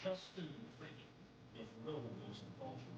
JustinFREAKIN, if no one knows the culture.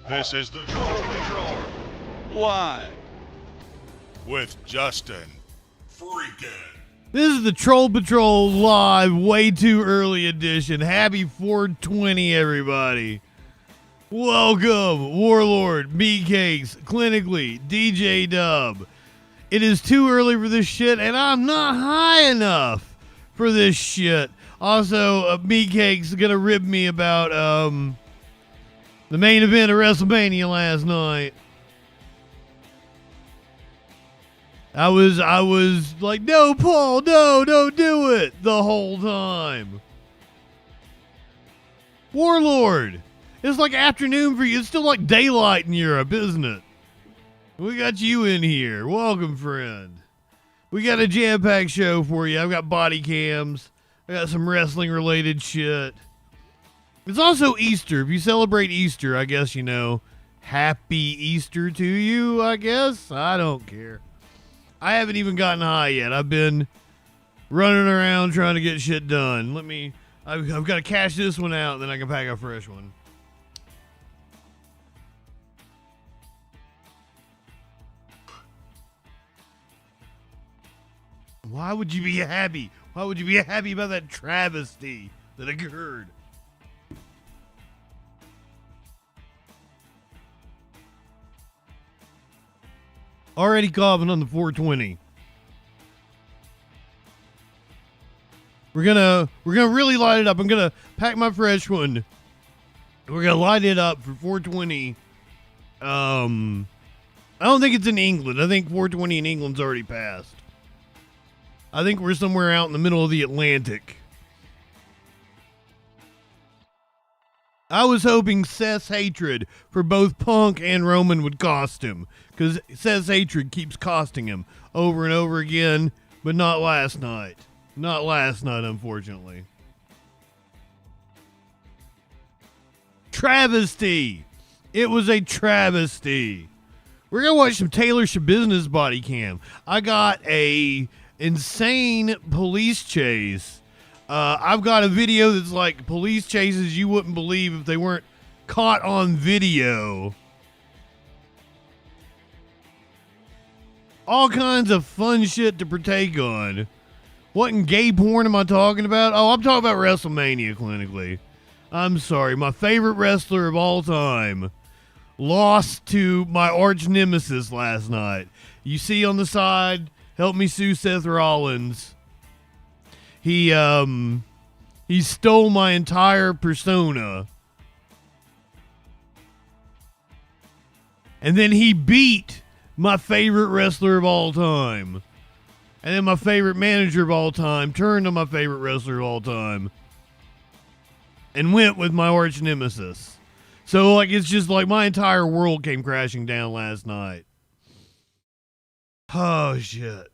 This is the Troll Patrol live with Justin Freakin. This is the Troll Patrol Live, way too early edition. Happy 420, everybody. Welcome, Warlord, Meatcakes, Clinically, DJ Dub. It is too early for this shit, and I'm not high enough for this shit. Also, Meatcakes gonna rib me about, the main event of WrestleMania last night. I was like, no, Paul, no, don't do it the whole time. Warlord, it's like afternoon for you. It's still like daylight in Europe, isn't it? We got you in here. Welcome, friend. We got a jam-packed show for you. I've got body cams. I got some wrestling related shit. It's also Easter. If you celebrate Easter, I guess you know, happy Easter to you, I guess. I don't care. I haven't even gotten high yet. I've been running around trying to get shit done. I've got to cash this one out, then I can pack a fresh one. Why would you be happy? Why would you be happy about that travesty that occurred? Already coughing on the 420. We're gonna really light it up. I'm gonna pack my fresh one. We're gonna light it up for 420. I don't think it's in England. I think 420 in England's already passed. I think we're somewhere out in the middle of the Atlantic. I was hoping Seth's hatred for both Punk and Roman would cost him, because Seth's hatred keeps costing him over and over again, but not last night. Not last night, unfortunately. Travesty! It was a travesty. We're gonna watch some Taylor Schabusiness body cam. I got a insane police chase. I've got a video that's like police chases you wouldn't believe if they weren't caught on video. All kinds of fun shit to partake on. What in gay porn am I talking about? Oh, I'm talking about WrestleMania, clinically. I'm sorry, my favorite wrestler of all time lost to my arch nemesis last night. You see on the side, help me sue Seth Rollins. He stole my entire persona. And then he beat my favorite wrestler of all time. And then my favorite manager of all time turned on my favorite wrestler of all time. And went with my arch nemesis. So, like, it's just like my entire world came crashing down last night. Oh, shit.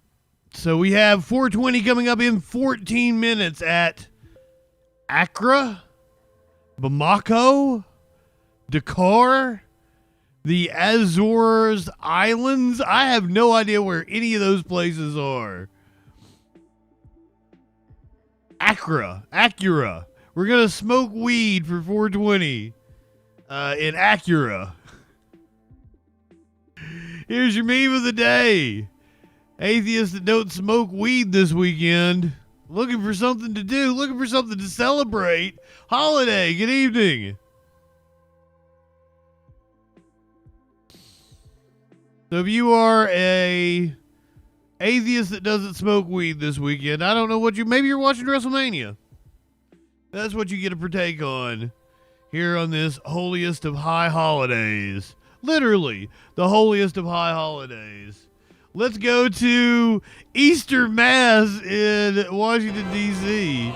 So we have 420 coming up in 14 minutes at Accra, Bamako, Dakar, the Azores Islands. I have no idea where any of those places are. Acura. We're going to smoke weed for 420 in Acura. Here's your meme of the day. Atheists that don't smoke weed this weekend. Looking for something to do. Looking for something to celebrate. Holiday. Good evening. So if you are a atheist that doesn't smoke weed this weekend, I don't know what maybe you're watching WrestleMania. That's what you get to partake on here on this holiest of high holidays. Literally, the holiest of high holidays. Let's go to Easter Mass in Washington, D.C.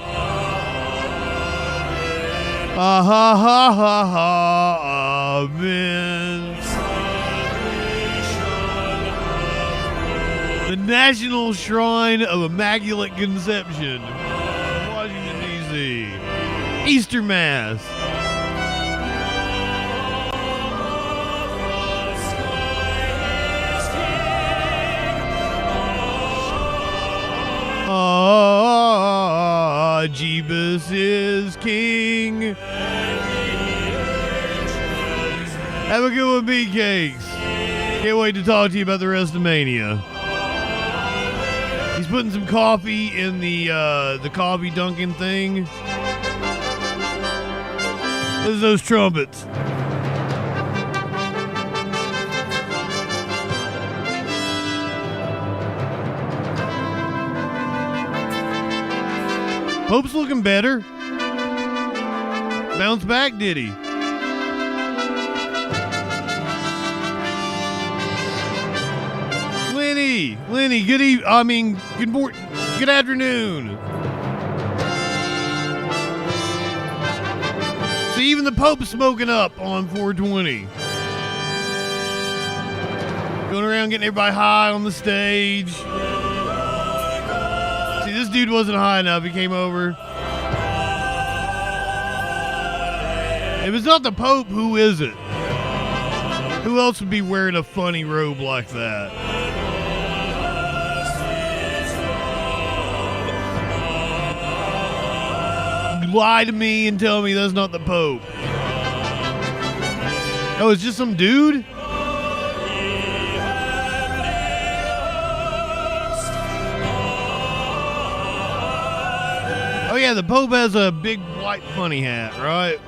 Ha ha ha ha ha, amen. The National Shrine of Immaculate Conception, Washington, D.C. Easter Mass. Ah, Jeebus is king. Have a good one, Meat Cakes. Can't wait to talk to you about the rest of Mania. He's putting some coffee in the coffee Dunkin' thing. There's those trumpets. Pope's looking better. Bounce back, did he? Lenny, good afternoon. See, even the Pope's smoking up on 420. Going around getting everybody high on the stage. See, this this dude wasn't high enough. He came over. If it's not the Pope, who is it? Who else would be wearing a funny robe like that? Lie to me and tell me that's not the Pope. Oh, it's just some dude? Oh yeah, the Pope has a big white funny hat, right?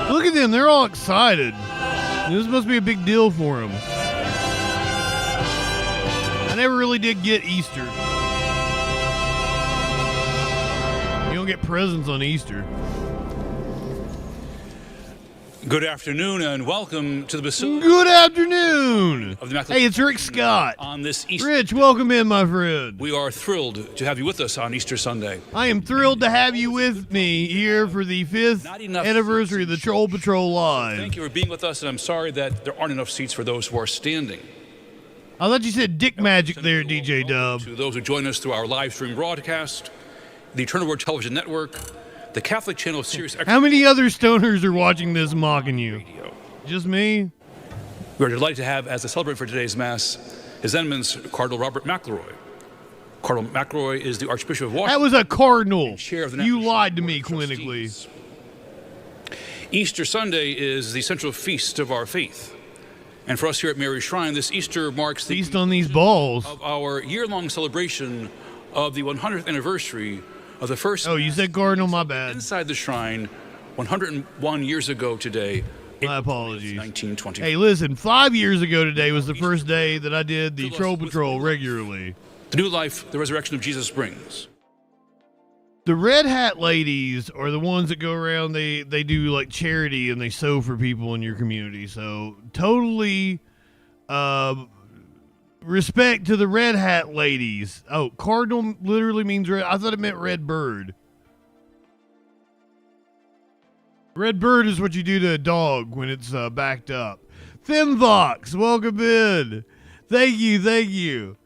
Look at them, they're all excited. This must be a big deal for them. I never really did get Easter. You don't get presents on Easter. Good afternoon and welcome to the Basilica. Good afternoon. Of the Hey, it's Rick Scott. On this Easter. Rich, welcome in, my friend. We are thrilled to have you with us on Easter Sunday. I am thrilled to have you with me here for the 5th anniversary of the Troll Patrol Live. Thank you for being with us, and I'm sorry that there aren't enough seats for those who are standing. I thought you said dick magic there, DJ Dub. To those who join us through our live stream broadcast, the Eternal Word Television Network, the Catholic channel of Sirius XM. How many other stoners are watching this mocking you? Just me? We are delighted to have, as a celebrant for today's Mass, His Eminence, Cardinal Robert McElroy. Cardinal McElroy is the Archbishop of Washington. That was a cardinal. Chair of the You National lied to Board me of clinically. Trustees. Easter Sunday is the central feast of our faith. And for us here at Mary's Shrine, this Easter marks the Feast on these balls. of our year-long celebration of the 100th anniversary of the first. Oh, you said cardinal, my bad. Inside the shrine 101 years ago today. My apologies. 1920. Hey, listen, 5 years ago today was the first day that I did the Troll Patrol regularly. The new life the resurrection of Jesus brings. The Red Hat ladies are the ones that go around, they do like charity and they sew for people in your community. So totally respect to the Red Hat ladies. Oh, cardinal literally means red. I thought it meant red bird. Red bird is what you do to a dog when it's backed up. Femvox, welcome in. Thank you, thank you.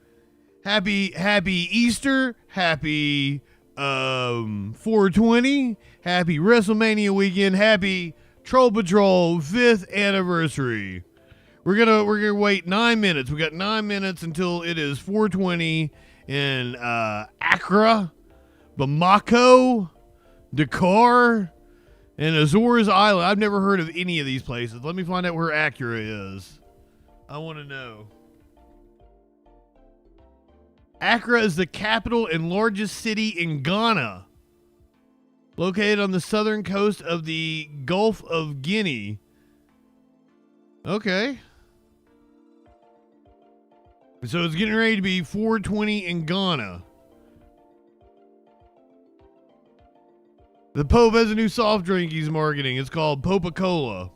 Happy Easter. Happy 420. Happy WrestleMania weekend. Happy Troll Patrol 5th anniversary. We're gonna wait 9 minutes. We got 9 minutes until it is 420 in Accra, Bamako, Dakar, and Azores Island. I've never heard of any of these places. Let me find out where Accra is. I want to know. Accra is the capital and largest city in Ghana, located on the southern coast of the Gulf of Guinea. Okay. So it's getting ready to be 420 in Ghana. The Pope has a new soft drink he's marketing. It's called Popa-Cola.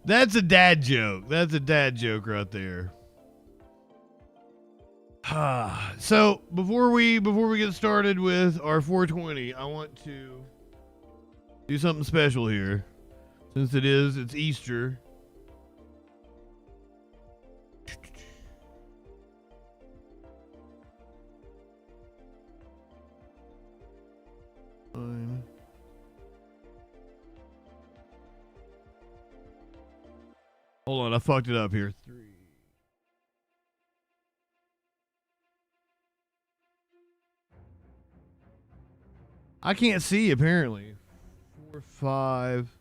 That's a dad joke. That's a dad joke right there. So before we get started with our 420, I want to do something special here. Since it's Easter. Fine. Hold on, I fucked it up here. 3. I can't see apparently. 4, 5.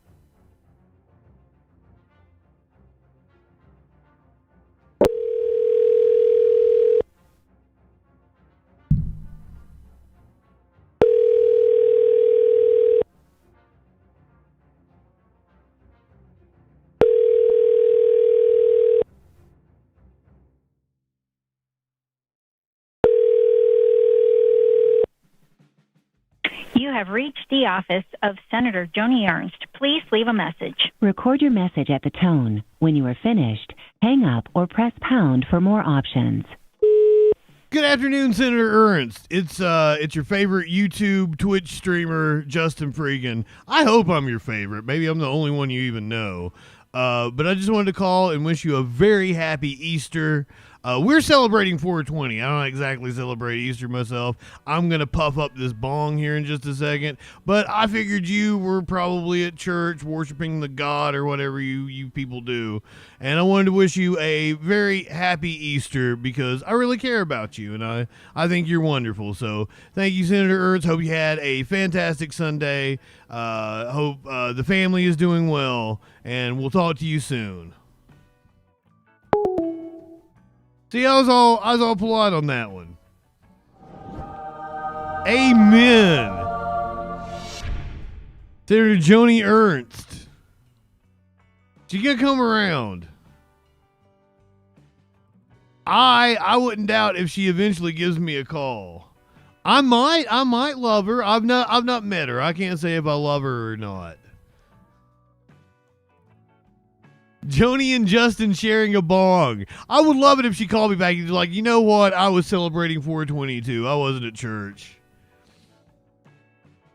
You have reached the office of Senator Joni Ernst. Please leave a message. Record your message at the tone. When you are finished, hang up or press pound for more options. Good afternoon, Senator Ernst. It's your favorite YouTube Twitch streamer, JustinFREAKIN. I hope I'm your favorite. Maybe I'm the only one you even know. But I just wanted to call and wish you a very happy Easter. We're celebrating 420. I don't exactly celebrate Easter myself. I'm going to puff up this bong here in just a second. But I figured you were probably at church worshiping the God or whatever you people do. And I wanted to wish you a very happy Easter because I really care about you. And I think you're wonderful. So thank you, Senator Ernst. Hope you had a fantastic Sunday. Hope the family is doing well. And we'll talk to you soon. See, I was all polite on that one. Amen. Senator Joni Ernst. She gonna come around. I wouldn't doubt if she eventually gives me a call. I might love her. I've not met her. I can't say if I love her or not. Joni and Justin sharing a bong. I would love it if she called me back and was like, you know what? I was celebrating 422. I wasn't at church.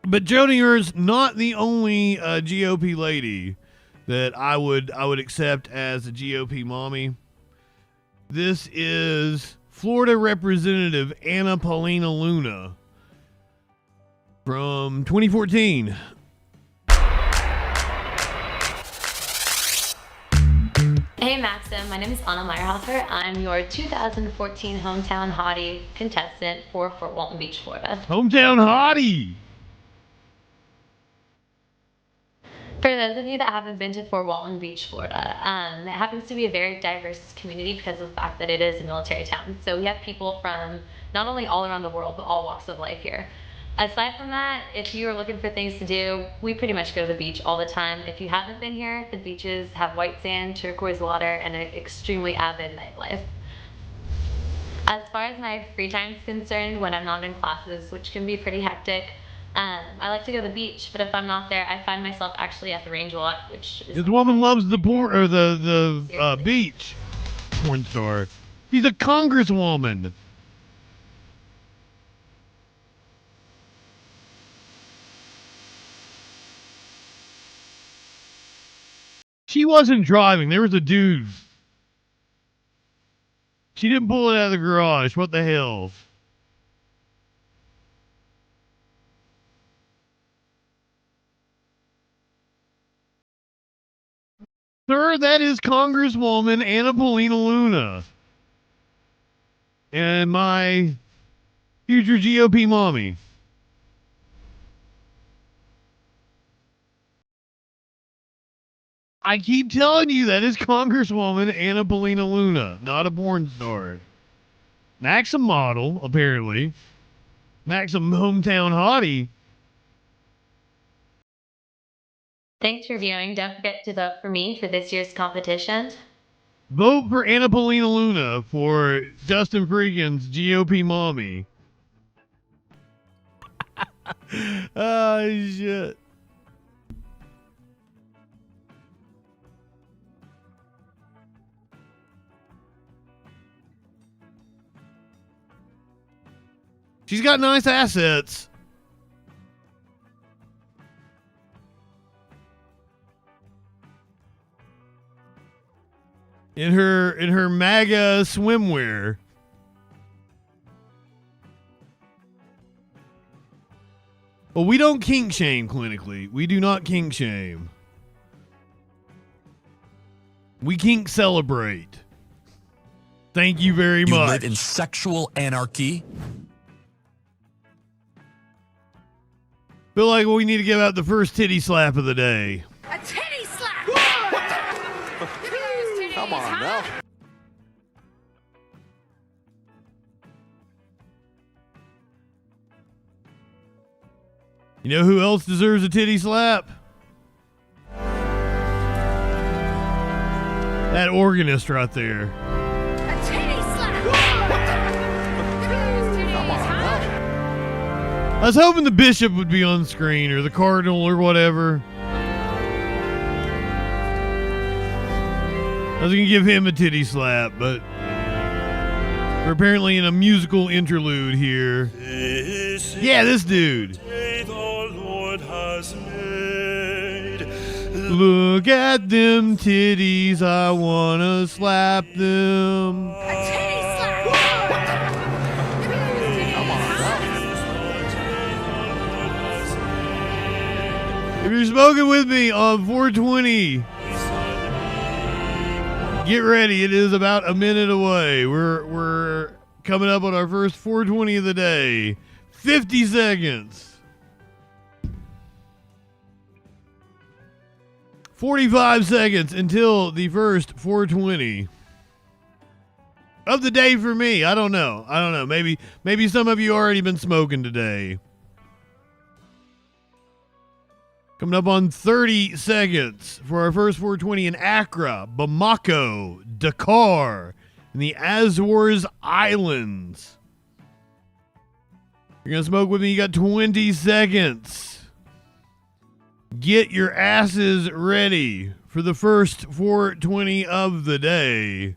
But Joni Ernst, not the only GOP lady that I would accept as a GOP mommy. This is Florida Representative Anna Paulina Luna from 2014. Hey Maxim, my name is Anna Meyerhofer. I'm your 2014 Hometown Hottie contestant for Fort Walton Beach, Florida. Hometown Hottie! For those of you that haven't been to Fort Walton Beach, Florida, it happens to be a very diverse community because of the fact that it is a military town. So we have people from not only all around the world, but all walks of life here. Aside from that, if you are looking for things to do, we pretty much go to the beach all the time. If you haven't been here, the beaches have white sand, turquoise water, and an extremely avid nightlife. As far as my free time is concerned, when I'm not in classes, which can be pretty hectic, I like to go to the beach, but if I'm not there, I find myself actually at the range a lot, which is... This woman loves the beach. Porn star. She's a congresswoman. She wasn't driving. There was a dude. She didn't pull it out of the garage. What the hell? Sir, that is Congresswoman Anna Paulina Luna. And my future GOP mommy. I keep telling you that is Congresswoman Anna Paulina Luna, not a porn star. Maxim model, apparently. Maxim hometown hottie. Thanks for viewing. Don't forget to vote for me for this year's competition. Vote for Anna Paulina Luna for JustinFREAKIN's GOP mommy. Oh, shit. She's got nice assets. In her MAGA swimwear. Well, we don't kink shame clinically. We do not kink shame. We kink celebrate. Thank you very much. You live in sexual anarchy? Feel like we need to give out the first titty slap of the day. A titty slap! Come on now. You know who else deserves a titty slap? That organist right there. A titty slap! Come on now. I was hoping the bishop would be on screen, or the cardinal, or whatever. I was gonna give him a titty slap, but We're apparently in a musical interlude here. Yeah, this dude. Look at them titties, I wanna slap them. A titty slap. If you're smoking with me on 420, get ready. It is about a minute away. We're coming up on our first 420 of the day. 50 seconds. 45 seconds until the first 420 of the day for me. I don't know. Maybe some of you already been smoking today. Coming up on 30 seconds for our first 420 in Accra, Bamako, Dakar, and the Azores Islands. You're going to smoke with me. You got 20 seconds. Get your asses ready for the first 420 of the day.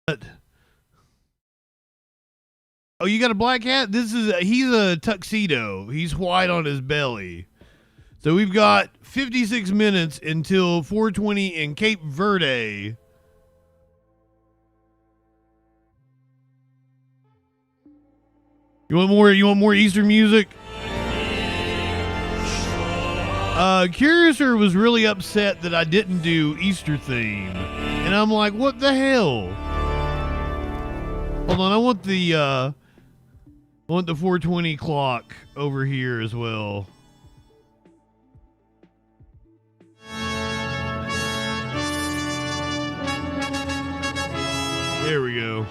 Oh, you got a black hat? He's a tuxedo. He's white on his belly. So we've got 56 minutes until 4:20 in Cape Verde. You want more Easter music? Curiouser was really upset that I didn't do Easter theme. And I'm like, what the hell? Hold on, I want the 4:20 clock over here as well. There we go.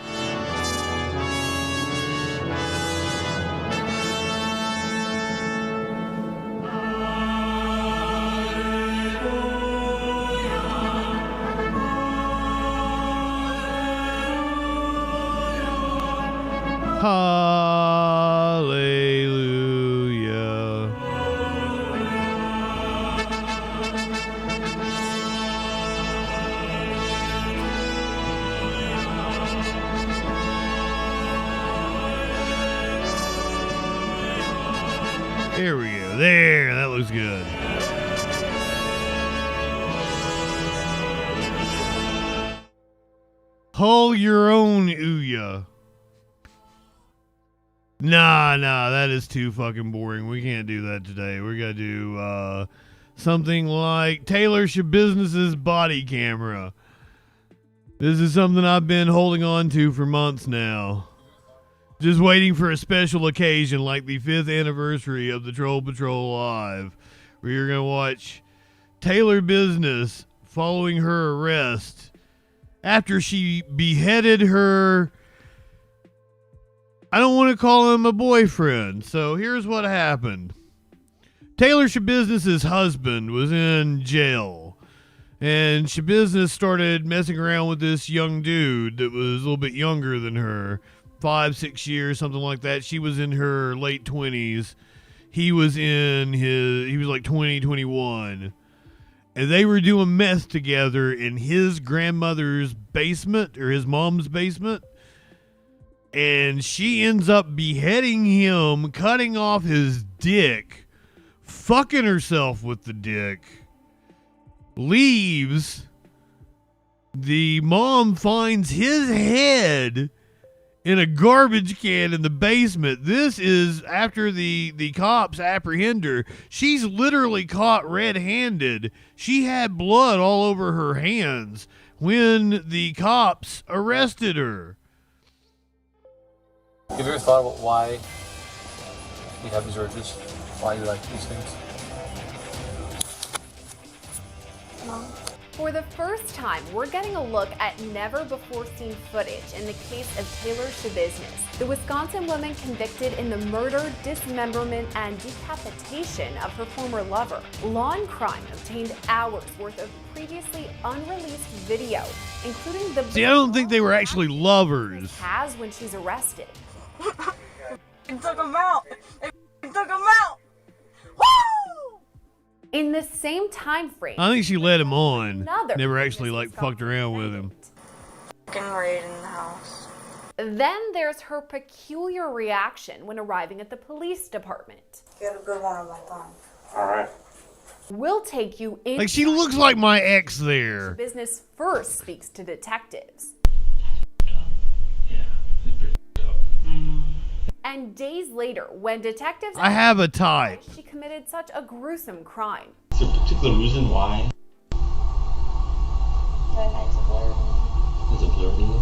Hallelujah. There we go. There, that looks good. Hull your own Ouya. Nah, that is too fucking boring. We can't do that today. We gotta do something like Taylor Shabusiness's body camera. This is something I've been holding on to for months now. Just waiting for a special occasion like the 5th anniversary of the Troll Patrol Live. We are gonna watch Taylor Business following her arrest after she beheaded her... I don't want to call him a boyfriend, so here's what happened. Taylor Shabusiness's husband was in jail, and Shabusiness started messing around with this young dude that was a little bit younger than her, 5-6 years, something like that. She was in her late 20s. He was like 20, 21. And they were doing meth together in his grandmother's basement, or his mom's basement. And she ends up beheading him, cutting off his dick, fucking herself with the dick, leaves. The mom finds his head in a garbage can in the basement. This is after the cops apprehend her. She's literally caught red-handed. She had blood all over her hands when the cops arrested her. Have you ever thought about why you have these urges? Why you like these things? For the first time, we're getting a look at never-before-seen footage in the case of Taylor Shabusiness, the Wisconsin woman convicted in the murder, dismemberment, and decapitation of her former lover. Law and Crime obtained hours worth of previously unreleased video, including the... See, I don't think they were actually lovers. ...has when she's arrested. It took him out! It took him out! Woo! In the same time frame, I think she let him on. Never actually fucked around with him. Fucking raid in the house. Then there's her peculiar reaction when arriving at the police department. Get a good one on my thumb. Alright. We'll take you in. Like, she looks like my ex there. Business first speaks to detectives. And days later, when detectives... I have a type. She committed such a gruesome crime. Is there a particular reason why? Is it blurry?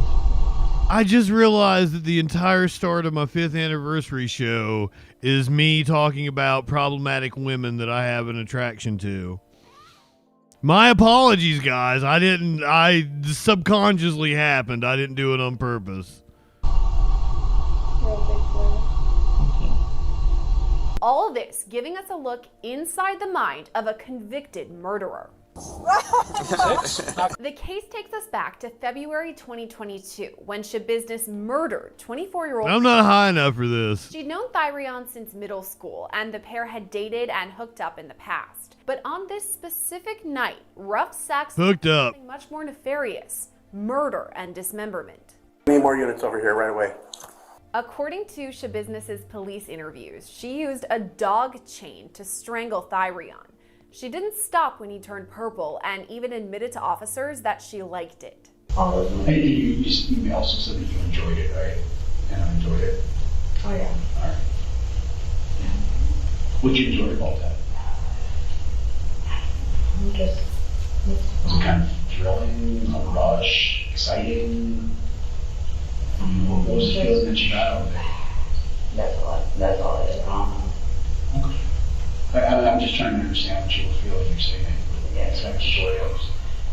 I just realized that the entire start of my 5th anniversary show is me talking about problematic women that I have an attraction to. My apologies, guys. I subconsciously happened. I didn't do it on purpose. All this giving us a look inside the mind of a convicted murderer. The case takes us back to February 2022 when Shabusiness murdered 24-year-old... I'm not high enough for this. She'd known Thur since middle school, and the pair had dated and hooked up in the past. But on this specific night, rough sex hooked up. Something much more nefarious: murder and dismemberment. Need more units over here right away. According to Shabusiness's police interviews, she used a dog chain to strangle Thyrion. She didn't stop when he turned purple and even admitted to officers that she liked it. And you also said that you enjoyed it, right? And I enjoyed it. Oh yeah. All right. What you enjoyed about that? Was it kind of thrilling, a rush, exciting? What was the feeling that you got out of it? That's all it is. Okay. I'm just trying to understand what you were feeling. You're saying that it's kind of joyous.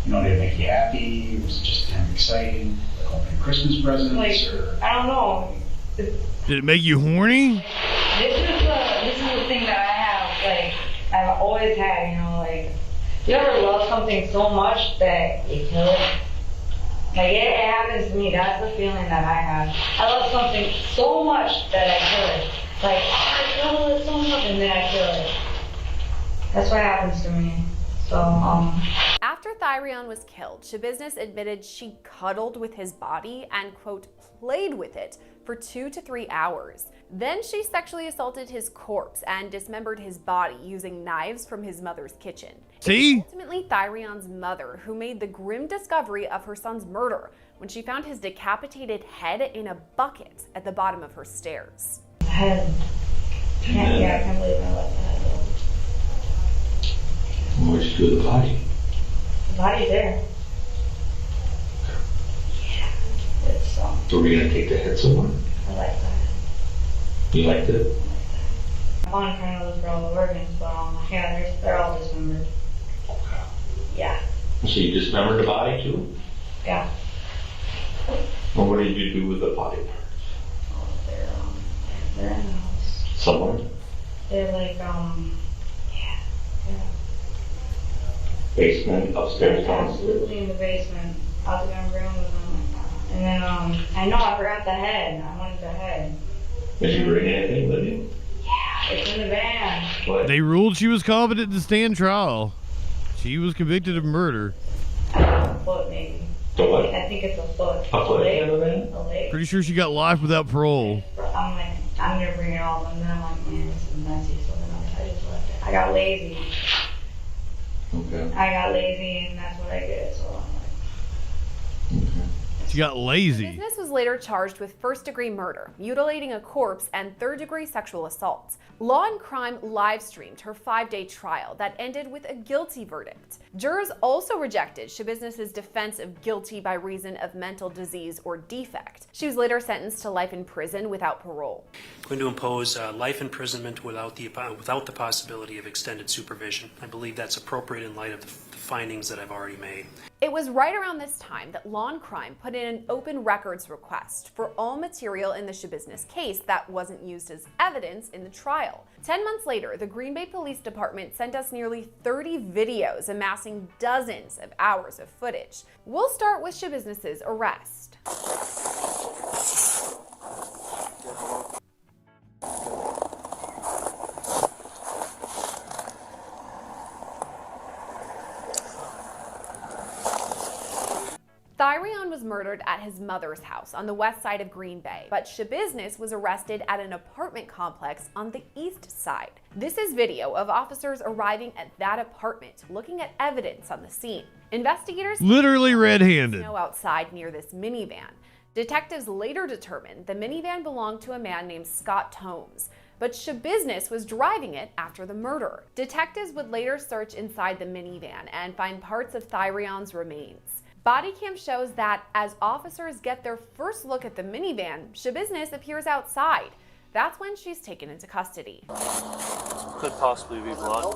You know, did it make you happy? Was it just kind of exciting? Like opening Christmas presents? Or? I don't know. Did it make you horny? This is the thing that I have, like, I've always had, you know, like, you ever love something so much that you kill it? Like, it happens to me. That's the feeling that I have. I love something so much that I kill it. Like, I love it so much, and then I kill it. That's what happens to me. So, After Thyrion was killed, Shabusiness admitted she cuddled with his body and, quote, played with it for 2 to 3 hours. Then she sexually assaulted his corpse and dismembered his body using knives from his mother's kitchen. See? It was ultimately Thyrion's mother who made the grim discovery of her son's murder when she found his decapitated head in a bucket at the bottom of her stairs. head. Yeah, I can't believe I left the head. Where'd you do the body? The body's there. Yeah, it's So we're gonna take the head somewhere? I like that. You liked it? I want to kind of look for all the organs, but yeah, they're all dismembered. Yeah. So you dismembered the body too? Yeah. Well, what did you do with the body parts? Oh, they're in the house. Somewhere? They're like, yeah. Basement, upstairs, downstairs? Absolutely in the basement. I was gonna bring them. And then, I know I forgot the head. I wanted the head. Did you bring anything with you? Yeah, it's in the van. What? They ruled she was competent to stand trial. She was convicted of murder. A foot, maybe. The what? I think it's a foot. A foot leg? in the van? A leg. Pretty sure she got life without parole. I'm like, I'm gonna bring it all, and then I'm like, man, this is messy, so then I just left it. I got lazy. Okay. I got lazy, and that's what I did, so I'm like. Okay. She got lazy. Business was later charged with first-degree murder, mutilating a corpse, and third-degree sexual assault. Law and Crime live-streamed her 5-day trial that ended with a guilty verdict. Jurors also rejected Shabusiness's defense of guilty by reason of mental disease or defect. She was later sentenced to life in prison without parole. I'm going to impose life imprisonment without the possibility of extended supervision. I believe that's appropriate in light of the findings that I've already made. It was right around this time that Law and Crime put in an open records request for all material in the Shabusiness case that wasn't used as evidence in the trial. 10 months later, the Green Bay Police Department sent us nearly 30 videos amassing dozens of hours of footage. We'll start with Shabusiness's arrest. Thyrion was murdered at his mother's house on the west side of Green Bay, but Shabusiness was arrested at an apartment complex on the east side. This is video of officers arriving at that apartment, looking at evidence on the scene. Investigators literally red-handed. Snow outside near this minivan. Detectives later determined the minivan belonged to a man named Scott Tomes, but Shabusiness was driving it after the murder. Detectives would later search inside the minivan and find parts of Thyrion's remains. Body cam shows that as officers get their first look at the minivan, Shabusiness appears outside. That's when she's taken into custody. Could possibly be blood.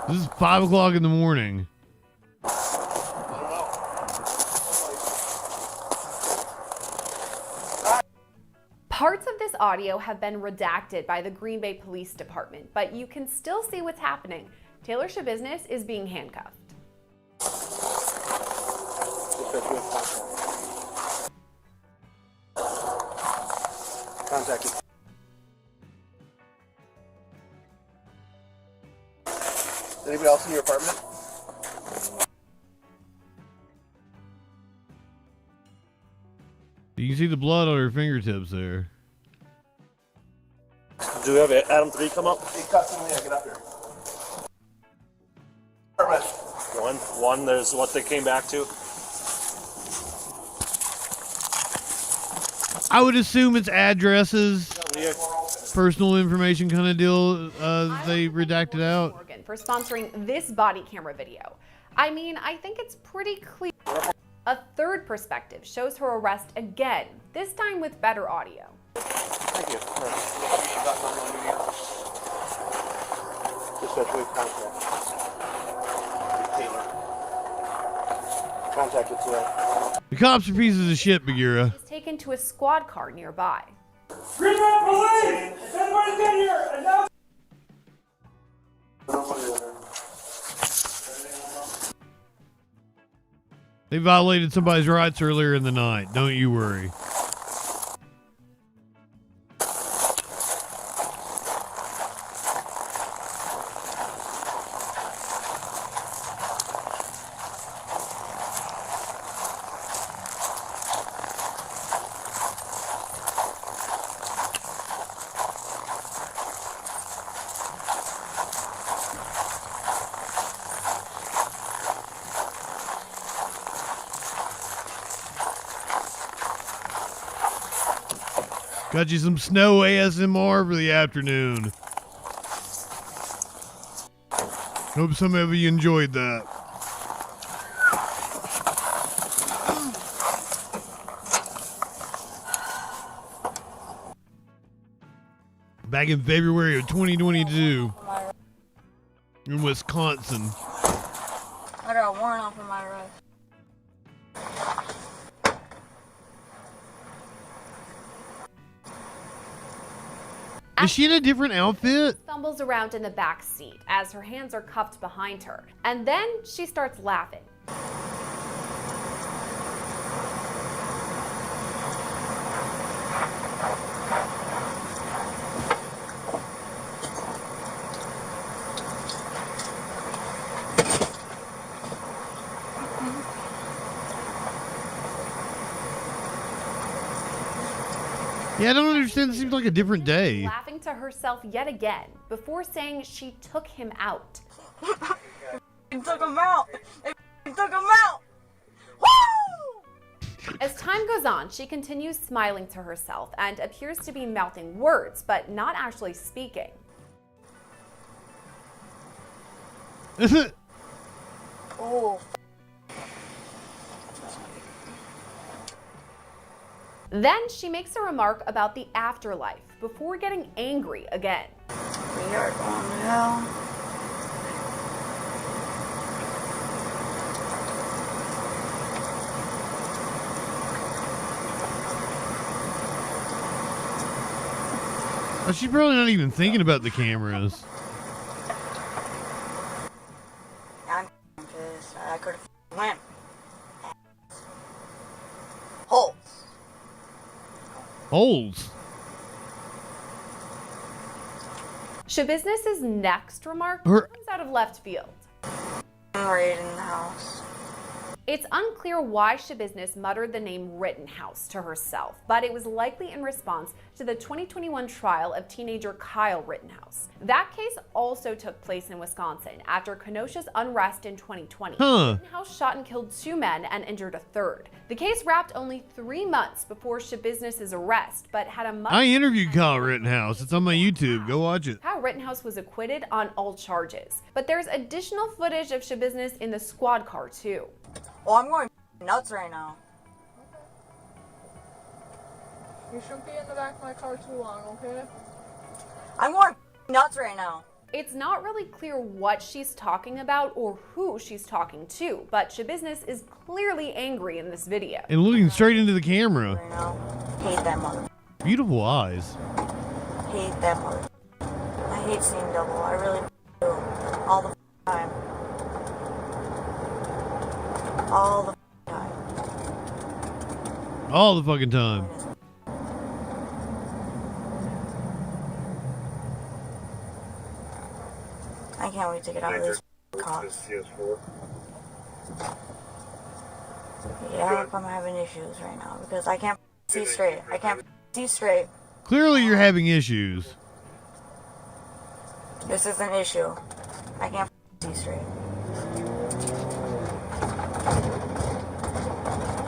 This is 5 o'clock in the morning. Parts of this audio have been redacted by the Green Bay Police Department, but you can still see what's happening. Taylor Shabusiness is being handcuffed. Contact. Anybody else in your apartment? You can see the blood on her fingertips there. Do we have Adam 3 come up? Hey, Custom, yeah, get up here. Apartment. One, there's what they came back to. I would assume it's addresses, personal information kind of deal they redacted out. For sponsoring this body camera video. I mean, I think it's pretty clear. A third perspective shows her arrest again, this time with better audio. Thank you. Dispatch wave contact. Taylor. Contact it today. The cops are pieces of shit, Bagheera. He's taken to a squad car nearby. Greenwood police! If anybody's in here, announce. They violated somebody's rights earlier in the night. Don't you worry. Got you some snow ASMR for the afternoon. Hope some of you enjoyed that. Back in February of 2022 in Wisconsin. I got a warrant out for my arrest. Is she in a different outfit? Stumbles around in the back seat as her hands are cuffed behind her. And then she starts laughing. Yeah, I don't understand. It seems like a different day. Laughing to herself yet again before saying she took him out. Took him out! Took him out! Woo! As time goes on, she continues smiling to herself and appears to be mouthing words, but not actually speaking. Oh. Then she makes a remark about the afterlife before getting angry again. We are going to hell. Oh, she's probably not even thinking about the cameras. I'm pissed. I could have went. Holes. Holes. Shabusiness's next remark Her- comes out of left field. Right in the house. It's unclear why Shabusiness muttered the name Rittenhouse to herself, but it was likely in response to the 2021 trial of teenager Kyle Rittenhouse. That case also took place in Wisconsin after Kenosha's unrest in 2020. Rittenhouse shot and killed 2 men and injured a third. The case wrapped only 3 months before Shabusiness's arrest, but had a much... I interviewed Kyle Rittenhouse. It's on my YouTube. Go watch it. Kyle Rittenhouse was acquitted on all charges, but there's additional footage of Shabusiness in the squad car too. Well, I'm going nuts right now. You shouldn't be in the back of my car too long, okay? I'm going nuts right now. It's not really clear what she's talking about or who she's talking to, but Shabusiness is clearly angry in this video. And looking straight into the camera. Right now. Hate that mother. Beautiful eyes. Hate that mother. I hate seeing double. I really do. All the time. All the time. All the fucking time. I can't wait to get out of this cops. Yeah, I'm having issues right now because I can't see straight. I can't see straight. Clearly you're having issues. This is an issue. I can't see straight.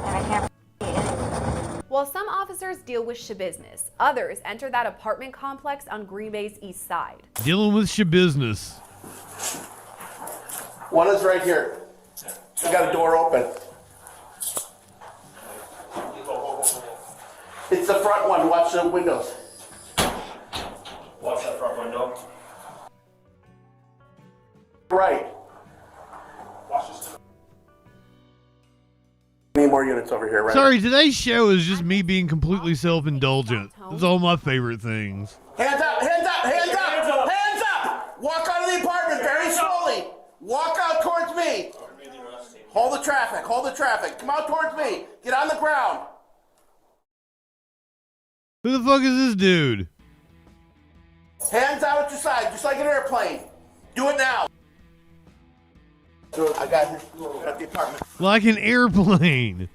And I can't see anything. While some officers deal with shabusiness, others enter that apartment complex on Green Bay's east side. Dealing with shabusiness. One is right here. I got a door open. It's the front one. Watch the windows. Watch that front window. Right. Watch this. Any more units over here, right? Sorry, today's show is just me being completely self-indulgent. It's all my favorite things. Hands up, hands up, hands up, hands up, hands up! Walk out of the apartment very slowly. Walk out towards me. Hold the traffic, hold the traffic. Come out towards me. Get on the ground. Who the fuck is this dude? Hands out at your side, just like an airplane. Do it now. I got at the apartment. Like an airplane.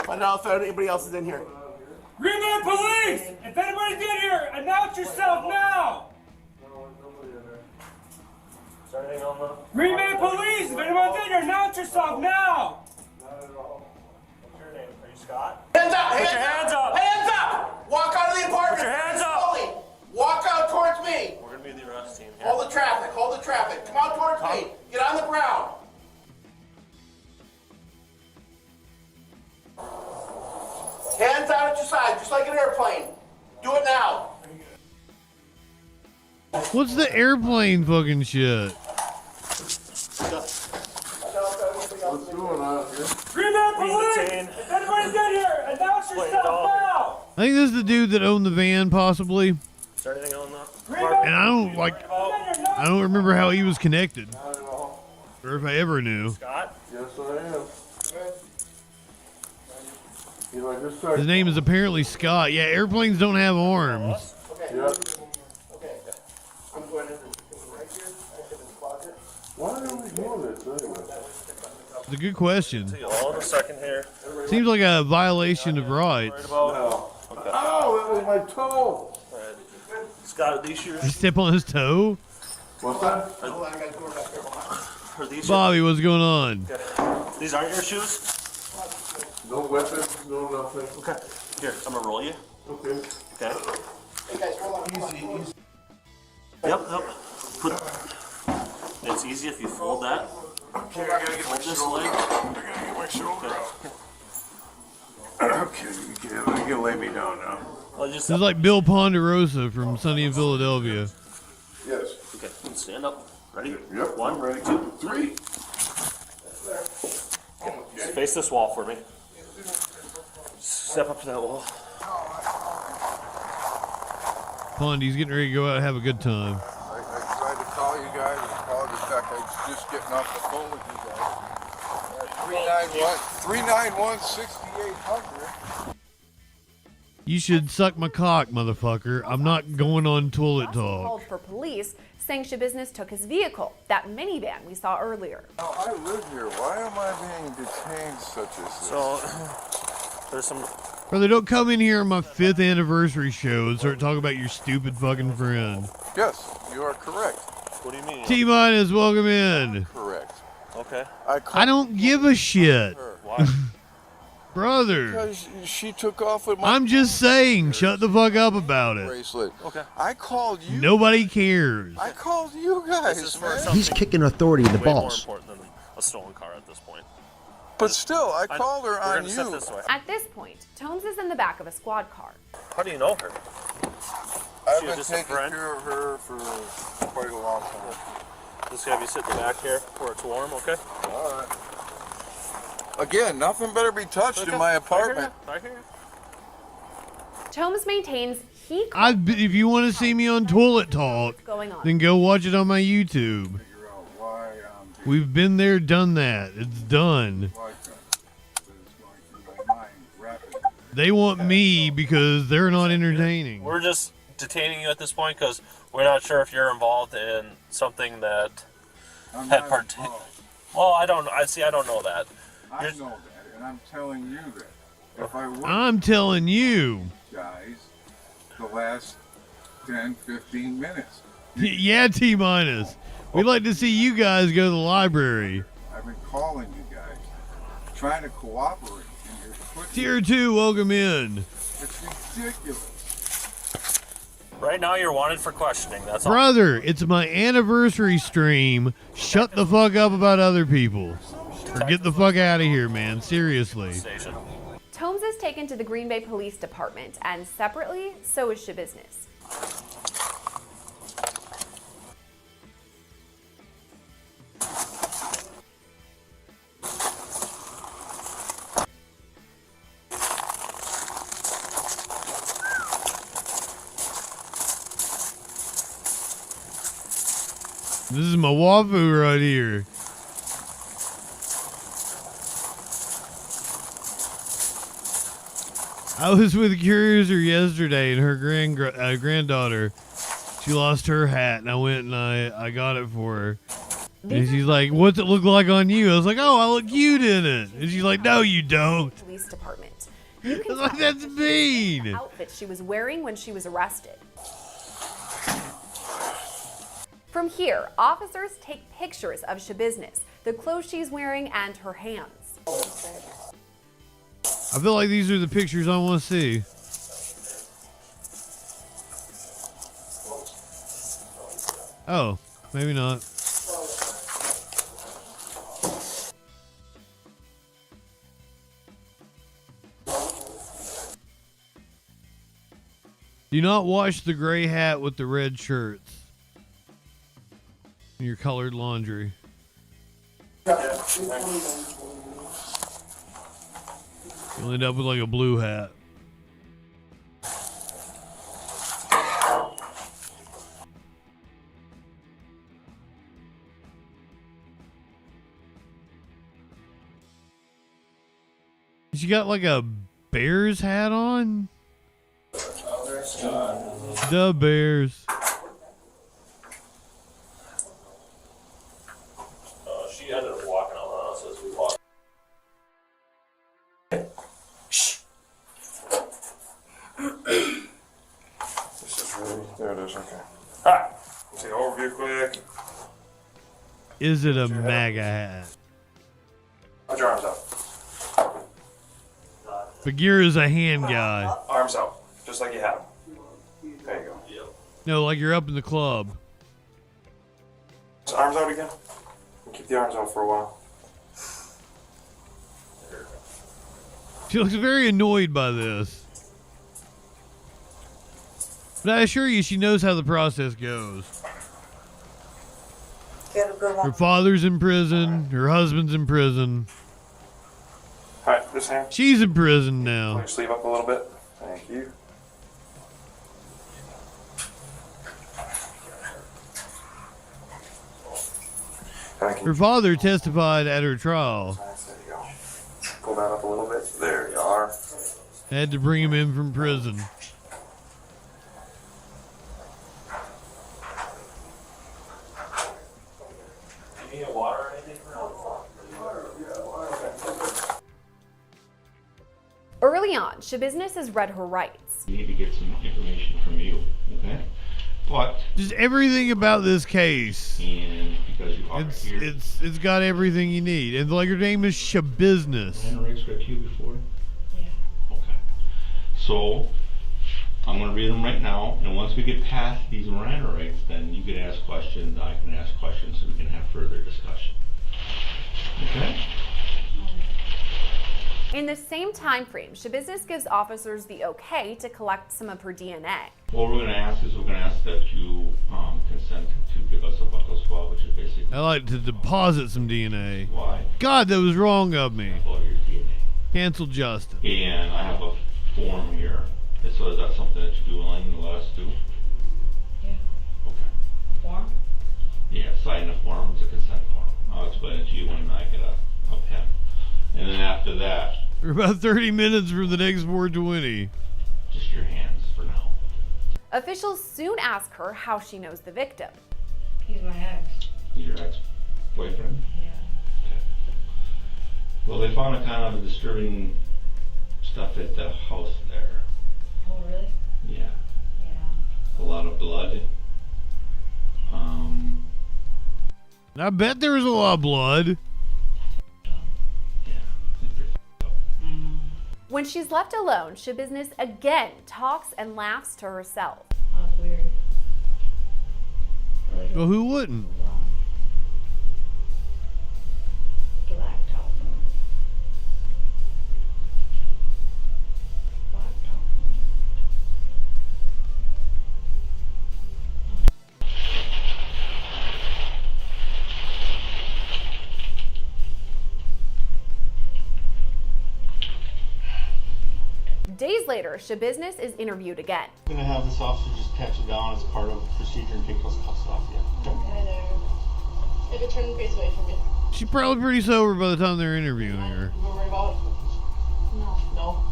Find out if anybody else is in here. Green Bay Police! If anybody's in here, announce yourself now! Is there anything on the... Green Bay Police! If anyone's in here, announce yourself now! What's your name? Are you Scott? Hands up! Put your hands up! Hands up! Walk out of the apartment. Put your hands up! Slowly. Walk out towards me. We're going to be the arrest team here. Hold the traffic, hold the traffic. Come out towards me. Get on the ground. Hands out at your side, just like an airplane. Do it now. What's the airplane fucking shit? What's going on here? Green Bay Police! If anybody's in here, announce yourself now! I think this is the dude that owned the van, possibly. Is there anything on the... And I don't remember how he was connected. Or if I ever knew. Scott? Yes, I am. His name is apparently Scott. Yeah, airplanes don't have arms. Okay. Okay. I'm going in right here. In this closet. Why are we doing this anyway? It's a good question. Hold on a second here. Seems like a violation of rights. Oh, that was my toe. Scott, are these yours? Did you step on his toe? What's that? Are these Bobby, what's going on? Okay. These aren't your shoes? No weapons, no nothing. Okay. Here, I'm gonna roll you. Okay. Okay. Hey guys, hold on. Easy, easy. Yep. It's easy if you fold that. Okay, I gotta get my shoulder out. I gotta get my shoulder out. Okay, you can lay me down now. This is like Bill Ponderosa from Sunny in Philadelphia. Yes. Okay, stand up. Ready? Yep. 1, ready. 2, 3. Just face this wall for me. Step up to that wall. Pondy's getting ready to go out and have a good time. I tried to call you guys and called you back. I was just getting off the phone with you guys. 391-6800. You should suck my cock, motherfucker. I'm not going on toilet talk. Called for police, saying Shabusiness took his vehicle, that minivan we saw earlier. Now, I live here. Why am I being detained such as this? So, there's some... Brother, don't come in here on my 5th anniversary show and start talking about your stupid fucking friend. Yes, you are correct. What do you mean? T-Minus, welcome in. Correct. Okay. I don't give a shit. Why? Brother. Because she took off with my... I'm just saying, shut the fuck up about it. bracelet. Okay. I called you. Nobody cares. I called you guys, man. He's kicking authority in the way more balls. important than a stolen car at this point. But still, I called her We're on gonna set you. this way. At this point, Tones is in the back of a squad car. How do you know her? I've She been just a taking friend? care of her for quite a long time. Just have you sit in the back here where it's warm, okay? All right. Again, nothing better be touched Okay. in my apartment. I hear you. Tomes maintains he If you want to see me on toilet talk, going on. then go watch it on my YouTube. We've been there, done that. It's done. They want me because they're not entertaining. We're just detaining you at this point because we're not sure if you're involved in something that I'm had not part. involved. Well, I don't. I don't know that. I know that, and I'm telling you that. If I would I'm telling you. guys the last 10, 15 minutes. Yeah, T-minus. We'd like to see you guys go to the library. I've been calling you guys, trying to cooperate, and you're putting... Tier 2, welcome in. It's ridiculous. Right now, you're wanted for questioning. That's all. Brother, it's my anniversary stream. Shut the fuck up about other people. Or get the fuck out of here, man. Seriously. Tomes is taken to the Green Bay Police Department, and separately, so is Shabusiness. This is my wafu right here. I was with Curiouser yesterday, and her granddaughter, she lost her hat, and I went and I got it for her. And she's like, "What's it look like on you?" I was like, "Oh, I look cute in it." And she's like, "No, you don't." Police Department. You can like, that's mean. The outfit she was wearing when she was arrested. From here, officers take pictures of Shabusiness, the clothes she's wearing, and her hands. I feel like these are the pictures I want to see. Oh, maybe not. Do not wash the gray hat with the red shirts in your colored laundry. You'll end up with like a blue hat. She got like a Bears hat on? The Bears. She ended up walking out on us as we walked. This is really... There it is, okay. Alright, take an overview quick. Is it a MAGA hat? Put your arms out. Bagheera's a hand guy. Arms out, just like you have. There you go. No, like you're up in the club. Arms out again. Keep the arms out for a while. She looks very annoyed by this. But I assure you, she knows how the process goes. Her father's in prison. Her husband's in prison. Alright, this hand. She's in prison now. Pull your sleeve up a little bit. Thank you. Her father testified at her trial. There you go. Pull that up a little bit. There you are. Had to bring him in from prison. You need water or anything? Early on, Shabusiness has read her rights. We need to get some information from you, okay? But just everything about this case. And because you are here, it's got everything you need. And like her name is Shabusiness. Miranda rights read to you before? Yeah. Okay. So I'm going to read them right now, and once we get past these Miranda rights, then you can ask questions, I can ask questions, so we can have further discussion. Okay? In the same time frame, Shabusiness gives officers the okay to collect some of her DNA. What we're going to ask is we're going to ask that you consent to give us a buccal swab, which is basically... I like to deposit some DNA. Why? God, that was wrong of me. Your DNA. Cancel Justin. And I have a form here. So is that something that you'd be willing to let us do? Yeah. Okay. A form? Yeah, sign the form. It's a consent form. I'll explain it to you when I get a pen. And then after that... We're about 30 minutes from the next 420. Just your hands for now. Officials soon ask her how she knows the victim. He's my ex. He's your ex? Boyfriend? Yeah. Well, they found a kind of disturbing stuff at the house there. Oh, really? Yeah. Yeah. A lot of blood. I bet there was a lot of blood. When she's left alone, Shabusiness again talks and laughs to herself. Oh, that's weird. Well, who wouldn't? Black top. Black top. Days later, Shabusiness is interviewed again. I'm gonna have this officer just pat you down as part of the procedure and take those cuffs off you. Okay, there. If it turned face away from me. She's probably pretty sober by the time they're interviewing her. You worry about it? No. No.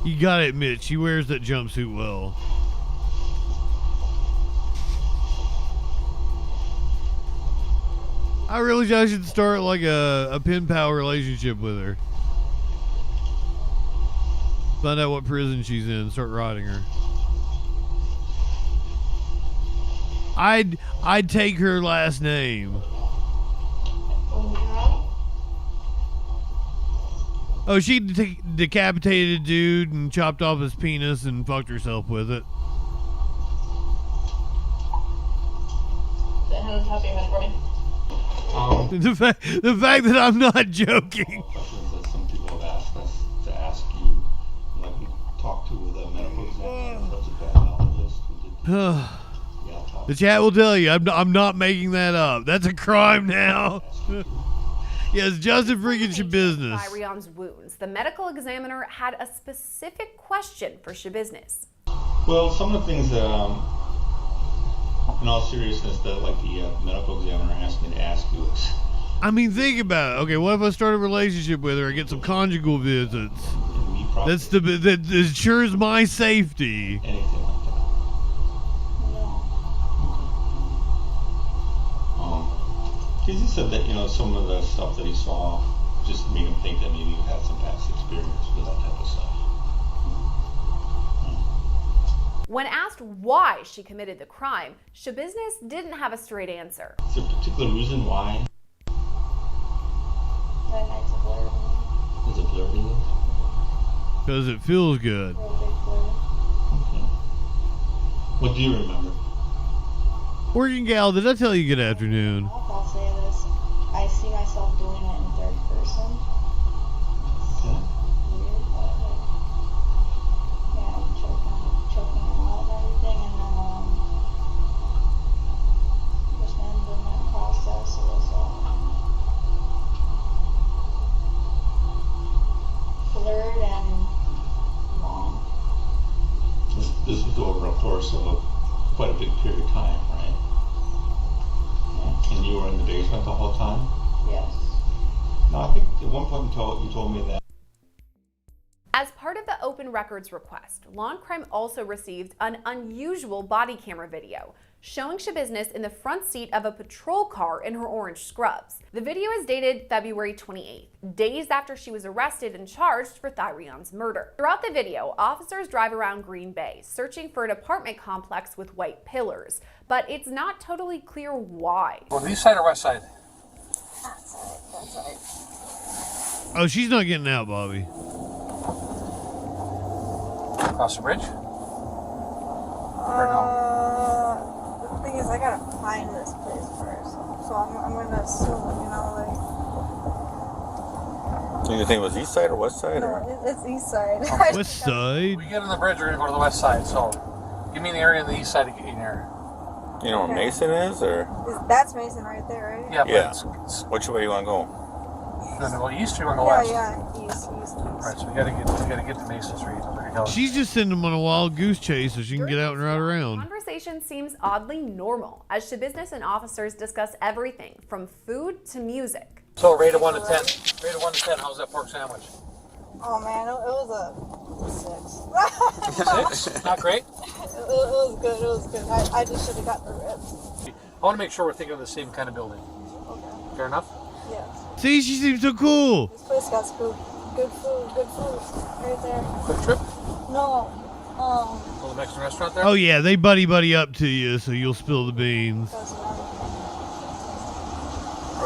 You gotta admit, she wears that jumpsuit well. I really I should start like a pen pal relationship with her. Find out what prison she's in, start writing her. I'd take her last name. Oh, she decapitated a dude and chopped off his penis and fucked herself with it. That has a happy event for me. The fact that I'm not joking. Questions that some people have asked us to ask you, like we talked to with a medical examiner, subject pathologist who did. The chat will tell you, I'm not making that up. That's a crime now. Yes, Justin freaking Shabusiness. Thyreon's wounds. The medical examiner had a specific question for Shabusiness. Well, some of the things that, in all seriousness, that like the medical examiner asked me to ask you is. I mean, think about it. Okay, what if I start a relationship with her? I get some conjugal visits. That ensures my safety. Anything like that. He said that, you know, some of the stuff that he saw just made him think that maybe you had some past experience with that type of stuff. When asked why she committed the crime, Shabusiness didn't have a straight answer. Is there a particular reason why? My night's a blur. Is it blurry to you? Because it feels good. Okay. What do you remember? Working gal, did I tell you good afternoon? I'll say this. I see myself doing it in third person. Okay. Weird, but like, yeah, I'm choking him out and everything, and then just ended in that process. It was blurred and long. This was over a course of quite a big period of time, right? And you were in the basement the whole time? Yes. No, I think at one point you told me that. As part of the open records request, Law and Crime also received an unusual body camera video showing Shabusiness in the front seat of a patrol car in her orange scrubs. The video is dated February 28th, days after she was arrested and charged for Thyreon's murder. Throughout the video, officers drive around Green Bay, searching for an apartment complex with white pillars, but it's not totally clear why. On the east side or west side? That side. Oh, she's not getting out, Bobby. Across the bridge? Or no? The thing is, I gotta find this place first. So I'm gonna assume, you know, like. Do you think it was east side or west side? No, it's east side. West side? We get on the bridge, we're gonna go to the west side, so give me an area on the east side to get in here. You know where Mason is, or? That's Mason right there, right? Yeah, but Yeah. Which way you want to go? You want to go east or you want to go west? Yeah, east. Alright, so we gotta get to Mason Street. She's just sending them on a wild goose chase so she can get out and ride around. Conversation seems oddly normal as Shabusiness and officers discuss everything from food to music. So rate of 1 to 10. Rate of 1 to 10, how's that pork sandwich? Oh man, it was a 6. 6? Not great? was good. It was good. I just should have got the ribs. I want to make sure we're thinking of the same kind of building. Okay. Fair enough? Yes. See, she seems so cool. This place got good food. Right there. Quick trip? No. Little Mexican restaurant there? Oh yeah, they buddy up to you, so you'll spill the beans. I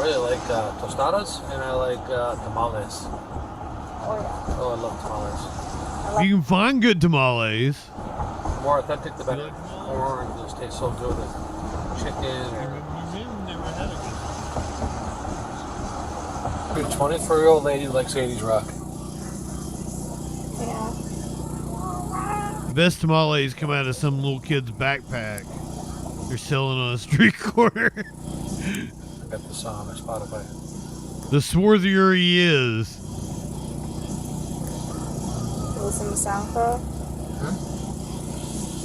really like tostadas, and I like tamales. Oh yeah. Oh, I love tamales. You can find good tamales. The more authentic, the better. Corn just tastes so good. And chicken. Good 24-year-old lady who likes 80s rock. Yeah. The best tamales come out of some little kid's backpack. They're selling on a street corner. I got this on my Spotify. The swarthier he is. You listen to SoundCloud?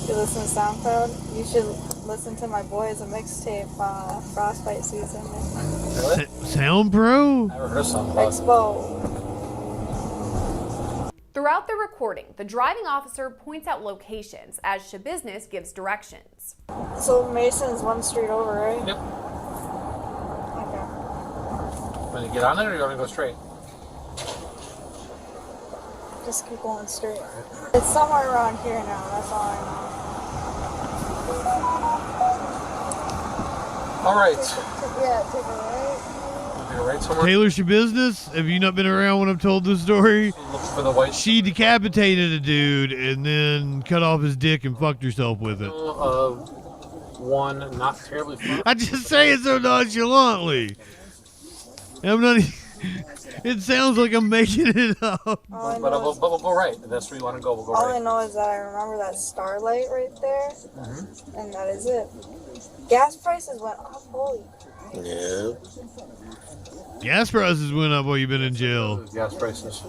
You listen to SoundCloud? You should listen to my boys a mixtape, Frostbite Season. Really? Sound Pro? I never heard of song. Expo. Throughout the recording, the driving officer points out locations as Shabusiness gives directions. So Mason's one street over, right? Yep. Okay. Want to get on it, or you want to go straight? Just keep going straight. It's somewhere around here now, that's all I know. All right. Yeah, take a right. Take a right somewhere. Taylor Shabusiness, have you not been around when I've told this story? Look for the white. She decapitated a dude and then cut off his dick and fucked herself with it. One not terribly far. I just say it so nonchalantly. I'm not. It sounds like I'm making it up. But we'll go right. If that's where you want to go, we'll go All right. I know is that I remember that starlight right there, Mm-hmm. and that is it. Gas prices went up, holy. Yeah. Gas prices went up while you've been in jail. Gas prices.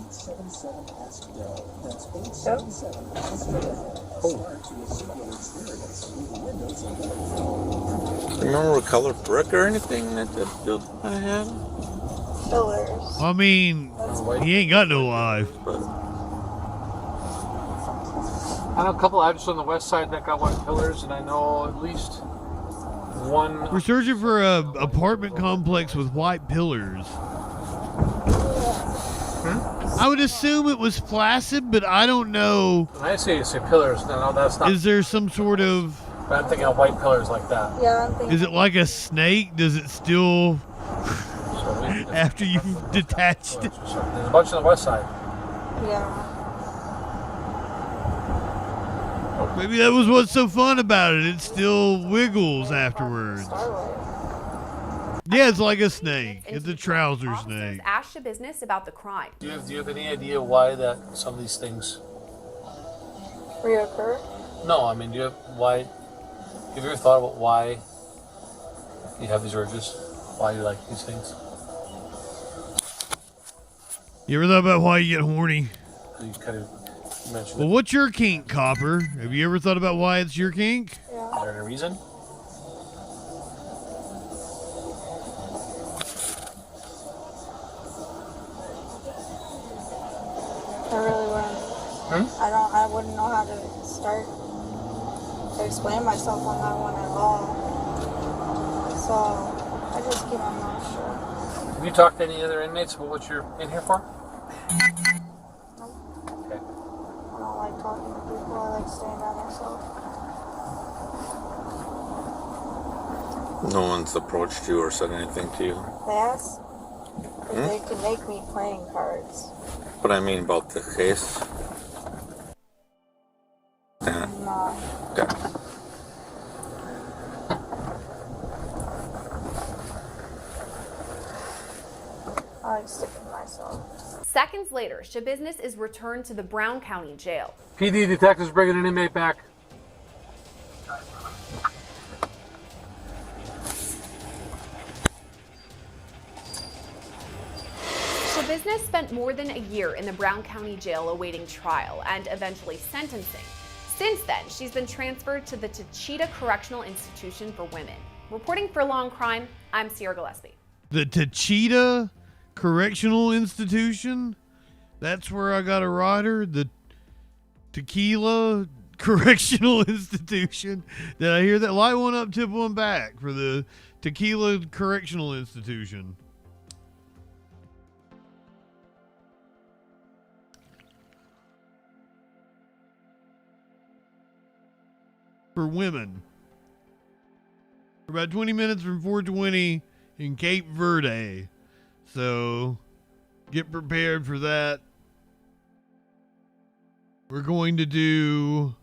Yep. Remember what color brick or anything that the building I had? Pillars. I mean, he ain't got no life. I know a couple addresses on the west side that got white pillars, and I know at least one. We're searching for a apartment complex with white pillars. I would assume it was flaccid, but I don't know. When I say pillars, no, that's not. Is there some sort of? But I'm thinking of white pillars like that. Yeah, I'm thinking. Is it like a snake? Does it still? After you've detached it. There's a bunch on the west side. Yeah. Maybe that was what's so fun about it. It still wiggles afterwards. Yeah, it's like a snake. It's a trouser snake. Asked Shabusiness about the crime. Do you have any idea why that some of these things Reoccur? No, I mean, do you have why? Have you ever thought about why you have these urges? Why you like these things? You ever thought about why you get horny? You kind of mentioned Well, what's your kink, Copper? Have you ever thought about why it's your kink? Is there any reason? I really wouldn't. I wouldn't know how to start to explain myself on that one at all. So I just keep my mouth shut. Have you talked to any other inmates about what you're in here for? Okay. I don't like talking to people. I like staying by myself. No one's approached you or said anything to you. They ask if they could make me playing cards. But I mean about the case. Yeah. No. Okay. I like sticking to myself. Seconds later, Shabusiness is returned to the Brown County Jail. PD detectives bringing an inmate back. Shabusiness spent more than a year in the Brown County Jail awaiting trial and eventually sentencing. Since then, she's been transferred to the Tachita Correctional Institution for Women. Reporting for Law and Crime, I'm Sierra Gillespie. The Tachita Correctional Institution? That's where I got a rider? The tequila Correctional Institution. Did I hear that? Light one up, tip one back for the Tequila Correctional Institution. For women. We're about 20 minutes from 420 in Cape Verde. So get prepared for that. We're going to do...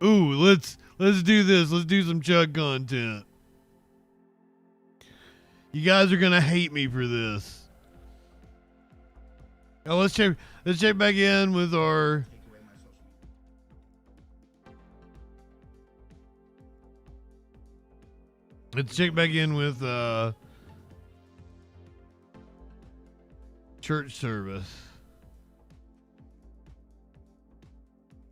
Ooh, let's do this. Let's do some chug content. You guys are gonna hate me for this. Oh, let's check back in with our... Let's check back in with church service.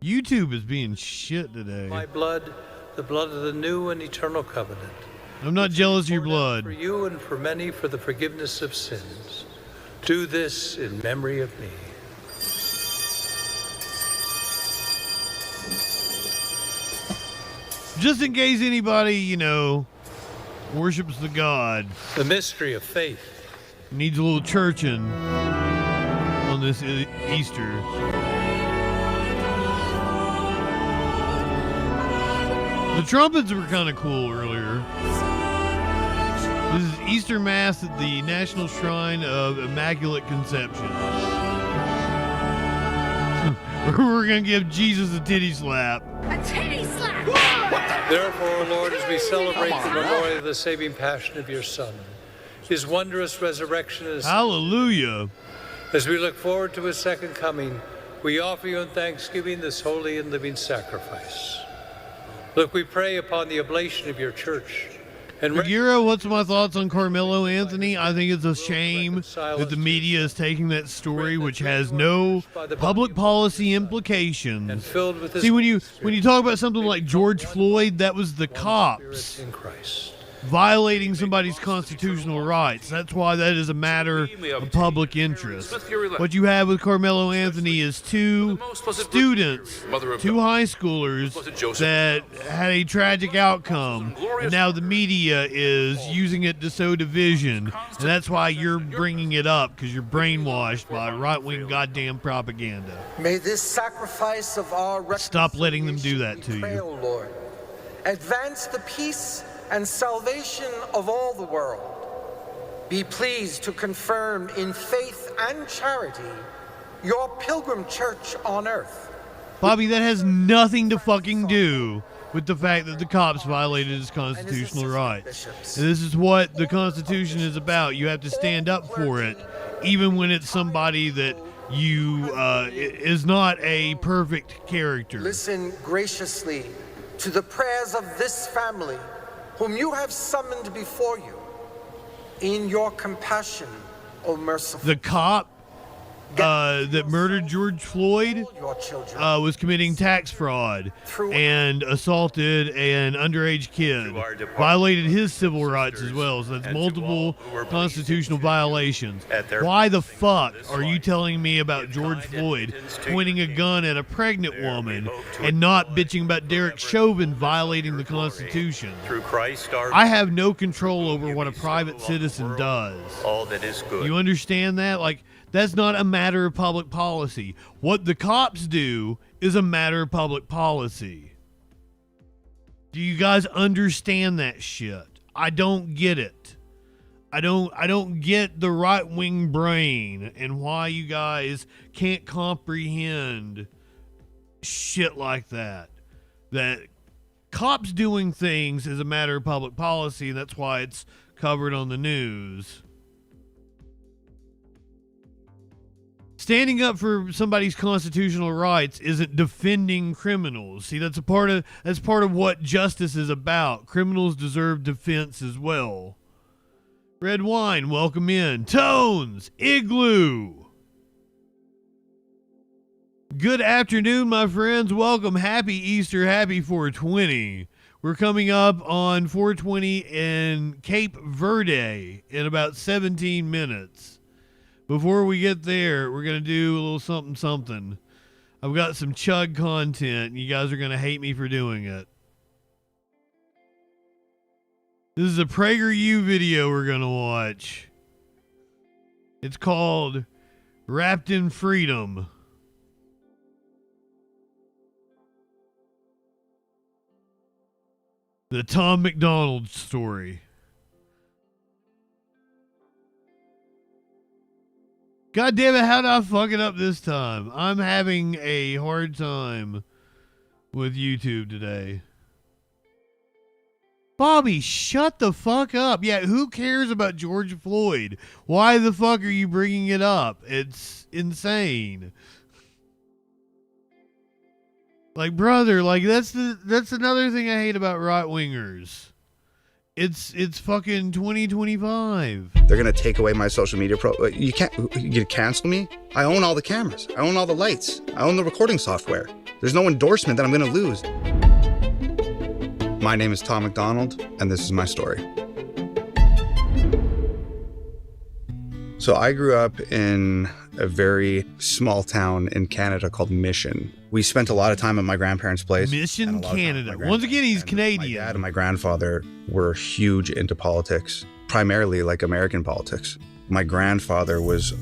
YouTube is being shit today. My blood, the blood of the new and eternal covenant. I'm not jealous of your blood. For you and for many for the forgiveness of sins. Do this in memory of me. Just in case anybody, worships the God. The mystery of faith. Needs a little churching on this Easter. The trumpets were kind of cool earlier. This is Easter Mass at the National Shrine of Immaculate Conception. We're going to give Jesus a titty slap. A titty slap! Therefore, Lord, as we celebrate the memorial of the saving passion of your Son, his wondrous resurrection and hallelujah. As we look forward to his second coming, we offer you in thanksgiving this holy and living sacrifice. Look, we pray upon the oblation of your church. And Bagheera, what's my thoughts on Carmelo Anthony? I think it's a shame that the media is taking that story, which has no public policy implications. See, when you talk about something like George Floyd, that was the cops violating somebody's constitutional rights. That's why that is a matter of public interest. What you have with Carmelo Anthony is two students, two high schoolers that had a tragic outcome, and now the media is using it to sow division, and that's why you're bringing it up, because you're brainwashed by right-wing goddamn propaganda. May this sacrifice of our Stop letting them do that to pray, you. O Lord, advance the peace and salvation of all the world. Be pleased to confirm in faith and charity your pilgrim church on earth. Bobby, that has nothing to fucking do with the fact that the cops violated his constitutional rights. And this is what the Constitution is about. You have to stand up for it, even when it's somebody that you is not a perfect character. Listen graciously to the prayers of this family, whom you have summoned before you. In your compassion, O merciful. The cop that murdered George Floyd was committing tax fraud and assaulted an underage kid. Violated his civil rights as well. So that's multiple constitutional violations. Why the fuck are you telling me about George Floyd pointing a gun at a pregnant woman and not bitching about Derek Chauvin violating the Constitution? Through Christ I have no control over what a private citizen does. all that is good. You understand that? Like, that's not a matter of public policy. What the cops do is a matter of public policy. Do you guys understand that shit? I don't get it. I don't get the right-wing brain and why you guys can't comprehend shit like that. That cops doing things is a matter of public policy, and that's why it's covered on the news. Standing up for somebody's constitutional rights isn't defending criminals. See, that's part of what justice is about. Criminals deserve defense as well. Red Wine, welcome in. Tones, Igloo. Good afternoon, my friends. Welcome. Happy Easter. Happy 420. We're coming up on 420 in Cape Verde in about 17 minutes. Before we get there, we're going to do a little something. I've got some chug content. You guys are going to hate me for doing it. This is a PragerU video we're going to watch. It's called Wrapped in Freedom. The Tom McDonald story. God damn it, how did I fuck it up this time? I'm having a hard time with YouTube today. Bobby, shut the fuck up. Yeah, who cares about George Floyd? Why the fuck are you bringing it up? It's insane. Like, brother, like that's another thing I hate about right-wingers. It's fucking 2025. They're gonna take away my social media you can cancel me? I own all the cameras. I own all the lights. I own the recording software. There's no endorsement that I'm gonna lose. My name is Tom McDonald, and this is my story. So I grew up in a very small town in Canada called Mission. We spent a lot of time at my grandparents' place. Mission, Canada. Once again, he's Canadian. My dad and my grandfather were huge into politics, primarily like American politics. My grandfather was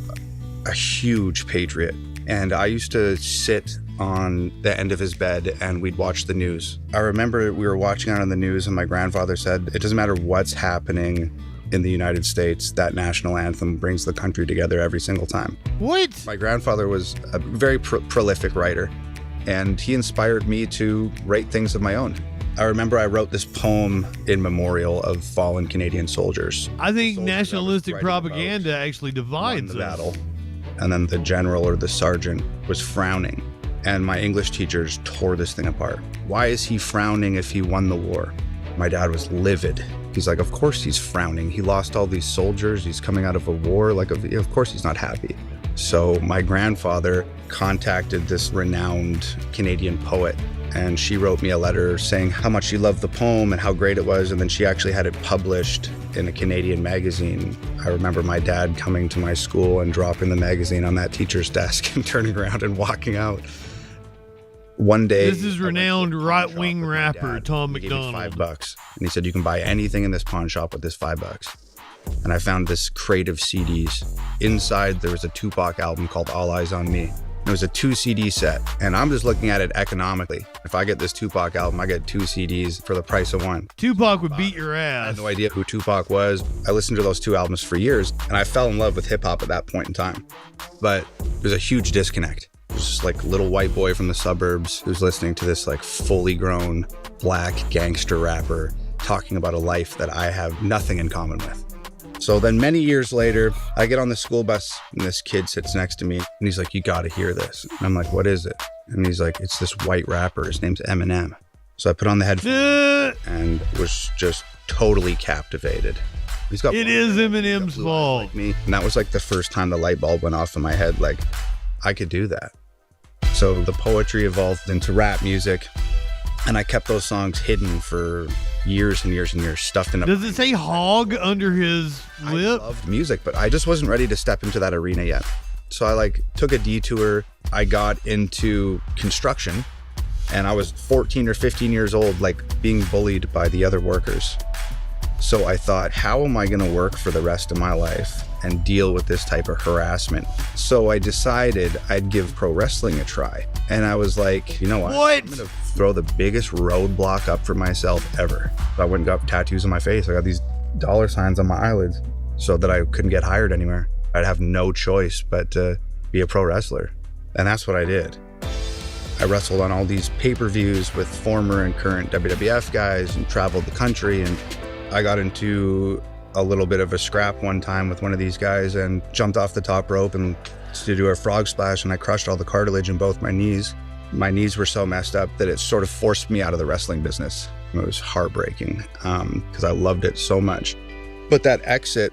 a huge patriot, and I used to sit on the end of his bed and we'd watch the news. I remember we were watching it on the news and my grandfather said, it doesn't matter what's happening in the United States, that national anthem brings the country together every single time. What? My grandfather was a very prolific writer, and he inspired me to write things of my own. I remember I wrote this poem in memorial of fallen Canadian soldiers. I think nationalistic propaganda actually divides the us. battle. And then the general or the sergeant was frowning, and my English teachers tore this thing apart. Why is he frowning if he won the war? My dad was livid. He's like, of course he's frowning. He lost all these soldiers. He's coming out of a war. Like, of course he's not happy. So my grandfather contacted this renowned Canadian poet, and she wrote me a letter saying how much she loved the poem and how great it was. And then she actually had it published in a Canadian magazine. I remember my dad coming to my school and dropping the magazine on that teacher's desk and turning around and walking out. One day, this is renowned right-wing rapper Tom McDonald. $5, and he said, you can buy anything in this pawn shop with this $5. And I found this crate of CDs. Inside, there was a Tupac album called All Eyes on Me. It was a 2 CD set, and I'm just looking at it economically. If I get this Tupac album, I get 2 CDs for the price of one. Tupac would beat your ass. I had no idea who Tupac was. I listened to those 2 albums for years, and I fell in love with hip-hop at that point in time. But there's a huge disconnect. There's just like a little white boy from the suburbs who's listening to this like fully grown black gangster rapper talking about a life that I have nothing in common with. So then many years later, I get on the school bus and this kid sits next to me and he's like, you gotta hear this. And I'm like, what is it? And he's like, it's this white rapper. His name's Eminem. So I put on the headphones and was just totally captivated. He's got it is Eminem's fault. Like me. And that was like the first time the light bulb went off in my head. Like, I could do that. So the poetry evolved into rap music, and I kept those songs hidden for years and years and years, stuffed in a... Does it say hog under his lip? I loved music, but I just wasn't ready to step into that arena yet. So I like took a detour. I got into construction, and I was 14 or 15 years old, like being bullied by the other workers. So I thought, how am I gonna work for the rest of my life and deal with this type of harassment? So I decided I'd give pro wrestling a try. And I was like, you know what? I'm gonna throw the biggest roadblock up for myself ever. So I went and got tattoos on my face. I got these dollar signs on my eyelids so that I couldn't get hired anywhere. I'd have no choice but to be a pro wrestler. And that's what I did. I wrestled on all these pay-per-views with former and current WWF guys and traveled the country, and I got into a little bit of a scrap one time with one of these guys and jumped off the top rope and to do a frog splash, and I crushed all the cartilage in both my knees. My knees were so messed up that it sort of forced me out of the wrestling business. It was heartbreaking because I loved it so much. But that exit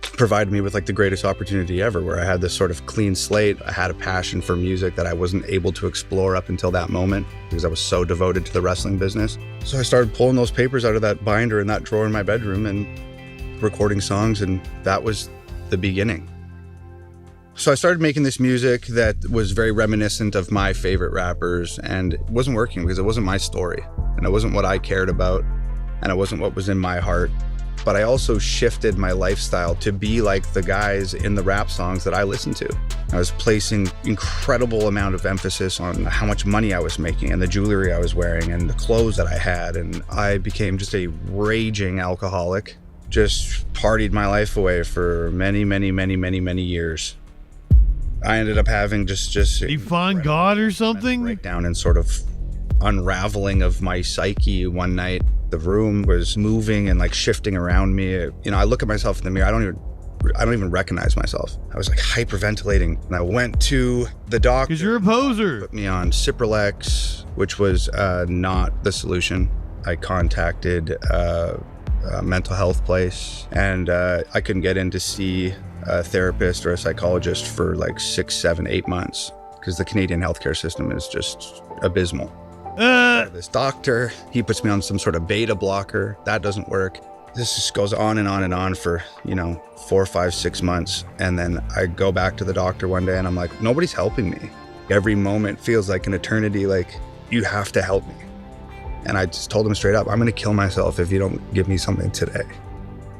provided me with like the greatest opportunity ever, where I had this sort of clean slate. I had a passion for music that I wasn't able to explore up until that moment because I was so devoted to the wrestling business. So I started pulling those papers out of that binder in that drawer in my bedroom and recording songs, and that was the beginning. So I started making this music that was very reminiscent of my favorite rappers, and it wasn't working because it wasn't my story, and it wasn't what I cared about, and it wasn't what was in my heart. But I also shifted my lifestyle to be like the guys in the rap songs that I listened to. I was placing incredible amount of emphasis on how much money I was making and the jewelry I was wearing and the clothes that I had, and I became just a raging alcoholic. Just partied my life away for many, many, many, many, many years. I ended up having just You find God or something? Breakdown and sort of unraveling of my psyche one night. The room was moving and like shifting around me. You know, I look at myself in the mirror. I don't even recognize myself. I was like hyperventilating, and I went to the doctor. Because you're a poser. Put me on Cipralex, which was not the solution. I contacted a mental health place, and I couldn't get in to see a therapist or a psychologist for like 6, 7, 8 months because the Canadian healthcare system is just abysmal. This doctor, he puts me on some sort of beta blocker. That doesn't work. This just goes on and on and on for, 4, 5, 6 months. And then I go back to the doctor one day and I'm like, nobody's helping me. Every moment feels like an eternity. Like, you have to help me. And I just told him straight up, I'm going to kill myself if you don't give me something today.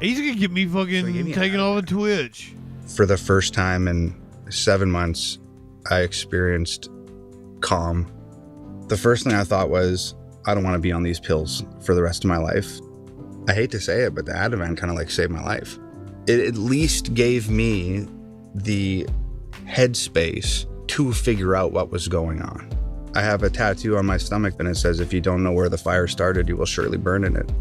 He's going to get me fucking taken off of Twitch. For the first time in 7 months, I experienced calm. The first thing I thought was, I don't want to be on these pills for the rest of my life. I hate to say it, but the Ativan kind of like saved my life. It at least gave me the headspace to figure out what was going on. I have a tattoo on my stomach and it says, if you don't know where the fire started, you will surely burn in it.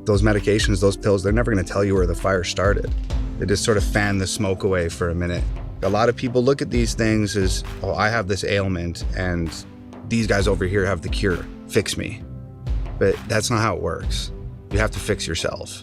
Those medications, those pills, they're never going to tell you where the fire started. They just sort of fan the smoke away for a minute. A lot of people look at these things as, oh, I have this ailment and these guys over here have the cure, fix me. But that's not how it works. You have to fix yourself.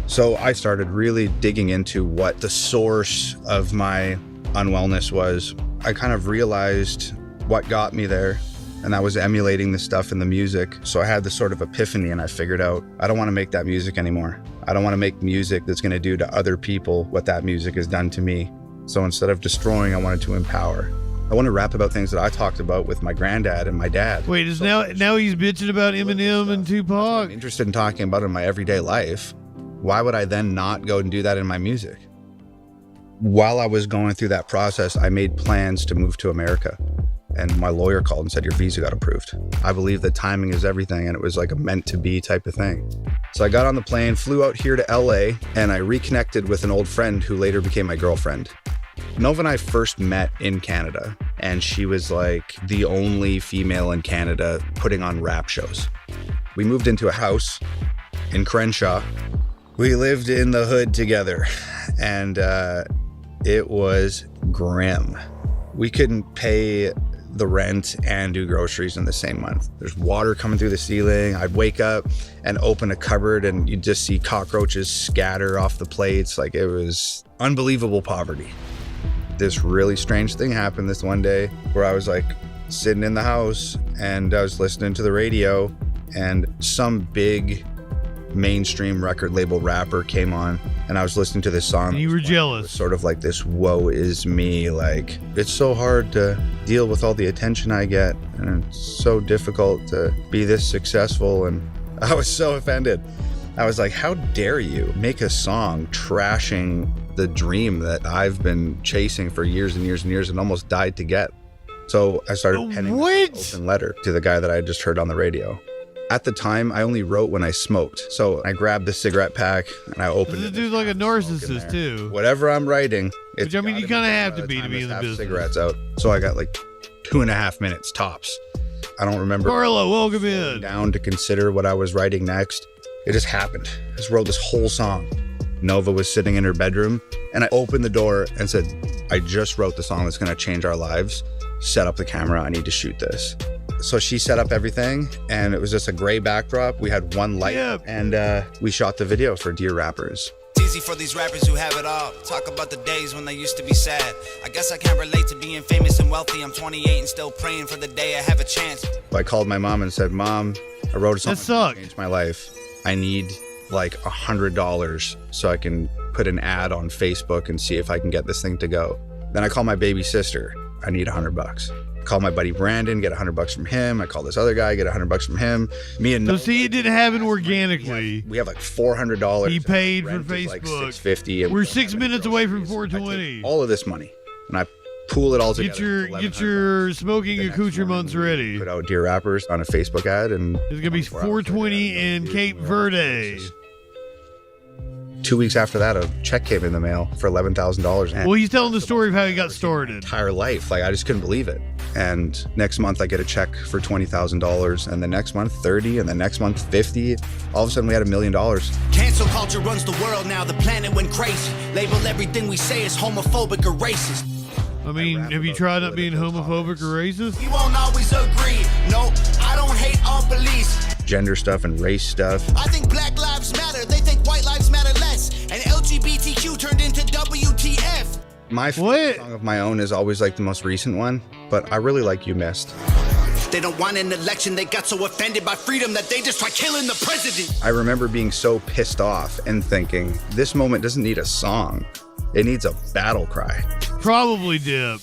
So I started really digging into what the source of my unwellness was. I kind of realized what got me there, and that was emulating the stuff in the music. So I had this sort of epiphany and I figured out, I don't want to make that music anymore. I don't want to make music that's going to do to other people what that music has done to me. So instead of destroying, I wanted to empower. I want to rap about things that I talked about with my granddad and my dad. Wait, is now he's bitching about Eminem and Tupac? I'm interested in talking about in my everyday life. Why would I then not go and do that in my music? While I was going through that process, I made plans to move to America. And my lawyer called and said, your visa got approved. I believe that timing is everything, and it was like a meant to be type of thing. So I got on the plane, flew out here to LA, and I reconnected with an old friend who later became my girlfriend. Nova and I first met in Canada, and she was like the only female in Canada putting on rap shows. We moved into a house in Crenshaw. We lived in the hood together, and it was grim. We couldn't pay the rent and do groceries in the same month. There's water coming through the ceiling. I'd wake up and open a cupboard and you'd just see cockroaches scatter off the plates. Like, it was unbelievable poverty. This really strange thing happened this one day where I was like sitting in the house and I was listening to the radio, and some big mainstream record label rapper came on, and I was listening to this song. And you were jealous. Sort of like this woe is me, like, it's so hard to deal with all the attention I get, and it's so difficult to be this successful. And I was so offended. I was like, how dare you make a song trashing the dream that I've been chasing for years and years and years and almost died to get. So I started penning an open letter to the guy that I had just heard on the radio. At the time, I only wrote when I smoked. So I grabbed the cigarette pack and I opened it. This dude's like a narcissist too. Whatever I'm writing, which I mean, you kind of have to be in the business. Cigarettes out. So I got like 2.5 minutes tops. I don't remember. Carla, welcome in. Down to consider what I was writing next. It just happened. I just wrote this whole song. Nova was sitting in her bedroom, and I opened the door and said, I just wrote the song that's going to change our lives. Set up the camera. I need to shoot this. So she set up everything, and it was just a gray backdrop. We had one light, and we shot the video for Dear Rappers. It's easy for these rappers who have it all. Talk about the days when they used to be sad. I guess I can't relate to being famous and wealthy. I'm 28 and still praying for the day I have a chance. I called my mom and said, Mom, I wrote a song that changed my life. I need like $100 so I can put an ad on Facebook and see if I can get this thing to go. Then I call my baby sister. I need $100. Call my buddy Brandon, get $100 from him. I call this other guy, get $100 from him. Me and So see, it didn't happen organically. we have like $400. He paid for Rent is like Facebook. $650. We're 6 minutes away from 420. All of this money, and I pool it all together. Get your smoking accoutrements ready. Put out Dear Rappers on a Facebook ad, and it's gonna be 420 in Cape Verde. 2 weeks after that, a check came in the mail for $11,000. Well, he's telling the story of how he got started. Entire life, like I just couldn't believe it. And next month I get a check for $20,000, and the next month 30, and the next month 50. All of a sudden we had $1 million. Cancel culture runs the world now. The planet went crazy. Label everything we say is homophobic or racist. I mean, have you tried not being homophobic or racist? We won't always agree. No, I don't hate all police. Gender stuff and race stuff. I think Black Lives Matter. They think white lives matter less. And LGBTQ turned into WTF. My favorite song of my own is always like the most recent one, but I really like You Missed. They don't want an election. They got so offended by freedom that they just try killing the president. I remember being so pissed off and thinking, this moment doesn't need a song. It needs a battle cry. Probably Dip.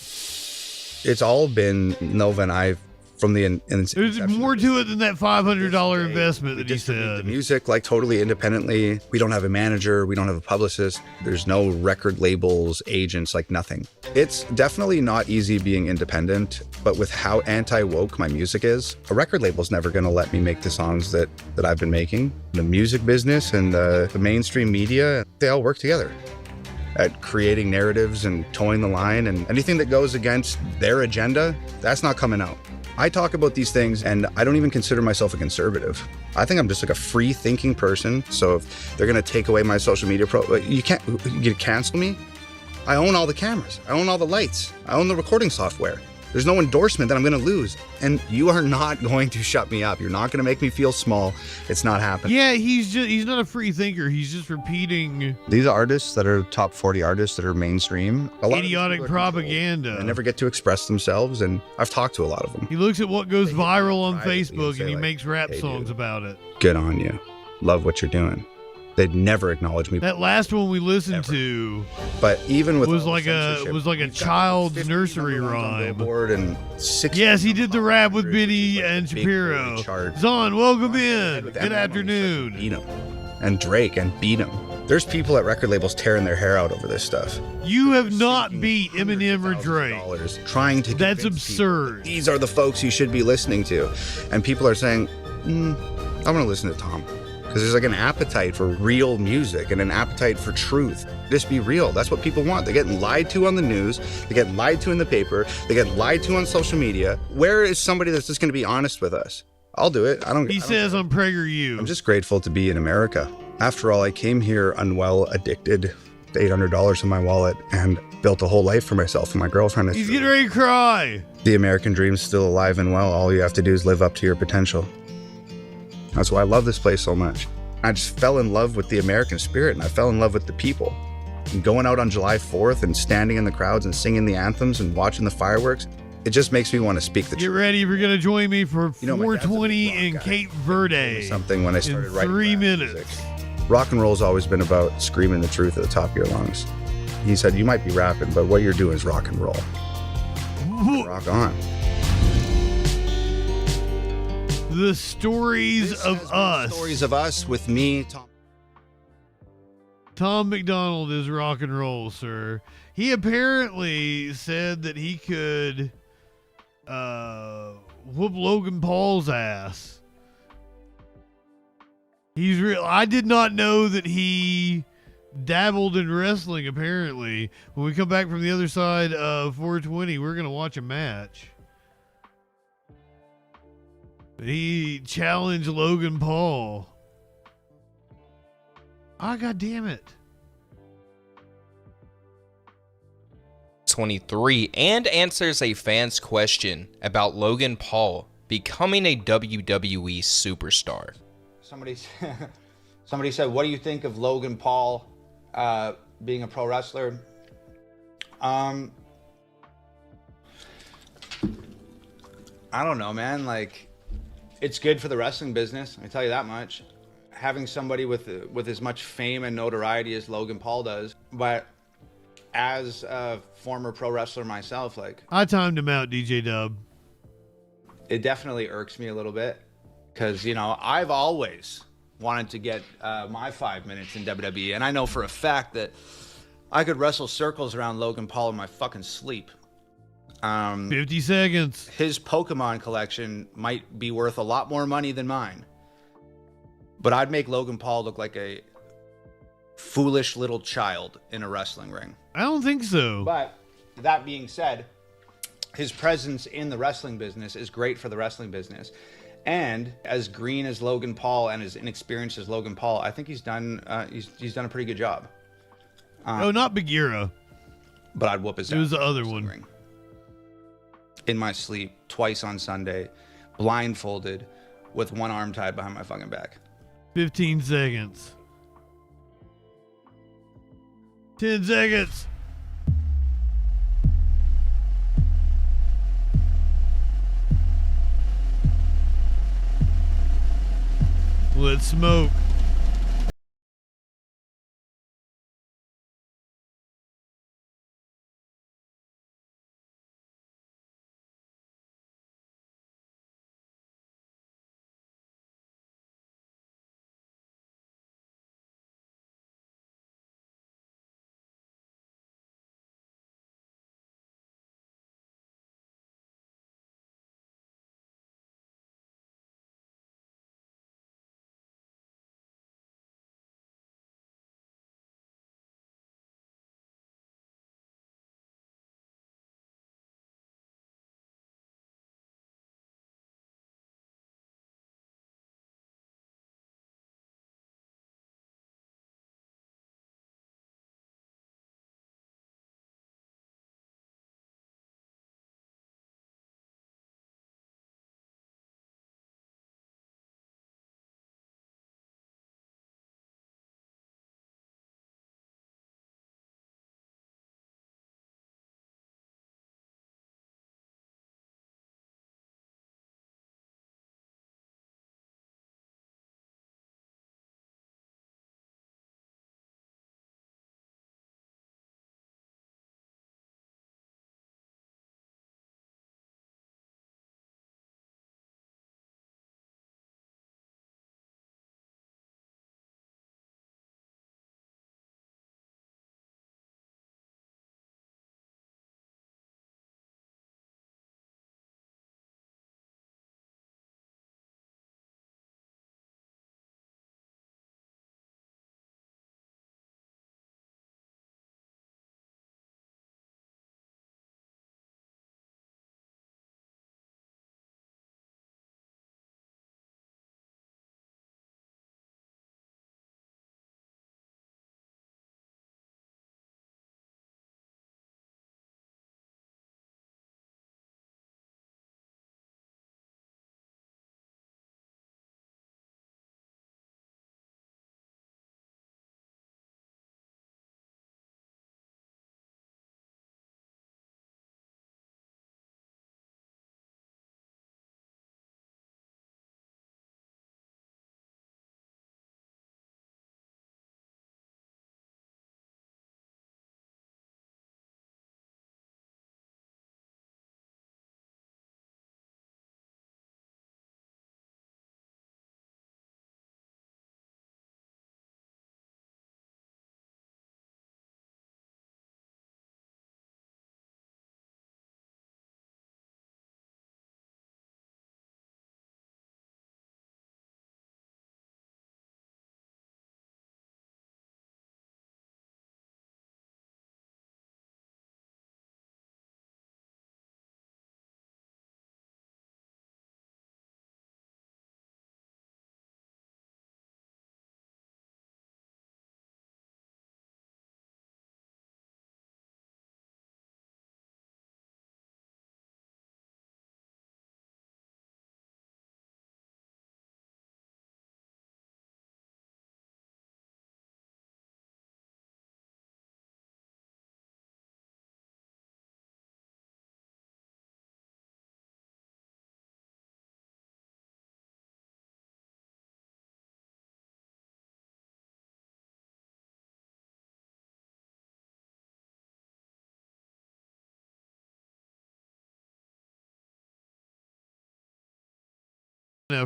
It's all been Nova and I from the There's more to it than that $500 investment that he said. The music, like totally independently. We don't have a manager. We don't have a publicist. There's no record labels, agents, like nothing. It's definitely not easy being independent, but with how anti-woke my music is, a record label's never going to let me make the songs that I've been making. The music business and the mainstream media, they all work together at creating narratives and towing the line, and anything that goes against their agenda, that's not coming out. I talk about these things and I don't even consider myself a conservative. I think I'm just like a free thinking person. So if they're gonna take away my social media you cancel me? I own all the cameras. I own all the lights. I own the recording software. There's no endorsement that I'm gonna lose. And you are not going to shut me up. You're not gonna make me feel small. It's not happening. Yeah, he's not a free thinker. He's just repeating These artists that are top 40 artists that are mainstream, a lot idiotic propaganda. They never get to express themselves, and I've talked to a lot of them. He looks at what goes viral on Facebook and he makes rap songs about it. Good on you. Love what you're doing. They'd never acknowledge me. That last one we listened to, but even with was like a child's nursery rhyme. And yes, he did the rap with Benny and Shapiro. Zon, welcome in. Good afternoon. Beat him. And Drake and beat him. There's people at record labels tearing their hair out over this stuff. You have not beat Eminem or Drake. Trying to. That's absurd. These are the folks you should be listening to, and people are saying, "I'm gonna listen to Tom." Because there's like an appetite for real music and an appetite for truth. Just be real. That's what people want. They're getting lied to on the news. They get lied to in the paper. They get lied to on social media. Where is somebody that's just going to be honest with us? I'll do it. He says on PragerU. I'm just grateful to be in America. After all, I came here unwell, addicted, $800 in my wallet, and built a whole life for myself and my girlfriend. He's getting ready to cry. The American dream's still alive and well. All you have to do is live up to your potential. That's why I love this place so much. I just fell in love with the American spirit, and I fell in love with the people. And going out on July 4th and standing in the crowds and singing the anthems and watching the fireworks, it just makes me want to speak the truth. Get ready if you're going to join me for 420 in Cape Verde. Something when I started in writing 3 minutes. Rock and roll's always been about screaming the truth at the top of your lungs. He said, you might be rapping, but what you're doing is rock and roll. Rock on. The stories of us. Stories of us with me, Tom. Tom McDonald is rock and roll, sir. He apparently said that he could whoop Logan Paul's ass. He's real. I did not know that he dabbled in wrestling, apparently. When we come back from the other side of 420, we're going to watch a match. He challenged Logan Paul. Ah, God damn it. 23 and answers a fan's question about Logan Paul becoming a WWE superstar. Somebody said, what do you think of Logan Paul being a pro wrestler? I don't know, man. Like, it's good for the wrestling business, I tell you that much. Having somebody with as much fame and notoriety as Logan Paul does. But as a former pro wrestler myself, like, I timed him out, DJ Dub. it definitely irks me a little bit because, you know, I've always wanted to get my 5 minutes in WWE, and I know for a fact that I could wrestle circles around Logan Paul in my fucking sleep. 50 seconds. His Pokemon collection might be worth a lot more money than mine, but I'd make Logan Paul look like a foolish little child in a wrestling ring. I don't think so. But that being said, his presence in the wrestling business is great for the wrestling business. And as green as Logan Paul and as inexperienced as Logan Paul, I think he's done he's done a pretty good job. Oh, not Bagheera. But I'd whoop his ass. It was the other one. In my sleep, twice on Sunday, blindfolded, with one arm tied behind my fucking back. 15 seconds. 10 seconds. Let's smoke.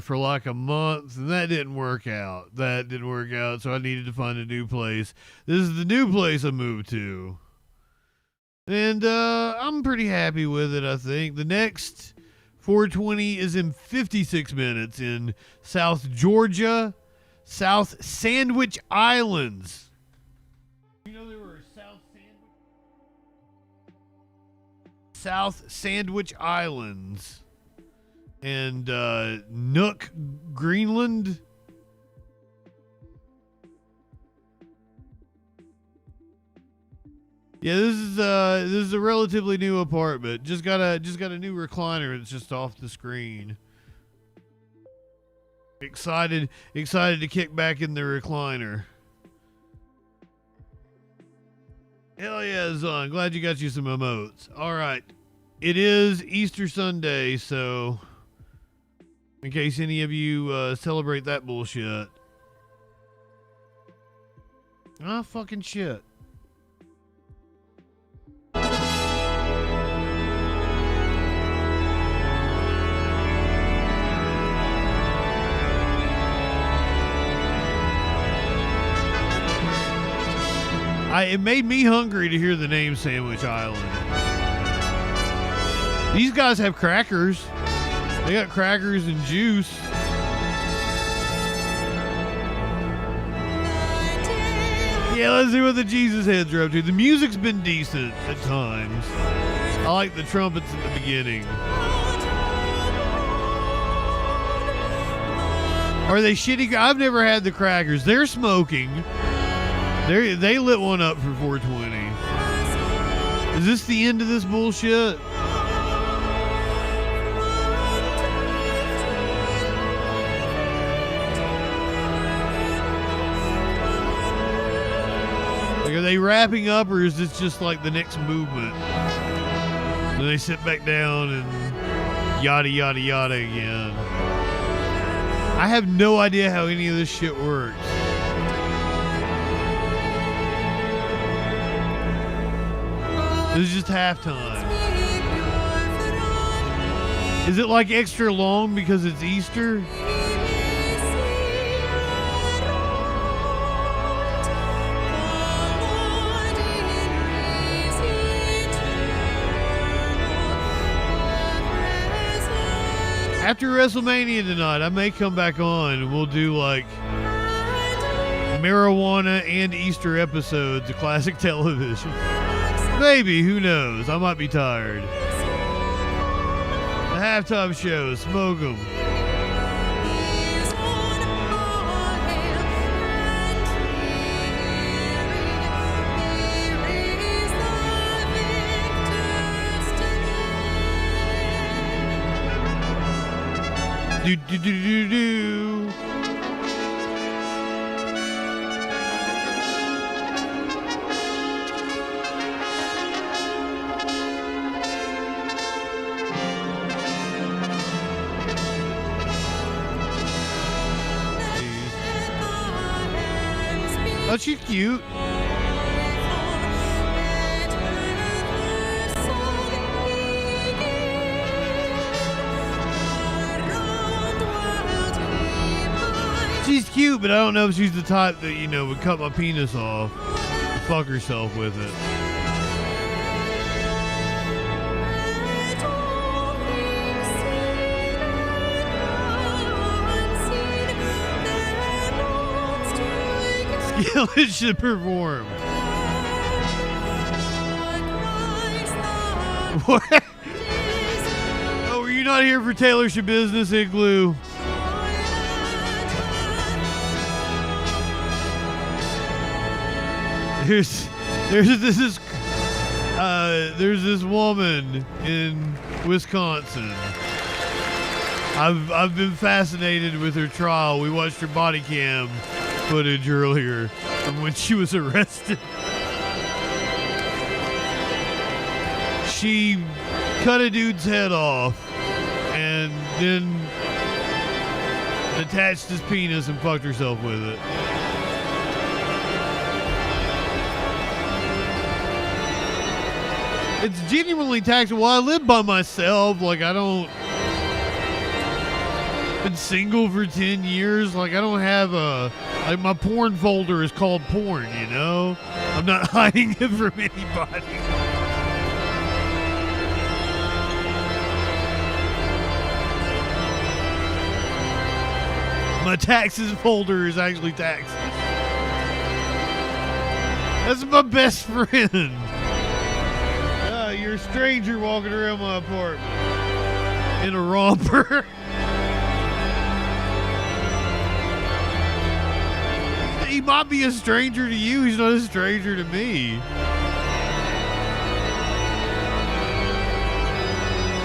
for like a month, and that didn't work out. So I needed to find a new place. This is the new place I moved to. And I'm pretty happy with it, I think. The next 420 is in 56 minutes in South Georgia, South Sandwich Islands. You know there were South Sandwich Islands and Nook, Greenland. Yeah, this is a relatively new apartment. Just got a new recliner that's just off the screen. Excited to kick back in the recliner. Hell yeah, Zon. Glad you got you some emotes. All right. It is Easter Sunday, so in case any of you celebrate that bullshit. Ah, fucking shit. It made me hungry to hear the name Sandwich Island. These guys have crackers. They got crackers and juice. Yeah, let's see what the Jesus heads are up to. The music's been decent at times. I like the trumpets at the beginning. Are they shitty? I've never had the crackers. They're smoking. They lit one up for 420. Is this the end of this bullshit? Like, are they wrapping up, or is this just like the next movement? Then they sit back down and yada yada yada again. I have no idea how any of this shit works. This is just halftime. Is it like extra long because it's Easter? After WrestleMania tonight, I may come back on and we'll do like marijuana and Easter episodes of classic television. Maybe, who knows? I might be tired. The halftime show, smoke 'em. Do do do do do. Oh, she's cute. She's cute, but I don't know if she's the type that, you know, would cut my penis off and fuck herself with it. Skillet should perform. What? Oh, were you not here for Taylor Should Business, Igloo? There's this woman in Wisconsin. I've been fascinated with her trial. We watched her body cam footage earlier from when she was arrested. She cut a dude's head off and then attached his penis and fucked herself with it. It's genuinely taxable. Well, I live by myself. Like, I don't... been single for 10 years. Like, I don't have like, my porn folder is called porn, you know? I'm not hiding it from anybody. My taxes folder is actually taxes. That's my best friend. You're a stranger walking around my apartment in a romper. He might be a stranger to you. He's not a stranger to me.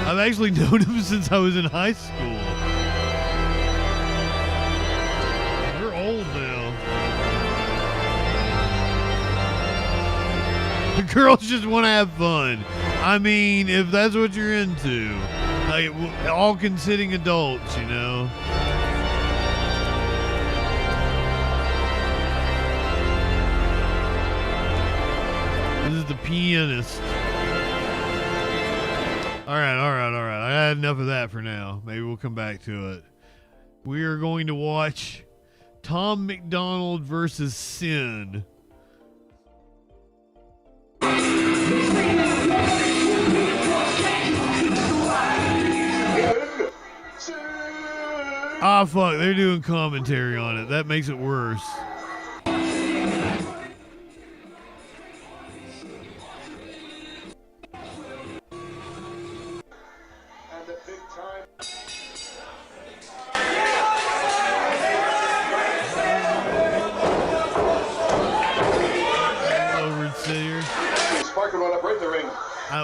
I've actually known him since I was in high school. We're old now. The girls just want to have fun. I mean, if that's what you're into. Like, all consenting adults, you know. This is the pianist. All right. I had enough of that for now. Maybe we'll come back to it. We are going to watch Tom McDonald versus Sin. Ah, fuck, they're doing commentary on it. That makes it worse.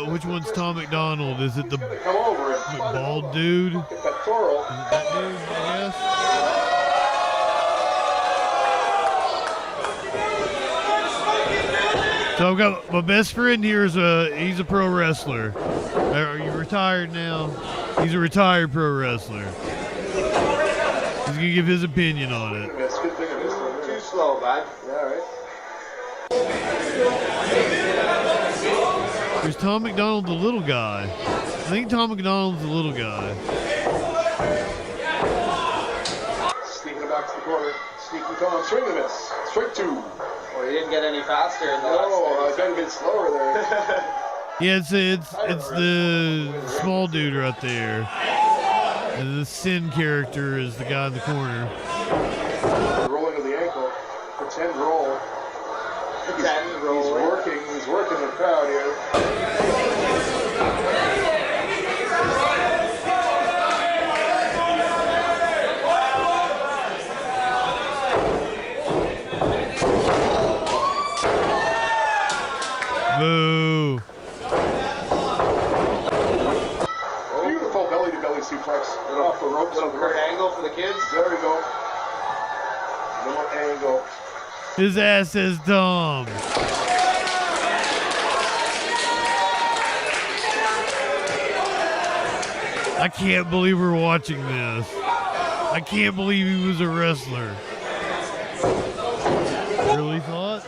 Which one's Tom McDonald? Is it the bald dude? Is it that dude, I guess? So I've got my best friend here he's a pro wrestler. Are you retired now? He's a retired pro wrestler. He's gonna give his opinion on it. That's a good thing it is. Too slow, bud. Yeah, all right. There's Tom McDonald, the little guy. I think Tom McDonald's the little guy. Sneaking back to the corner. Sneaking Tom. Swing and miss. Strike two. Well, he didn't get any faster in the last. No, I got a bit slower there. Yeah, it's the small dude right there. And the Sin character is the guy in the corner. Rolling to the ankle. Pretend roll. Pretend roll. He's working the crowd here. Boo. Beautiful belly-to-belly suplex. Off the ropes. Little Kurt Angle for the kids. There we go. Little angle. His ass is dumb. I can't believe we're watching this. I can't believe he was a wrestler. Really thought?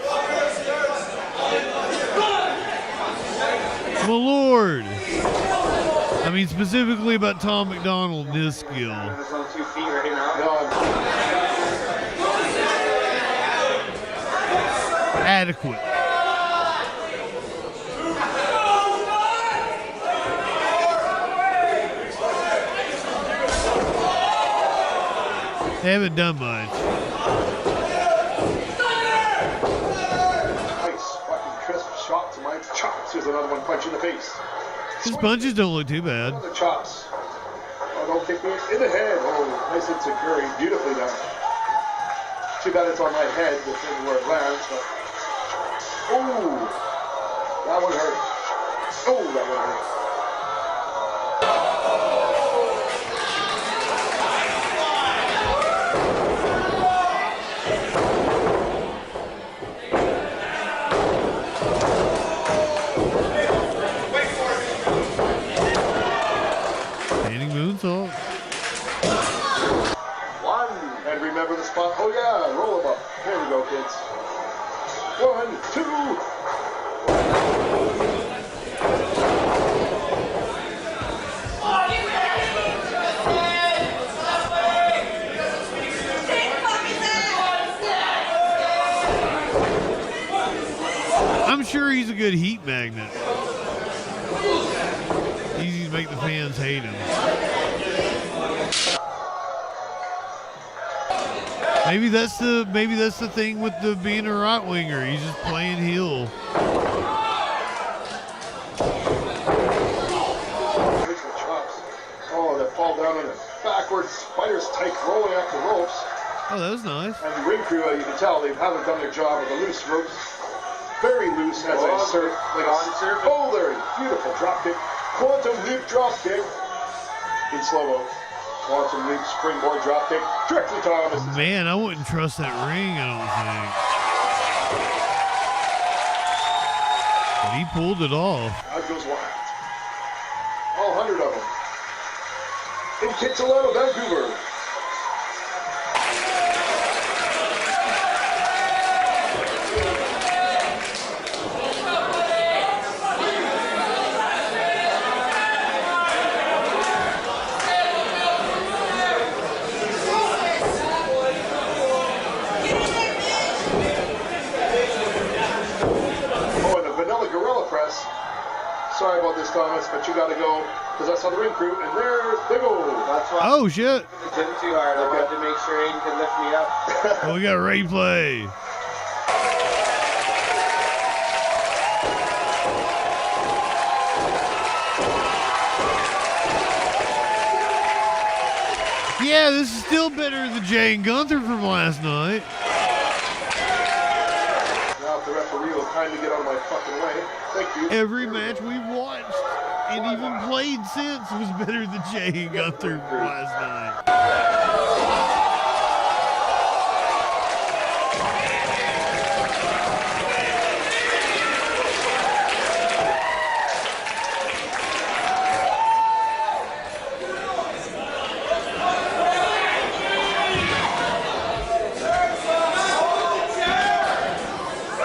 My lord. I mean, specifically about Tom McDonald and his skill. Just on 2 feet right now. Adequate. They haven't done much. Nice fucking crisp shot to my chops. Here's another one punch in the face. His punches don't look too bad. The chops. Oh, don't kick me in the head. Oh, nice and secure. Beautifully done. Too bad it's on my head, where it lands, but. Oh, that one hurt. Oh, that one hurt. Standing moonsault. One. And remember the spot. Oh, yeah. Roll them up. Here we go, kids. 1, 2. good heat magnet. Easy to make the fans hate him. Maybe that's the thing with the being a right winger. He's just playing heel. Oh, that fall down on it. Backwards, spider's tight, rolling off the ropes. Oh, that was nice. And the ring crew, you can tell they haven't done their job with the loose ropes. Very loose as I surf. Oh, there, beautiful drop kick. Quantum leap drop kick. In slow-mo. Quantum leap springboard drop kick. Directly to Thomas. Man, I wouldn't trust that ring, I don't think. But he pulled it off. Crowd goes wild. All 100 of them. In Kitsilano, Vancouver. Sorry about this, Thomas, but you gotta go because I saw the ring crew, and there they go. That's why. Oh shit! I did too hard. I wanted to make sure Aiden could lift me up. Oh, we got a replay. Yeah, this is still better than Jay and Gunther from last night. Now if the referee will kindly get out of my fucking way. Thank you. Every match we've watched and even played since was better than Jay and Gunther from last night.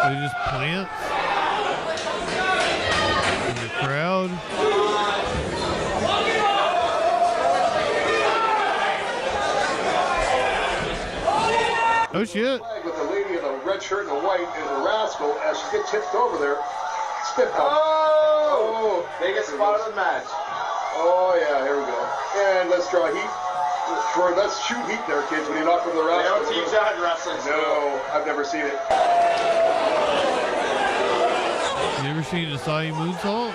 They just plant in the crowd. Oh shit! With the lady in the red shirt and the white is a rascal as she gets tipped over there. Stiff up. Oh! Biggest spot of the match. Oh yeah, here we go. And let's draw heat. Let's shoot heat there, kids. When you knock over the rascal. They don't teach that in wrestling school. No, I've never seen it. You ever seen a Asai moonsault?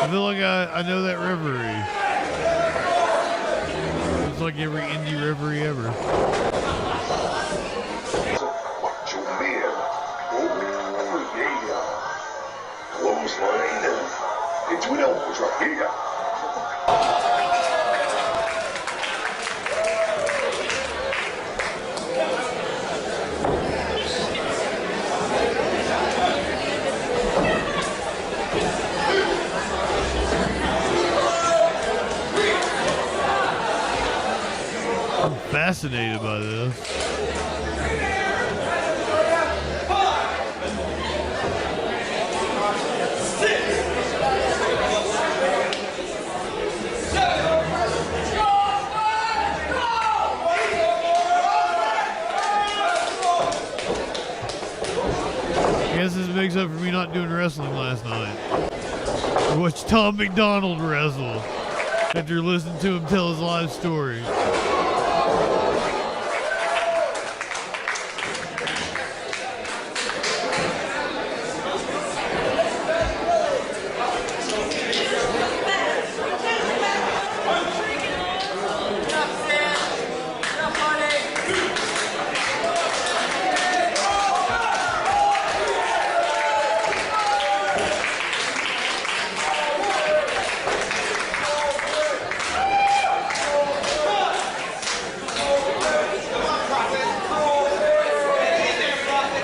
I feel like I know that referee. It's like every indie referee ever. Macho Man. Oh, yeah. Clothesline. Into an elbow drop. Yeah. I'm fascinated by this. I guess this makes up for me not doing wrestling last night. I watched Tom McDonald wrestle after listening to him tell his life story.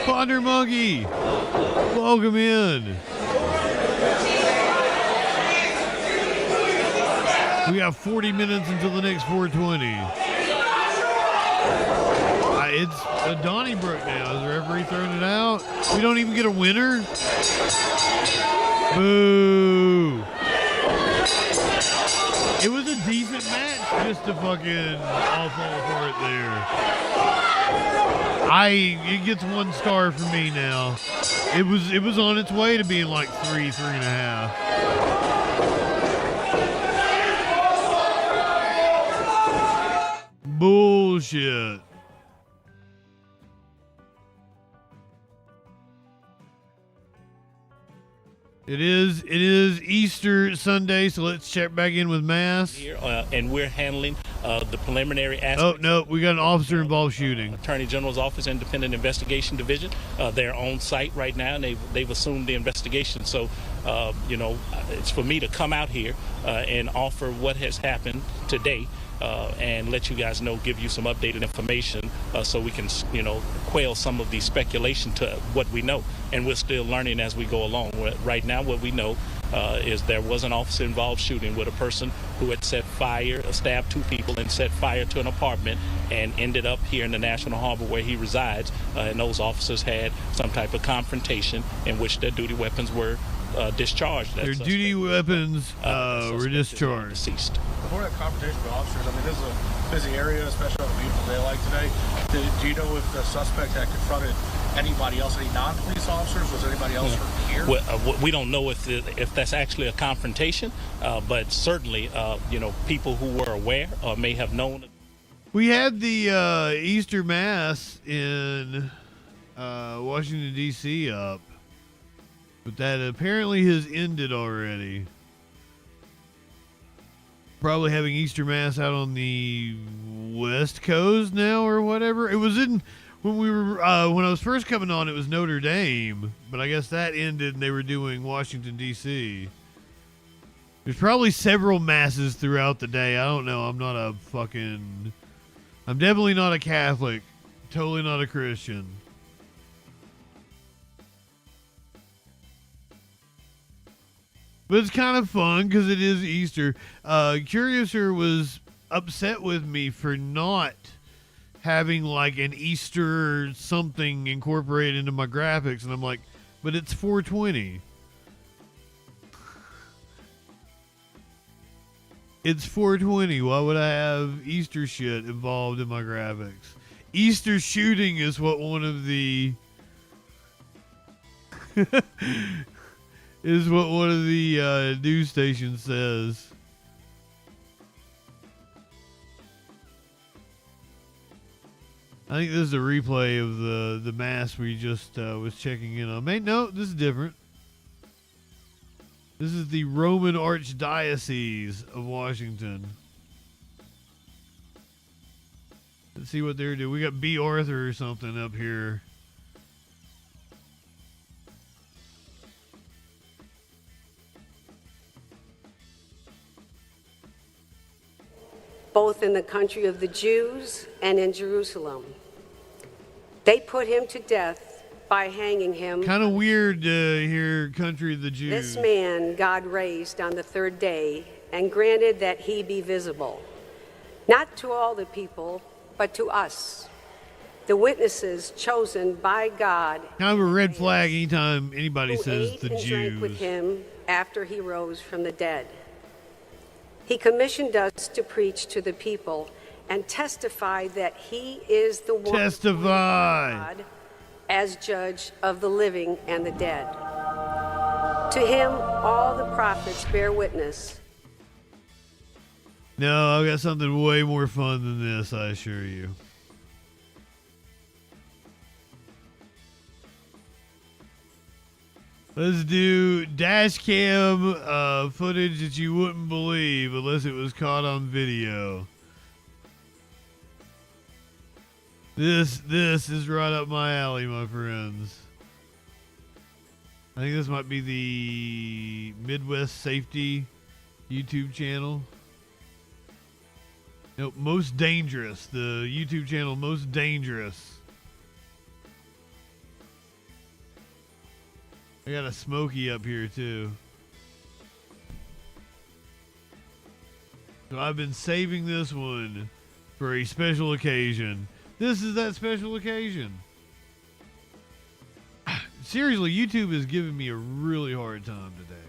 Ponder Monkey, welcome in. We got 40 minutes until the next 420. It's a Donnybrook now. Is the referee throwing it out? We don't even get a winner? Boo. It was a decent match just to fucking all fall apart there. It gets 1 star for me now. It was on its way to being like 3.5. Bullshit. It is Easter Sunday, so let's check back in with Mass. Here, and we're handling the preliminary aspects. Oh, no, we got an officer-involved shooting. Attorney General's Office Independent Investigation Division. They're on site right now, and they've assumed the investigation. So, it's for me to come out here and offer what has happened today and let you guys know, give you some updated information so we can, quail some of the speculation to what we know. And we're still learning as we go along. Right now, what we know is there was an officer-involved shooting with a person who had stabbed 2 people and set fire to an apartment and ended up here in the National Harbor where he resides. And those officers had some type of confrontation in which their duty weapons were discharged. Their duty weapons were discharged. Deceased. Before that confrontation with officers, this is a busy area, especially on a beautiful day like today. Do you know if the suspect had confronted anybody else, any non-police officers? Was anybody else hurt here? Well, we don't know if that's actually a confrontation, but certainly, people who were aware or may have known. We had the Easter Mass in Washington, D.C. up, but that apparently has ended already. Probably having Easter Mass out on the West Coast now or whatever. It was when I was first coming on, it was Notre Dame, but I guess that ended and they were doing Washington, D.C. There's probably several masses throughout the day. I don't know. I'm definitely not a Catholic. Totally not a Christian. But it's kind of fun because it is Easter. Curiouser was upset with me for not having like an Easter something incorporated into my graphics. And I'm like, but it's 420. It's 420. Why would I have Easter shit involved in my graphics? Easter shooting is what one of the... is what one of the news stations says. I think this is a replay of the mass we just was checking in on. No, this is different. This is the Roman Archdiocese of Washington. Let's see what they're doing. We got B. Arthur or something up here. Both in the country of the Jews and in Jerusalem. They put him to death by hanging him. Kind of weird to hear country of the Jews. This man God raised on the 3rd day and granted that he be visible, not to all the people, but to us, the witnesses chosen by God. Kind of a red flag anytime anybody who says ate the and Jews. drank with him after he rose from the dead. He commissioned us to preach to the people and testify that he is the one God as judge of the living and the dead. To him, all the prophets bear witness. No, I've got something way more fun than this, I assure you. Let's do dash cam footage that you wouldn't believe unless it was caught on video. This is right up my alley, my friends. I think this might be the Midwest Safety YouTube channel. Nope, Most Dangerous. The YouTube channel Most Dangerous. I got a Smokey up here too. So I've been saving this one for a special occasion. This is that special occasion. Seriously, YouTube is giving me a really hard time today.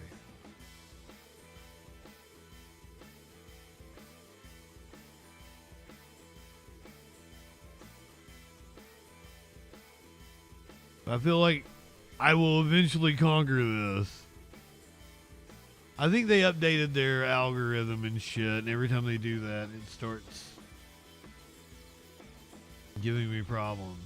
I feel like I will eventually conquer this. I think they updated their algorithm and shit, and every time they do that, it starts giving me problems.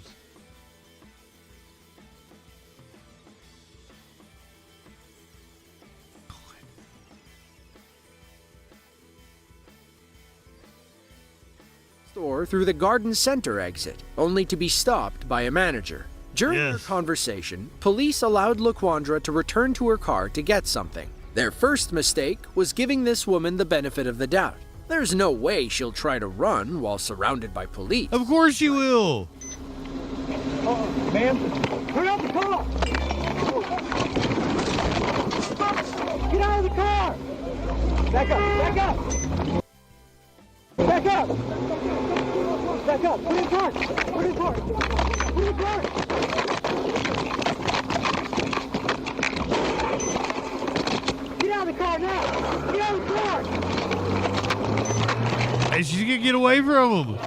Store through the garden center exit, only to be stopped by a manager. During their conversation, police allowed LaQuandra to return to her car to get something. Their first mistake was giving this woman the benefit of the doubt. There's no way she'll try to run while surrounded by police. Of course she will! Ma'am, turn out the car! Get out of the car! Back up, back up! Back up! Back up, put in park! Put in park! Put in park! Get out of the car now! Get out of the car! Hey, she's gonna get away from him!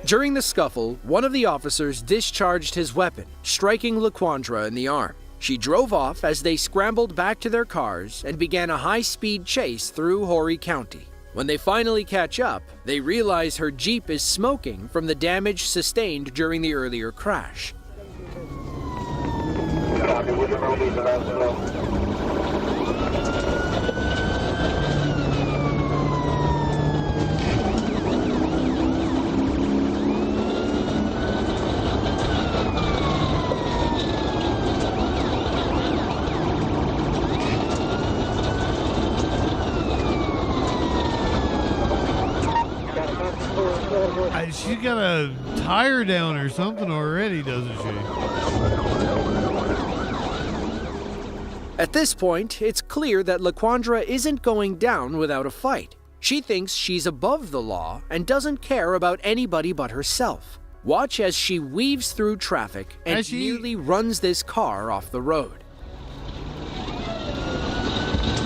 During the scuffle, one of the officers discharged his weapon, striking LaQuandra in the arm. She drove off as they scrambled back to their cars and began a high-speed chase through Horry County. When they finally catch up, they realize her Jeep is smoking from the damage sustained during the earlier crash. She's got a tire down or something already, doesn't she? At this point, it's clear that LaQuandra isn't going down without a fight. She thinks she's above the law and doesn't care about anybody but herself. Watch as she weaves through traffic and nearly runs this car off the road.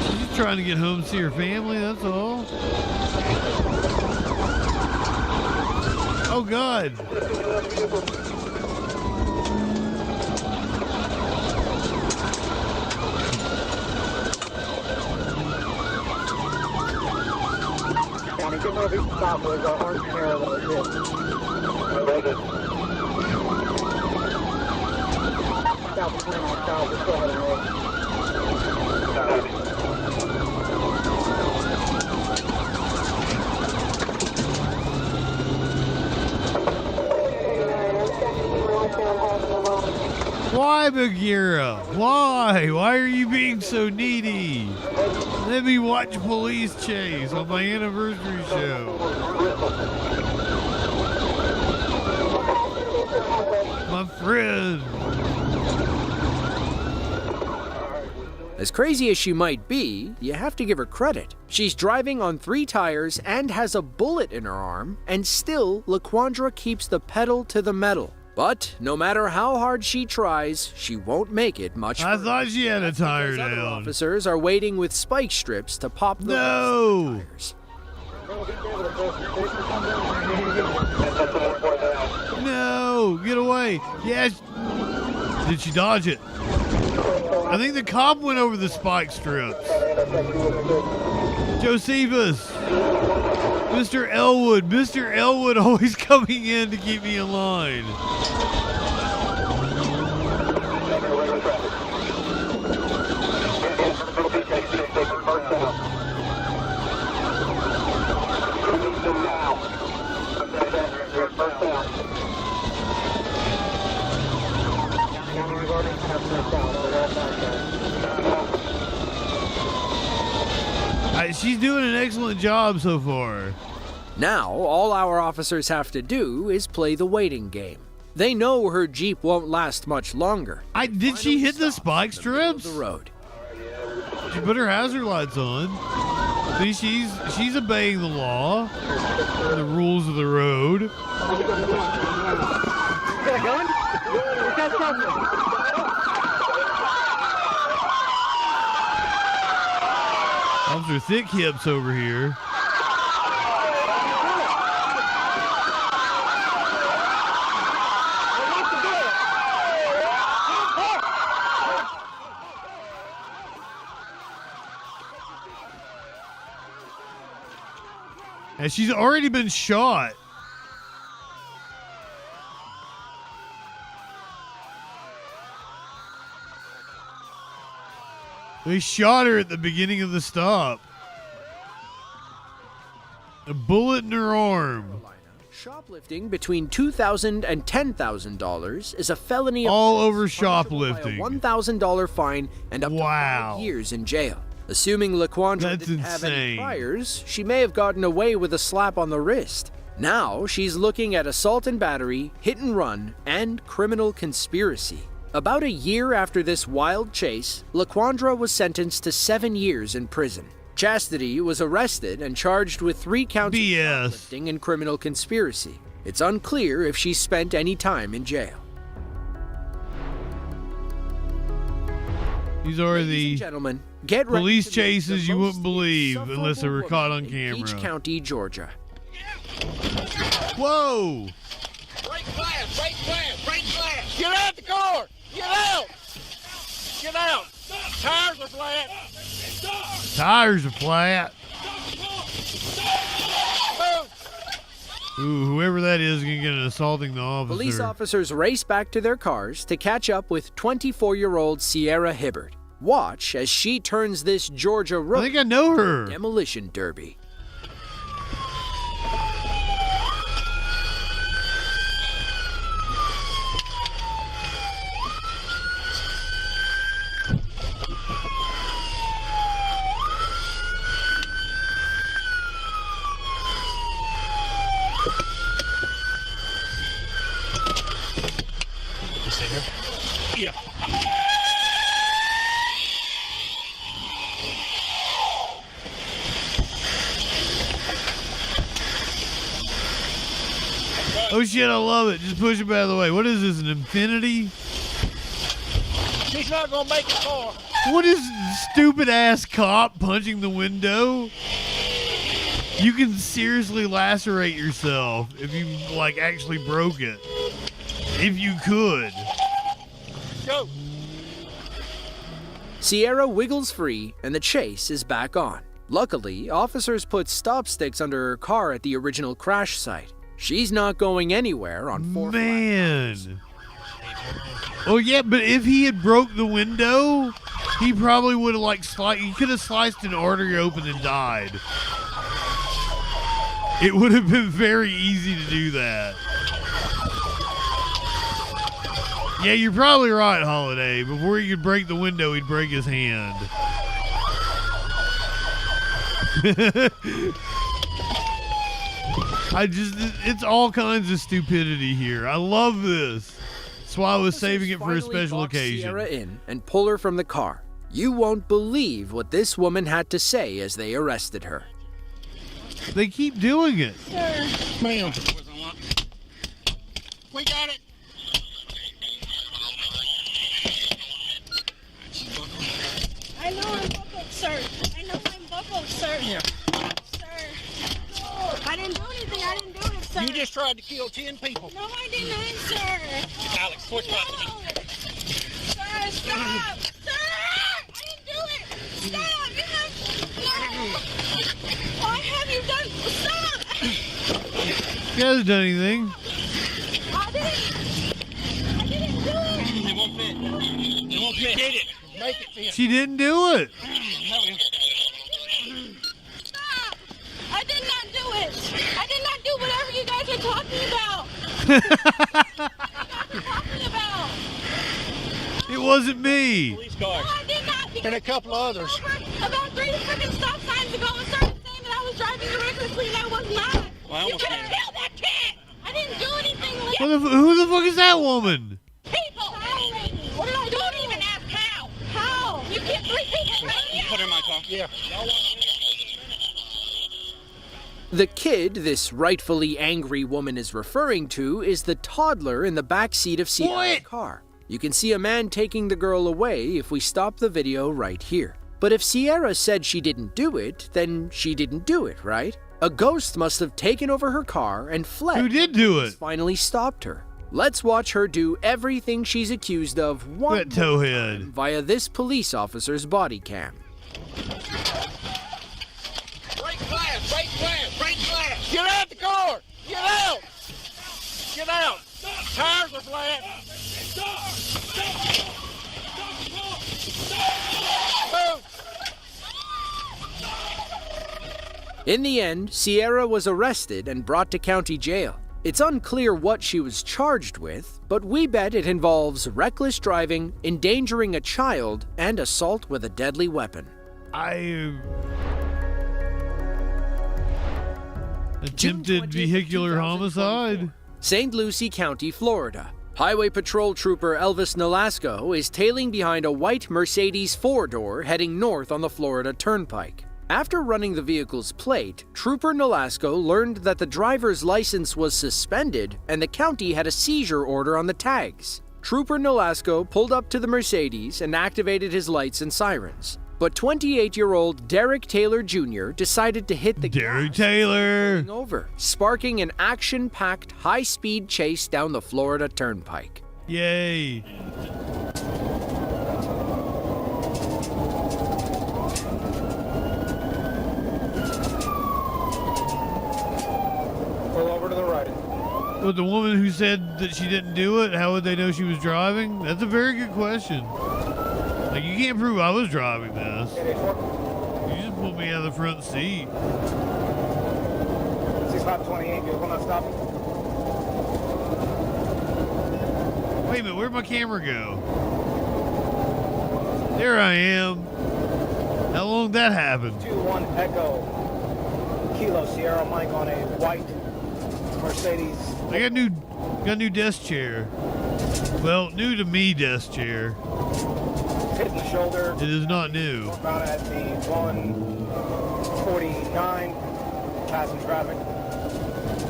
She's trying to get home to see her family, that's all. Oh, God. County, get more people stop. There's an orange arrow that was hit. Stop between our cars. Let's go ahead and roll. Why, Bagheera? Why? Why are you being so needy? Let me watch Police Chase on my anniversary show. My friend. As crazy as she might be, you have to give her credit. She's driving on 3 tires and has a bullet in her arm, and still LaQuandra keeps the pedal to the metal. But no matter how hard she tries, she won't make it much further. I thought she had a tire Other down. officers are waiting with spike strips to pop the tires. No, get away. Yes. Did she dodge it? I think the cop went over the spike strips. Josephus. Mr. Elwood. Mr. Elwood always coming in to keep me in line. She's doing an excellent job so far. Now, all our officers have to do is play the waiting game. They know her Jeep won't last much longer. Did she hit the spike strips? The road. She put her hazard lights on. See, she's obeying the law, the rules of the road. You got a gun? You got something? Officer Thick Hips over here. And she's already been shot. They shot her at the beginning of the stop. A bullet in her arm. Shoplifting between $2,000 and $10,000 is a felony. All over shoplifting. A $1,000 fine and up to 5 years in jail. Assuming LaQuandra didn't have any priors, she may have gotten away with a slap on the wrist. Now she's looking at assault and battery, hit and run, and criminal conspiracy. About a year after this wild chase, LaQuandra was sentenced to 7 years in prison. Chastity was arrested and charged with 3 counts of shoplifting and criminal conspiracy. It's unclear if she spent any time in jail. These are the gentlemen, get ready police to chases meet the you most wouldn't believe unless they were caught on in camera. Peach County, Georgia. Whoa! Break glass! Break glass! Break glass! Get out the car! Get out! Get out! Tires are flat! Tires are flat. Ooh, whoever that is gonna get an assaulting the officer. Police officers race back to their cars to catch up with 24-year-old Sierra Hibbert. Watch as she turns this Georgia road. I think I know her. Demolition derby. Yeah. Oh shit, I love it. Just push it out of the way. What is this, an Infinity? She's not gonna make it far. What is stupid ass cop punching the window? You can seriously lacerate yourself if you like actually broke it. If you could. Go. Sierra wiggles free and the chase is back on. Luckily, officers put stop sticks under her car at the original crash site. She's not going anywhere on 4 Man. Oh yeah, but if he had broke the window, he probably would have like he could have sliced an artery open and died. It would have been very easy to do that. Yeah, you're probably right, Holiday. Before he could break the window, he'd break his hand. It's all kinds of stupidity here. I love this. That's why I was saving it for a special occasion. Sierra in and pull her from the car. You won't believe what this woman had to say as they arrested her. They keep doing it. Sir. Ma'am. We got it. I know I'm buckled, sir. I know I'm buckled, sir. Yeah. Sir. I didn't do anything. I didn't do it, sir. You just tried to kill 10 people. No, I didn't, sir. Alex, switch back to me. Sir, stop. Sir, I didn't do it. Stop. Why have you done? Stop. She hasn't done anything. I didn't do it. It won't fit. It won't fit. Hit it. Make it fit. She didn't do it. Stop. I did not do it. I did not do whatever you guys are talking about. It wasn't me. Police car. No, I did not. And a couple of others. About 3 freaking stop signs ago and started saying that I was driving recklessly and I was not. Well, You could have killed that kid. I didn't do anything. Who the fuck is that woman? People. What did I do? Don't even ask how. How? You killed 3 people. Put her in my car. Yeah. The kid this rightfully angry woman is referring to is the toddler in the back seat of Sierra's car. You can see a man taking the girl away if we stop the video right here. But if Sierra said she didn't do it, then she didn't do it, right? A ghost must have taken over her car and fled. Who did do it? Finally stopped her. Let's watch her do everything she's accused of one That towhead via this police officer's body cam. Break glass, break glass, break glass. Get out the car. Get out. Get out. Tires are flat. Move. In the end, Sierra was arrested and brought to county jail. It's unclear what she was charged with, but we bet it involves reckless driving, endangering a child, and assault with a deadly weapon. Attempted vehicular homicide? St. Lucie County, Florida. Highway Patrol Trooper Elvis Nolasco is tailing behind a white Mercedes four-door heading north on the Florida Turnpike. After running the vehicle's plate, Trooper Nolasco learned that the driver's license was suspended and the county had a seizure order on the tags. Trooper Nolasco pulled up to the Mercedes and activated his lights and sirens. But 28-year-old Derek Taylor Jr. decided to hit the gas over, sparking an action-packed, high-speed chase down the Florida Turnpike. Yay! Pull over to the right. But the woman who said that she didn't do it, how would they know she was driving? That's a very good question. Like, you can't prove I was driving this. You just put me out of the front seat. 6528, vehicle not stopping. Wait a minute, where'd my camera go? There I am. How long did that happen? 21 Echo Kilo Sierra Mike on a white Mercedes. I got new desk chair. Well, new to me desk chair. Hitting the shoulder. It is not new. About at the 149, passing traffic.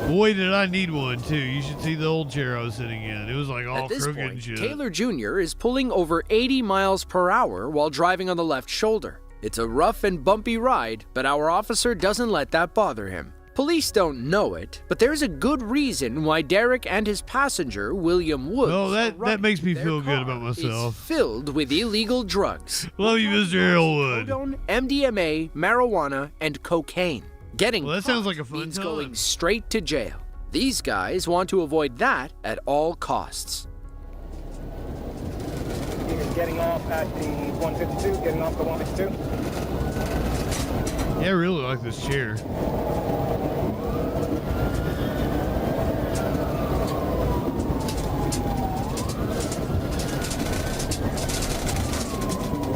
Boy, did I need one, too. You should see the old chair I was sitting in. It was like all crooked and shit. Taylor Jr. is pulling over 80 miles per hour while driving on the left shoulder. It's a rough and bumpy ride, but our officer doesn't let that bother him. Police don't know it, but there's a good reason why Derek and his passenger, William Woods, oh, that makes me feel good about myself. Filled with illegal drugs. Love you, Mr. Elwood. MDMA, marijuana, and cocaine. Getting that sounds like a fun means time. Going straight to jail. These guys want to avoid that at all costs. He is getting off at the 152, getting off the 152. Yeah, I really like this chair.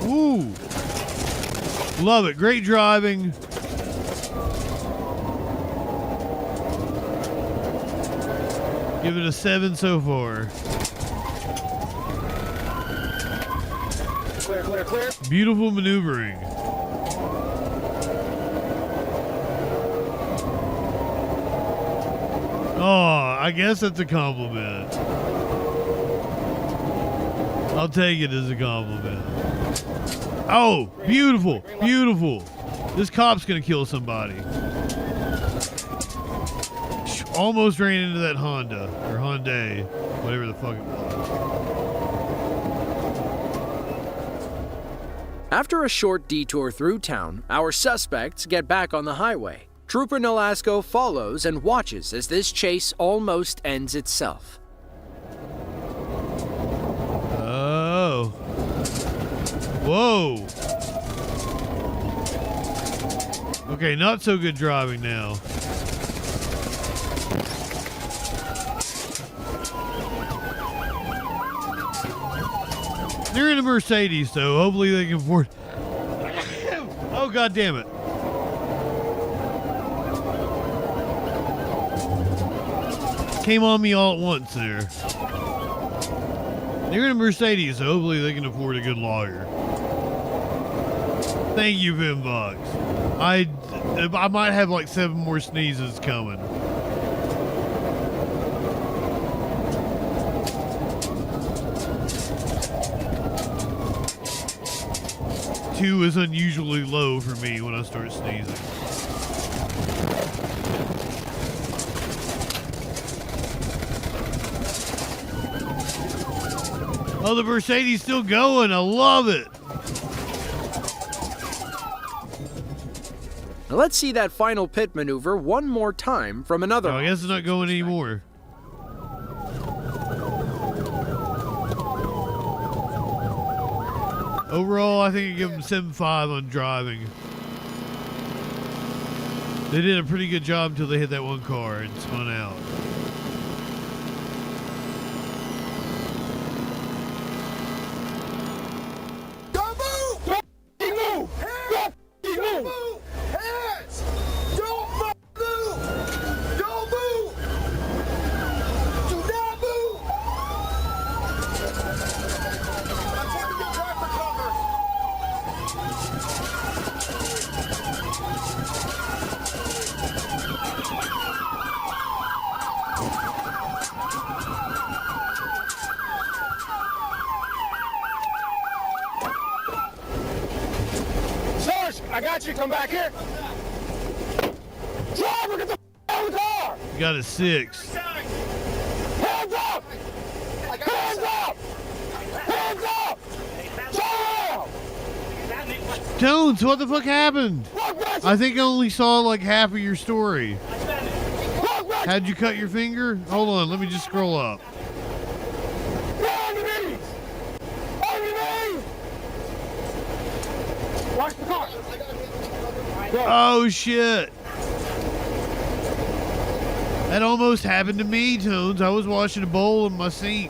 Woo! Love it. Great driving. Give it a 7 so far. Clear, clear, clear. Beautiful maneuvering. Oh, I guess that's a compliment. I'll take it as a compliment. Oh, beautiful, beautiful. This cop's gonna kill somebody. Almost ran into that Honda, or Hyundai, whatever the fuck it was. After a short detour through town, our suspects get back on the highway. Trooper Nolasco follows and watches as this chase almost ends itself. Oh. Whoa. Okay, not so good driving now. They're in a Mercedes, so hopefully they can afford. Oh, God damn it. Came on me all at once there. They're in a Mercedes, so hopefully they can afford a good lawyer. Thank you, Vimbox. I might have like 7 more sneezes coming. Two is unusually low for me when I start sneezing. Oh, the Mercedes still going. I love it. Now let's see that final pit maneuver one more time from another. Oh, I guess it's not going anymore. Overall, I think I give them 7.5 on driving. They did a pretty good job until they hit that one car and spun out. Don't move! Don't move! Don't move! Hands! Don't move! Don't move! Do not move! I'm taking your driver cover. Sarge, I got you. Come back here. Driver, get the out of the car. You got a 6. Hands up! Hands up! Hands up! Down! Tones, what the fuck happened? I think I only saw like half of your story. How'd you cut your finger? Hold on, let me just scroll up. On your knees! On your knees! Watch the car. Oh shit. That almost happened to me, Tones. I was washing a bowl in my sink.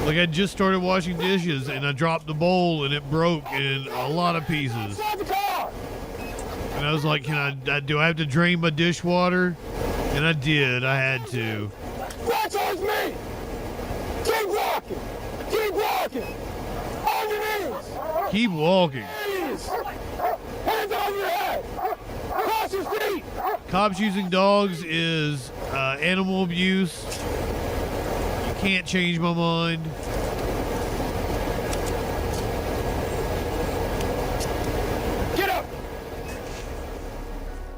Like I just started washing dishes and I dropped the bowl and it broke in a lot of pieces. And I was like, do I have to drain my dishwater? And I did, I had to. Watch towards me! Keep walking! Keep walking! On your knees! Keep walking. Knees! Hands on your head! Cross your feet! Cops using dogs is animal abuse. You can't change my mind. Get up!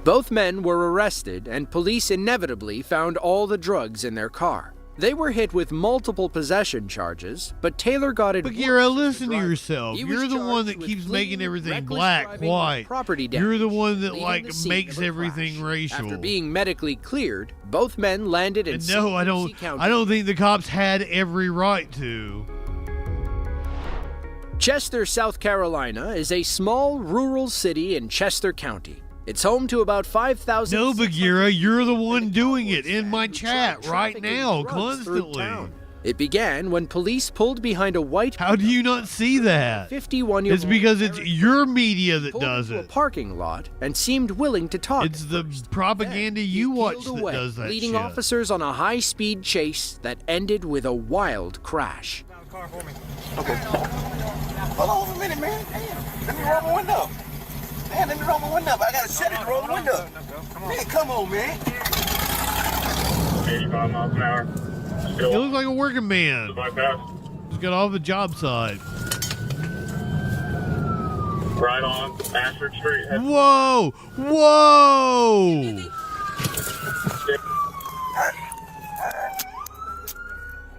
Both men were arrested, and police inevitably found all the drugs in their car. They were hit with multiple possession charges, but Taylor got it. But Gira, listen to yourself. You're the one that keeps making everything black, white. You're the one that like makes everything racial. After being medically cleared, both men landed in. And no, I don't think the cops had every right to. Chester, South Carolina is a small rural city in Chester County. It's home to about 5,000. No, Bagheera, you're the one doing it in my chat right now, constantly. It began when police pulled behind a white. How do you not see that? 51-year-old. It's because it's your media that does it. it. A parking lot and seemed willing to talk. It's the propaganda you watch that does that leading shit. officers on a high-speed chase that ended with a wild crash. Okay. Hold on for a minute, man. Damn. Let me roll my window. Man, let me roll my window up. I gotta shut it to roll the window. Man, come on, man. 85 miles an hour. He looks like a working man. Just got off the job site. Right on Ashford Street. Whoa! Whoa!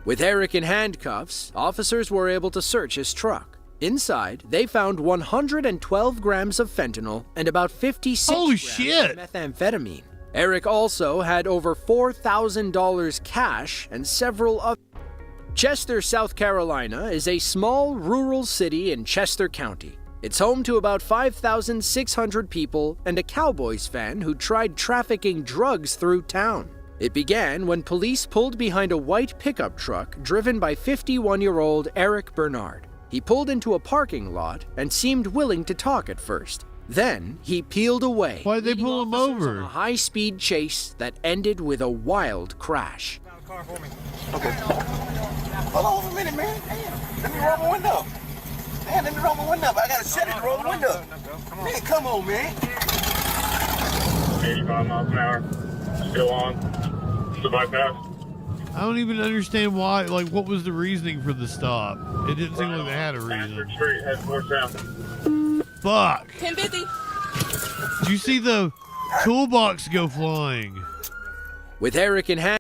With Eric in handcuffs, officers were able to search his truck. Inside, they found 112 grams of fentanyl and about 56 Holy grams shit. of methamphetamine. Eric also had over $4,000 cash and several other. Chester, South Carolina is a small rural city in Chester County. It's home to about 5,600 people and a Cowboys fan who tried trafficking drugs through town. It began when police pulled behind a white pickup truck driven by 51-year-old Eric Bernard. He pulled into a parking lot and seemed willing to talk at first. Then he peeled away. Why'd they pull him over? On a high-speed chase that ended with a wild crash. Okay. Hold on for a minute, man. Damn. Let me roll my window. Man, let me roll my window up. I gotta shut it to roll the window up. Man, come on, man. 85 miles an hour. Still on. The bypass. I don't even understand why. Like, what was the reasoning for the stop? It didn't seem like they had a reason. Street, head north south. Fuck. 1050. Did you see the toolbox go flying? With Eric in hand.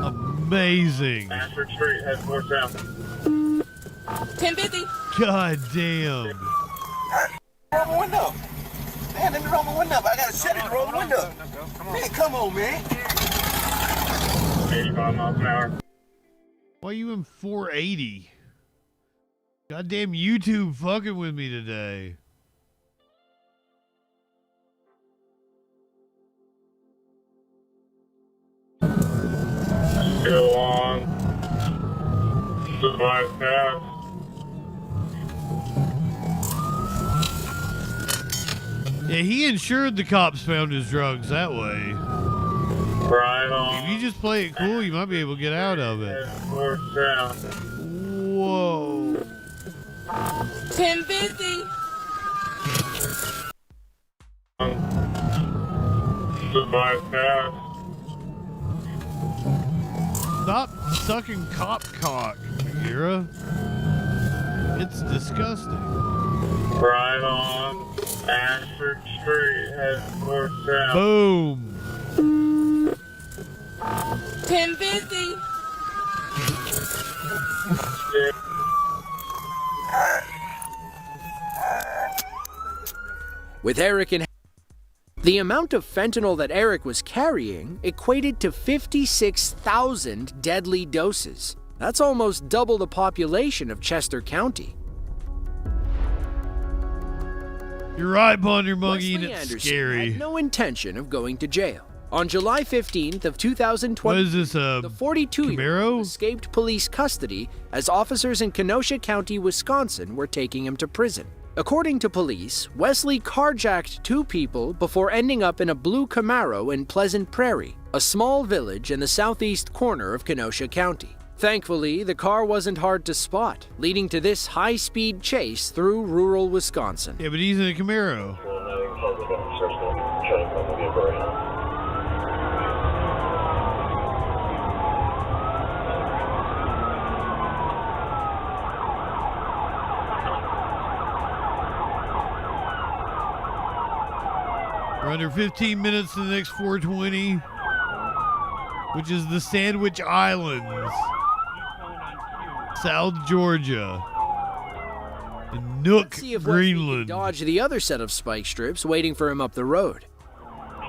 Amazing. Ashford Street, head north south. 1050. God damn. Roll my window up. Man, let me roll my window up. I gotta shut it to roll the window up. Man, come on, man. 85 miles an hour. Why are you in 480? Goddamn YouTube fucking with me today. Still on. The bypass. Yeah, he insured the cops found his drugs that way. Right on. If you just play it cool, you might be able to get out of it. North south. Whoa. 1050. The bypass. Stop sucking cop cock, Mira. It's disgusting. Right on. Ashford Street, head north south. Boom. 1050. With Eric in hand. The amount of fentanyl that Eric was carrying equated to 56,000 deadly doses. That's almost double the population of Chester County. You're right, Ponder Monkey, and Wesley it's Anderson scary. had no intention of going to jail. On July 15th of 2020, What is this, the 42-year-old escaped police custody as officers in Kenosha County, Wisconsin were taking him to prison. According to police, Wesley carjacked 2 people before ending up in a blue Camaro in Pleasant Prairie, a small village in the southeast corner of Kenosha County. Thankfully, the car wasn't hard to spot, leading to this high-speed chase through rural Wisconsin. Yeah, but he's in a Camaro. We're under 15 minutes to the next 420, which is the Sandwich Islands, South Georgia, and Nook, Let's see if Wesley can Greenland. dodge the other set of spike strips waiting for him up the road.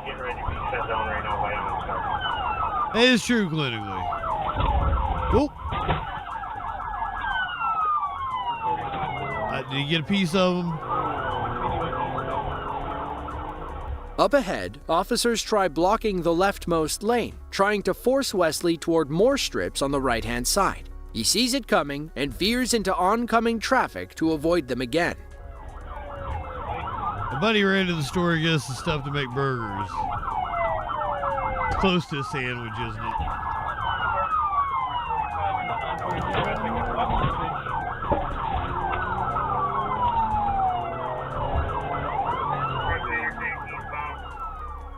Getting ready to be shut down right now by Amazon. That is true, clinically. Oh. Did you get a piece of them? Up ahead, officers try blocking the leftmost lane, trying to force Wesley toward more strips on the right-hand side. He sees it coming and veers into oncoming traffic to avoid them again. My buddy ran to the store to get us the stuff to make burgers. It's close to a sandwich, isn't it?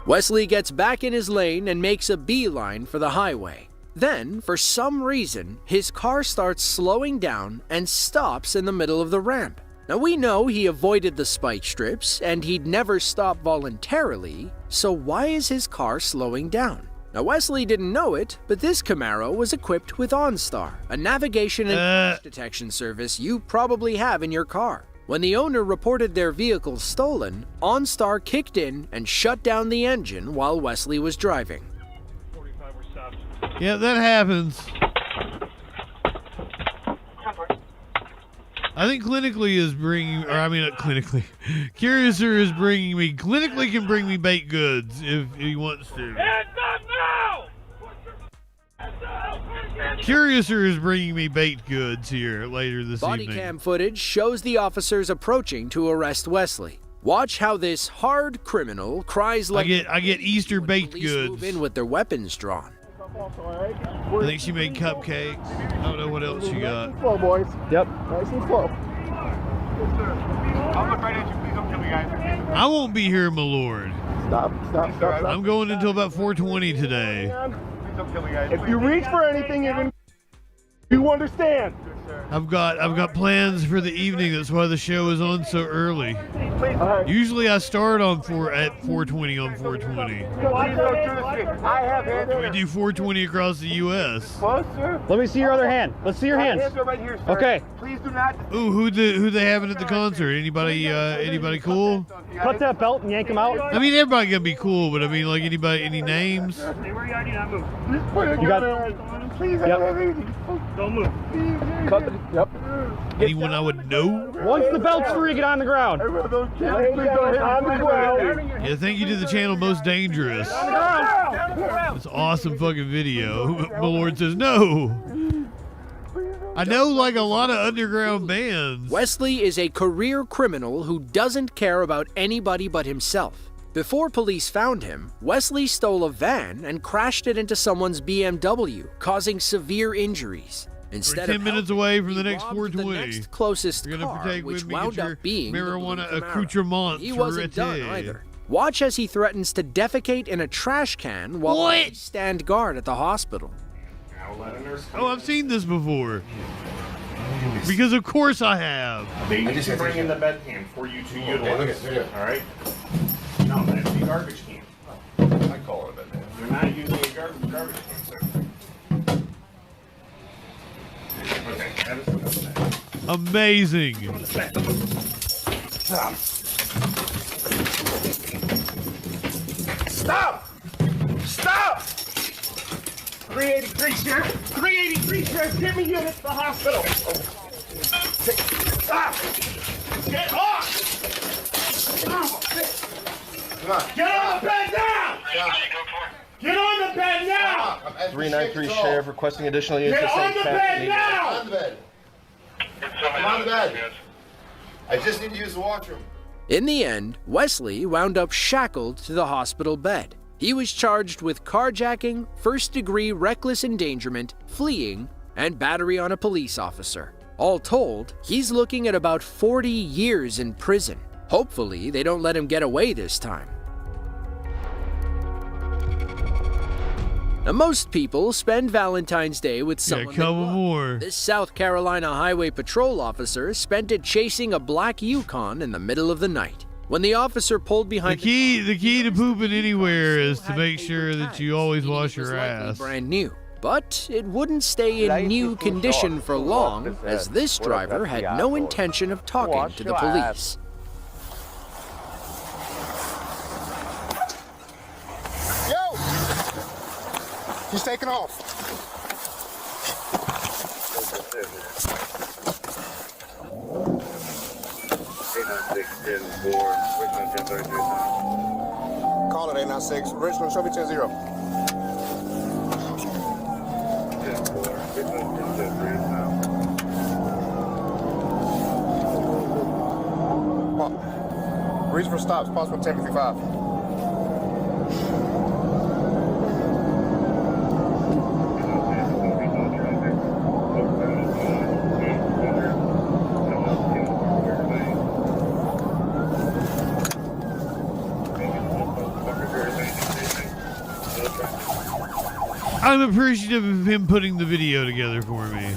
Wesley gets back in his lane and makes a beeline for the highway. Then, for some reason, his car starts slowing down and stops in the middle of the ramp. Now we know he avoided the spike strips and he'd never stop voluntarily, so why is his car slowing down? Now Wesley didn't know it, but this Camaro was equipped with OnStar, a navigation and crash detection service you probably have in your car. When the owner reported their vehicle stolen, OnStar kicked in and shut down the engine while Wesley was driving. Yeah, that happens. I think clinically is bringing, or I mean not clinically, Curiouser is bringing me, clinically can bring me baked goods if he wants to. Curiouser is bringing me baked goods here later this Body evening. cam footage shows the officers approaching to arrest Wesley. Watch how this hard criminal cries like I get Easter baked police goods. move in with their weapons drawn. I think she made cupcakes. I don't know what else she got. Slow, boys. Yep. Nice and slow. I'll look right at you. Please don't kill me, guys. I won't be here, my lord. Stop. I'm going until about 4:20 today. Please don't kill me, guys. If you reach for anything, you understand. I've got plans for the evening. That's why the show is on so early. Usually I start at 4:20 on 420. I have hands. We do 420 across the U.S. Let me see your other hand. Let's see your hands. Hands are right here, sir. Okay. Please do not. Ooh, who they having at the concert? Anybody cool? Cut that belt and yank him out. I mean, everybody gonna be cool, but I mean, like any names? You got. Please, Yep. Don't move. Cut the. Yep. Anyone I would know? Once the belt's free, get on the ground. Yeah, thank you to the channel Most Dangerous. It's an awesome fucking video. My lord says no. I know like a lot of underground bands. Wesley is a career criminal who doesn't care about anybody but himself. Before police found him, Wesley stole a van and crashed it into someone's BMW, causing severe injuries. Instead We're 10 of minutes away from the next robbed 420. the next closest You're gonna car, protect which with me, wound get your up being the marijuana blue Camaro. accoutrement. He wasn't done either. Watch as he threatens to defecate in a trash can while What? they stand guard at the hospital. Oh, I've seen this before. Because of course I have. They need to bring in the bedpan for you to utilize. All right? No, that's the garbage can. I call it a bedpan. They're not using a garbage can, sir. Okay, that is what I'm saying. Amazing. Stop! Stop! 383, Sheriff. 383, Sheriff. Get me units to the hospital. Stop! Get off! Come on. Get on the bed now! Get on the bed now! 393 Sheriff requesting additional units. Get on the bed now! On the bed. I'm on the bed. I just need to use the washroom. In the end, Wesley wound up shackled to the hospital bed. He was charged with carjacking, first-degree reckless endangerment, fleeing, and battery on a police officer. All told, he's looking at about 40 years in prison. Hopefully, they don't let him get away this time. Now, most people spend Valentine's Day with someone they love. more. This South Carolina Highway Patrol officer spent it chasing a black Yukon in the middle of the night. When the officer pulled behind the key to pooping anywhere is to make sure that you always wash your ass. brand new. But it wouldn't stay in new condition for long, as this driver had no intention of talking to the police. Yo! He's taking off. Call it 896. Richmond, show me 10-0. Reason for stops, possible 1055. I'm appreciative of him putting the video together for me.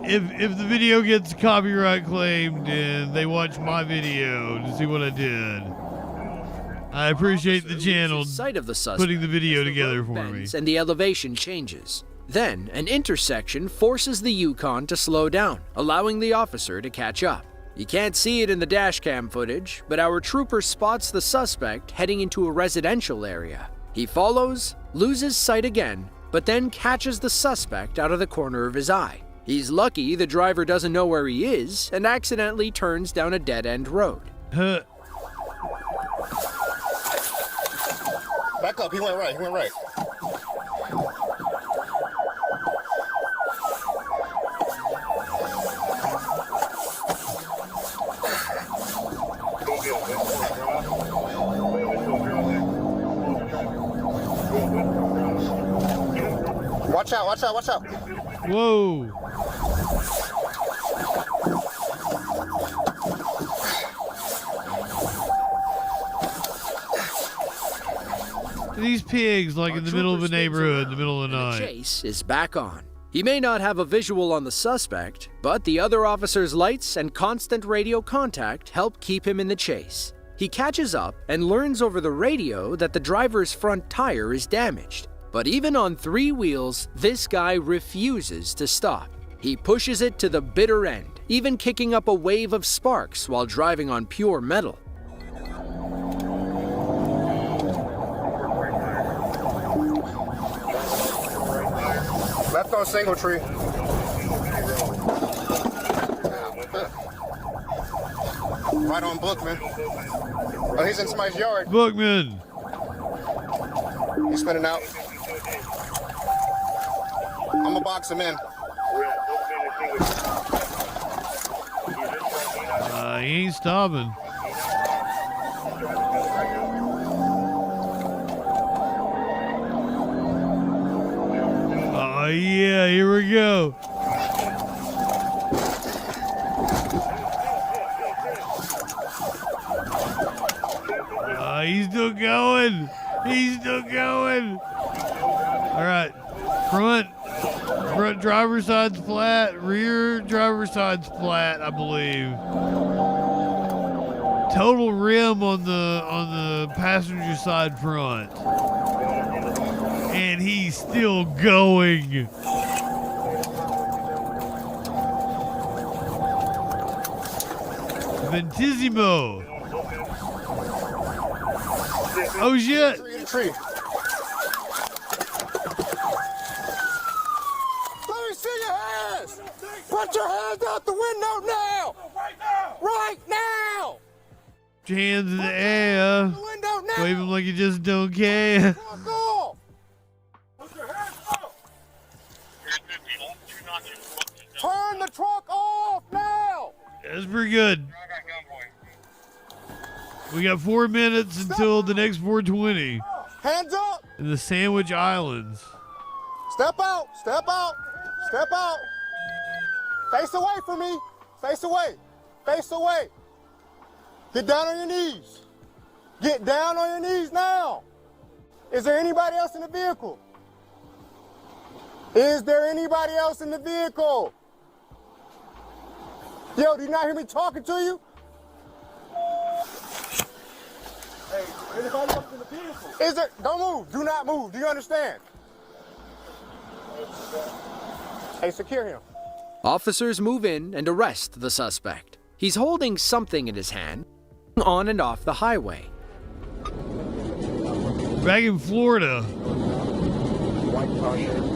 If the video gets copyright claimed and they watch my video to see what I did, I appreciate the channel Sight of the suspect putting the video as the together road for me. bends and the elevation changes. Then, an intersection forces the Yukon to slow down, allowing the officer to catch up. You can't see it in the dashcam footage, but our trooper spots the suspect heading into a residential area. He follows, loses sight again, but then catches the suspect out of the corner of his eye. He's lucky the driver doesn't know where he is and accidentally turns down a dead-end road. Back up, he went right, Watch out, watch out, watch out. Whoa. These pigs, like in the middle of a neighborhood, in the middle of the night. The chase is back on. He may not have a visual on the suspect, but the other officer's lights and constant radio contact help keep him in the chase. He catches up and learns over the radio that the driver's front tire is damaged. But even on 3 wheels, this guy refuses to stop. He pushes it to the bitter end, even kicking up a wave of sparks while driving on pure metal. Left on single tree. Right on Bookman. Oh, he's in somebody's yard. Bookman. He's spinning out. I'm gonna box him in. He ain't stopping. Oh yeah, here we go. He's still going. He's still going. All right, front driver's side's flat, rear driver's side's flat, I believe. Total rim on the passenger side front. And he's still going. Ventissimo. Oh shit. Tree. Let me see your hands. Put your hands out the window now. Right now. Put your hands in the air. Wave them like you just don't care. Turn the truck off now. That's pretty good. We got 4 minutes until the next 420. Hands up. In the Sandwich Islands. Step out. Step out. Step out. Face away from me. Face away. Face away. Get down on your knees. Get down on your knees now. Is there anybody else in the vehicle? Is there anybody else in the vehicle? Yo, do you not hear me talking to you? Hey, anybody else in the vehicle? Is there? Don't move. Do not move. Do you understand? Hey, secure him. Officers move in and arrest the suspect. He's holding something in his hand, on and off the highway. Back in Florida. White caution.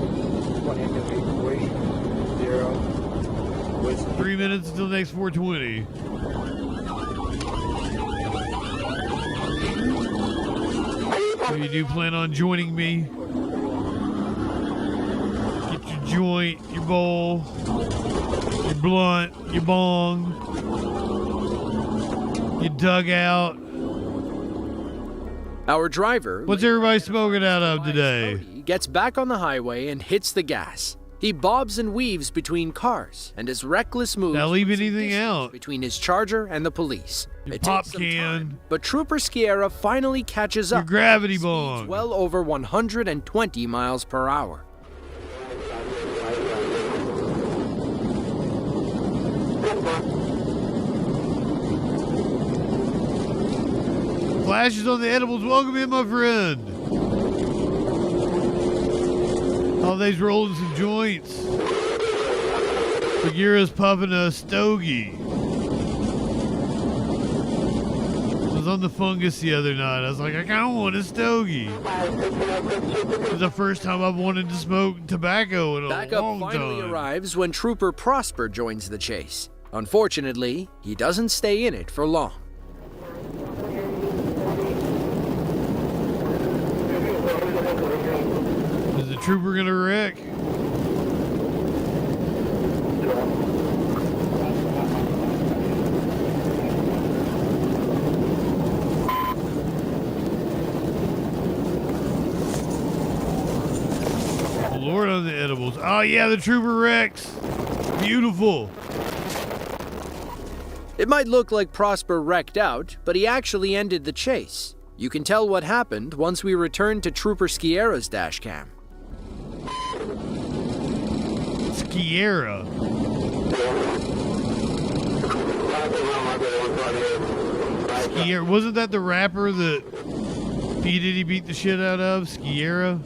3 minutes until the next 420. So you do plan on joining me? Get your joint, your bowl, your blunt, your bong, your dugout. Our driver, what's everybody smoking out of today? Gets back on the highway and hits the gas. He bobs and weaves between cars, and his reckless moves not leave anything out between his Charger and the police. Your pop can, but Trooper Sciarra finally catches up. Your gravity bong, well over 120 miles per hour. Flashes on the edibles. Welcome in, my friend. Holidays rolling some joints. Bagheera's puffing a stogie. I was on the fungus the other night. I was like, I kind of want a stogie. It's the first time I've wanted to smoke tobacco in a Backup long time. finally arrives when Trooper Prosper joins the chase. Unfortunately, he doesn't stay in it for long. Is the trooper gonna wreck? start on the edibles. Oh, yeah, the Trooper Rex. Beautiful. It might look like Prosper wrecked out, but he actually ended the chase. You can tell what happened once we return to Trooper Skiera's dash cam. Skiera. Skiera. Wasn't that the rapper that P. Diddy beat the shit out of? Skiera?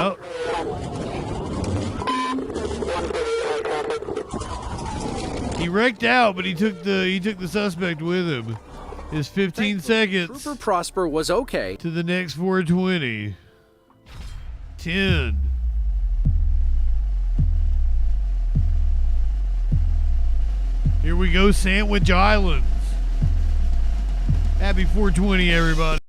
Oh. He wrecked out, but he took the suspect with him. His 15 seconds. Trooper Prosper was okay. To the next 420. 10. Here we go, Sandwich Islands. Happy 420, everybody.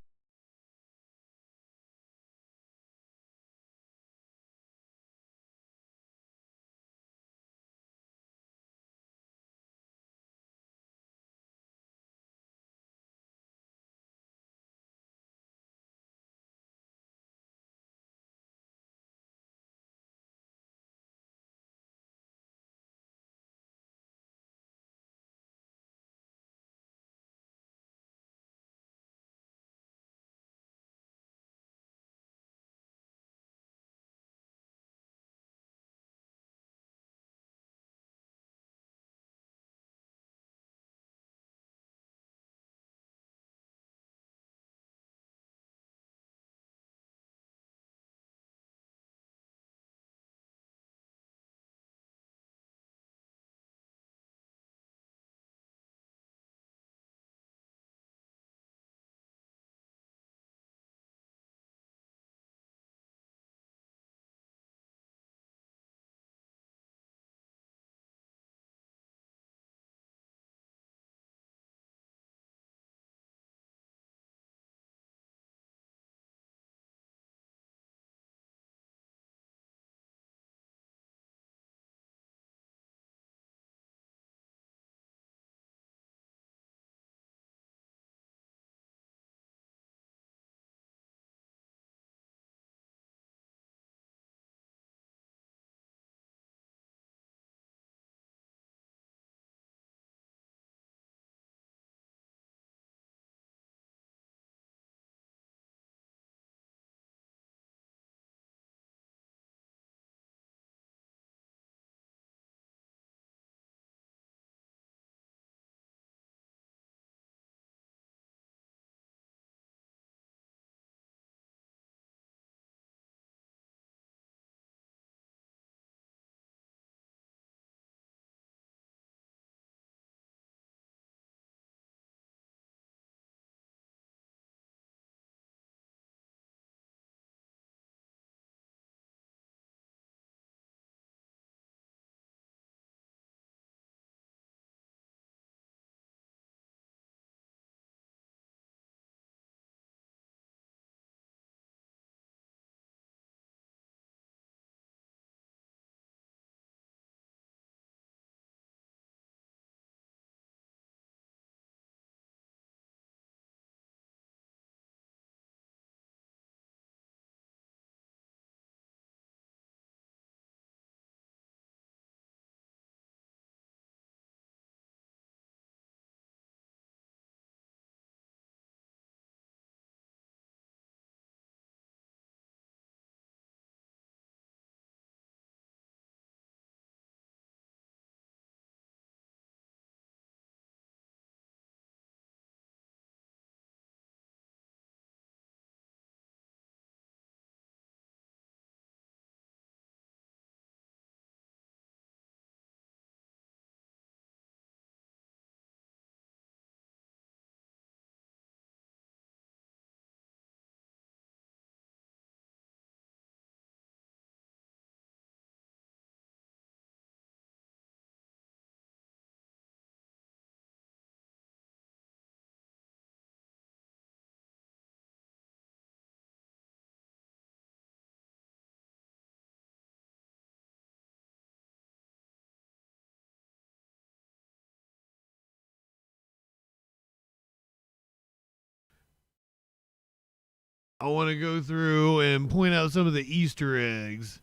I want to go through and point out some of the Easter eggs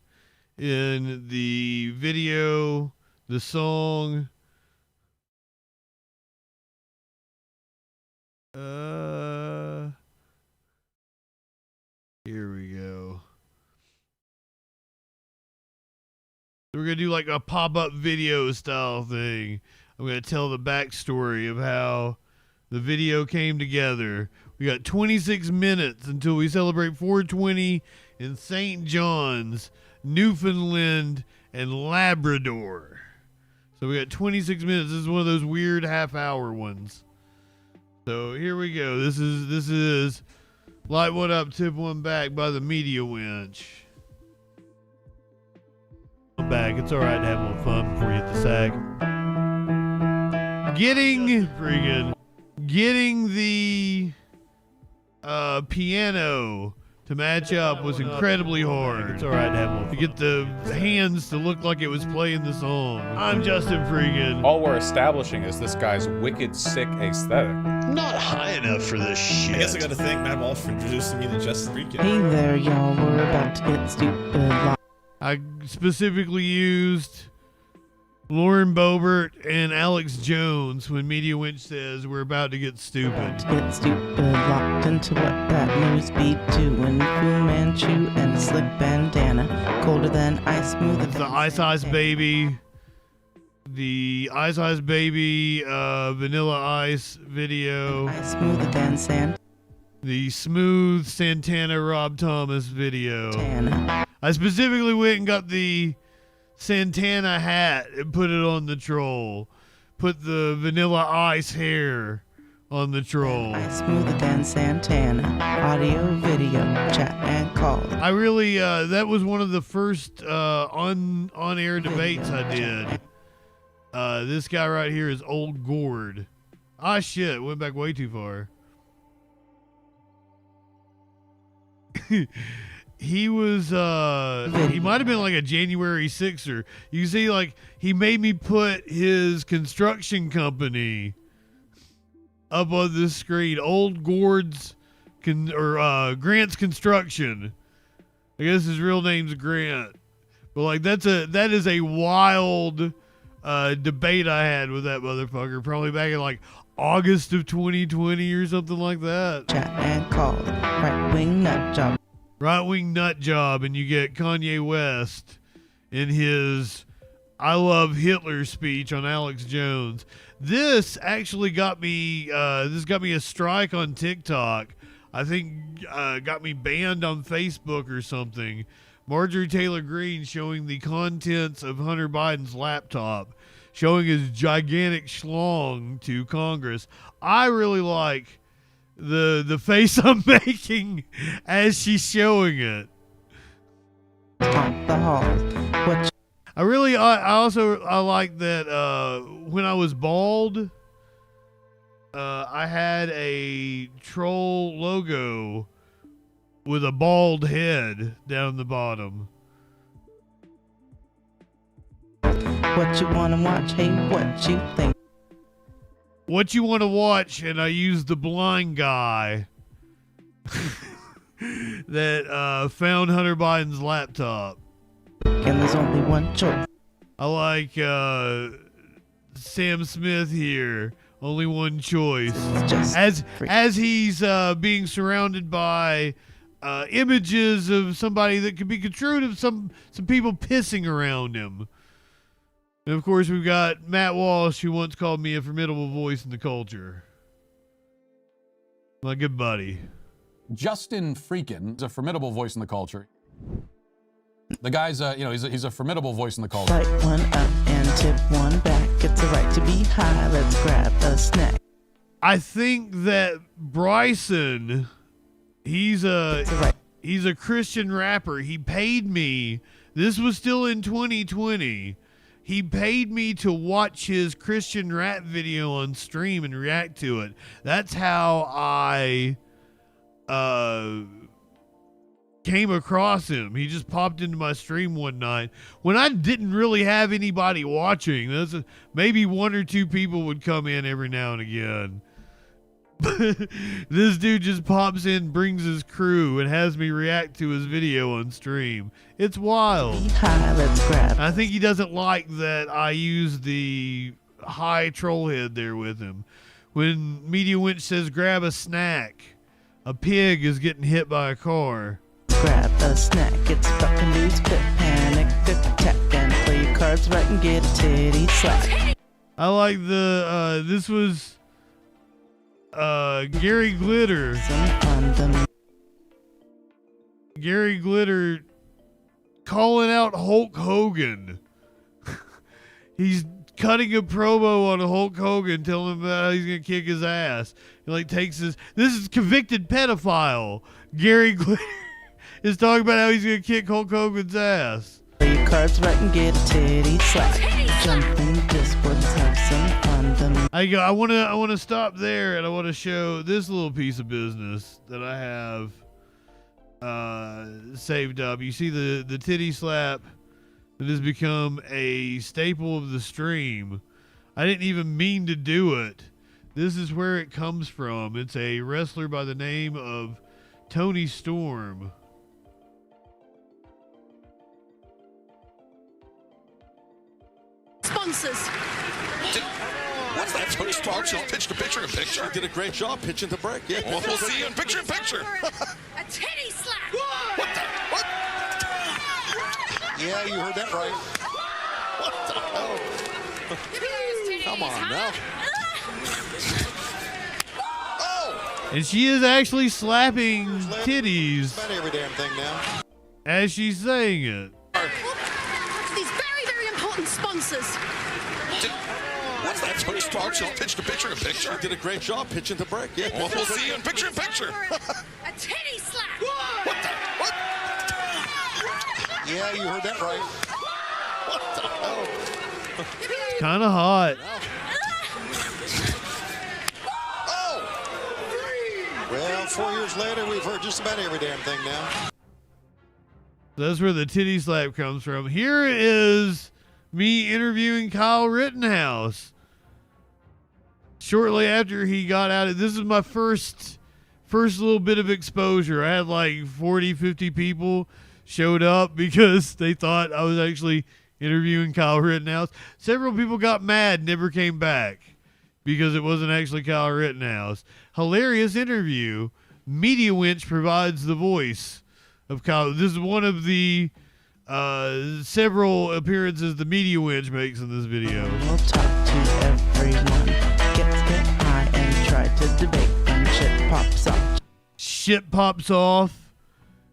in the video, the song. Here we go. So we're going to do like a pop-up video style thing. I'm going to tell the backstory of how the video came together. We got 26 minutes until we celebrate 420 in St. John's, Newfoundland, and Labrador. So we got 26 minutes. This is one of those weird half-hour ones. So here we go. This is Light One Up, Tip One Back by the Media Winch. I'm back. It's all right to have a little fun before you hit the sack. Getting the piano to match up was incredibly hard. It's all right to have a little fun. To get the hands to look like it was playing the song. I'm JustinFREAKIN. All we're establishing is this guy's wicked sick aesthetic. Not high enough for this shit. I guess I gotta thank Matt Walsh for introducing me to JustinFREAKIN. Hey there, y'all. We're about to get stupid. I specifically used Lauren Boebert and Alex Jones when Media Winch says we're about to get stupid. Get stupid, locked into what that news beat doing. Fu Manchu and a slick bandana. Colder than ice, smoother than the Ice Ice Baby. The Ice Ice Baby Vanilla Ice video. Ice smoother than sand. The Smooth Santana Rob Thomas video. Santana. I specifically went and got the Santana hat and put it on the troll. Put the Vanilla Ice hair on the troll. Ice smoother than Santana. Audio, video, chat, and call. I really, that was one of the first on-air debates I did. This guy right here is Old Gord. Ah, shit, went back way too far. He was, he might have been like a January 6er. You see, like, he made me put his construction company up on this screen. Old Gord's, Grant's Construction. I guess his real name's Grant. But, like, that is a wild debate I had with that motherfucker. Probably back in, like, August of 2020 or something like that. Chat and call. Right-wing nut job. Right-wing nut job, and you get Kanye West in his I Love Hitler speech on Alex Jones. This actually got me a strike on TikTok. I think got me banned on Facebook or something. Marjorie Taylor Greene showing the contents of Hunter Biden's laptop, showing his gigantic schlong to Congress. I really like the face I'm making as she's showing it. I like that when I was bald, I had a troll logo with a bald head down the bottom. What you wanna watch? Hey, what you think? What you want to watch, and I used the blind guy that found Hunter Biden's laptop. And there's only one choice. I like Sam Smith here. Only one choice. As he's being surrounded by images of somebody that could be construed of some people pissing around him. And of course, we've got Matt Walsh, who once called me a formidable voice in the culture. My good buddy. JustinFREAKIN is a formidable voice in the culture. The guy's, he's a formidable voice in the culture. Light one up and tip one back. It's a right to be high. Let's grab a snack. I think that Bryson, he's a Christian rapper. He paid me. This was still in 2020. He paid me to watch his Christian rap video on stream and react to it. That's how I came across him. He just popped into my stream one night when I didn't really have anybody watching. Maybe one or two people would come in every now and again. This dude just pops in, brings his crew, and has me react to his video on stream. It's wild. Hi, let's grab. I think he doesn't like that I use the high troll head there with him. When Media Winch says grab a snack, a pig is getting hit by a car. Grab a snack, it's fucking dudes, quit panic, attack, and play your cards right and get a titty slap. I like the, this was, Gary Glitter. Gary Glitter calling out Hulk Hogan. He's cutting a promo on Hulk Hogan, telling him about how he's gonna kick his ass. He like takes his. This is convicted pedophile. Gary Glitter is talking about how he's gonna kick Hulk Hogan's ass. Play your cards right and get a titty slap. Jumping discords, have some fun. I wanna stop there, and I wanna show this little piece of business that I have saved up. You see the titty slap that has become a staple of the stream. I didn't even mean to do it. This is where it comes from. It's a wrestler by the name of Tony Storm. Sponsors. What's that? Tony Storm just pitched a picture in picture. You did a great job pitching the break. Yeah. Well, we'll see you in picture in picture. A titty slap. What the? What? Yeah, you heard that right. What the hell? Come on now. And she is actually slapping titties About every damn thing now. as she's saying it. These very, very important sponsors. What's that? Tony Storm just pitched a picture in picture. You did a great job pitching the break. Yeah. Well, we'll see you in picture in picture. A titty slap. What the? What? Yeah, you heard that right. What the hell? Kind of hot. Well, 4 years later, we've heard just about every damn thing now. That's where the titty slap comes from. Here is me interviewing Kyle Rittenhouse. Shortly after he got out of this is my first little bit of exposure. I had like 40, 50 people showed up because they thought I was actually interviewing Kyle Rittenhouse. Several people got mad, never came back because it wasn't actually Kyle Rittenhouse. Hilarious interview. Media Winch provides the voice of Kyle. This is one of the several appearances the Media Winch makes in this video. We'll talk to everyone. Get high and try to debate when shit pops off. Shit pops off.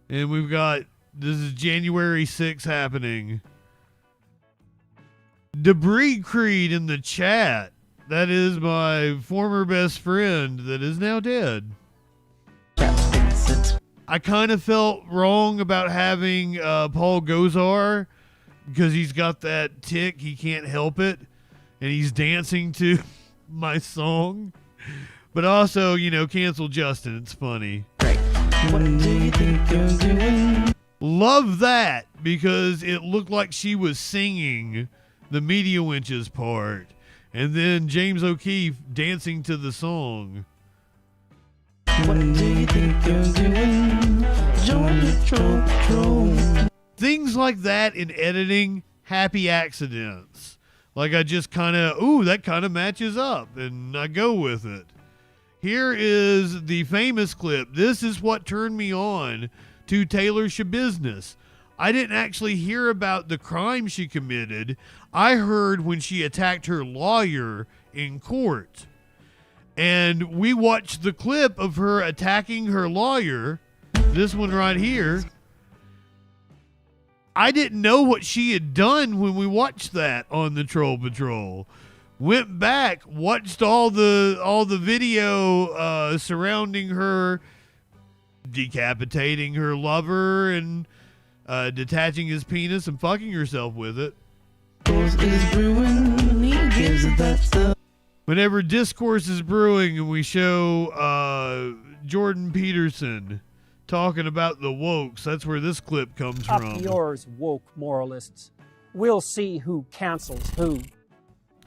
And we've got, this is January 6th happening. Debris Creed in the chat. That is my former best friend that is now dead. I kind of felt wrong about having Paul Gozar because he's got that tick. He can't help it. And he's dancing to my song. But also, you know, cancel Justin. It's funny. What do you think you're doing? Love that because it looked like she was singing the Media Winch's part. And then James O'Keefe dancing to the song. What do you think you're doing? Join the troll. Things like that in editing, happy accidents. Like I just kind of, ooh, that kind of matches up, and I go with it. Here is the famous clip. This is what turned me on to Taylor Schabusiness. I didn't actually hear about the crime she committed. I heard when she attacked her lawyer in court. And we watched the clip of her attacking her lawyer. This one right here. I didn't know what she had done when we watched that on the Troll Patrol. Went back, watched all the video surrounding her decapitating her lover and detaching his penis and fucking herself with it. Whenever discourse is brewing and we show Jordan Peterson talking about the wokes, that's where this clip comes from. Up yours, woke moralists. We'll see who cancels who.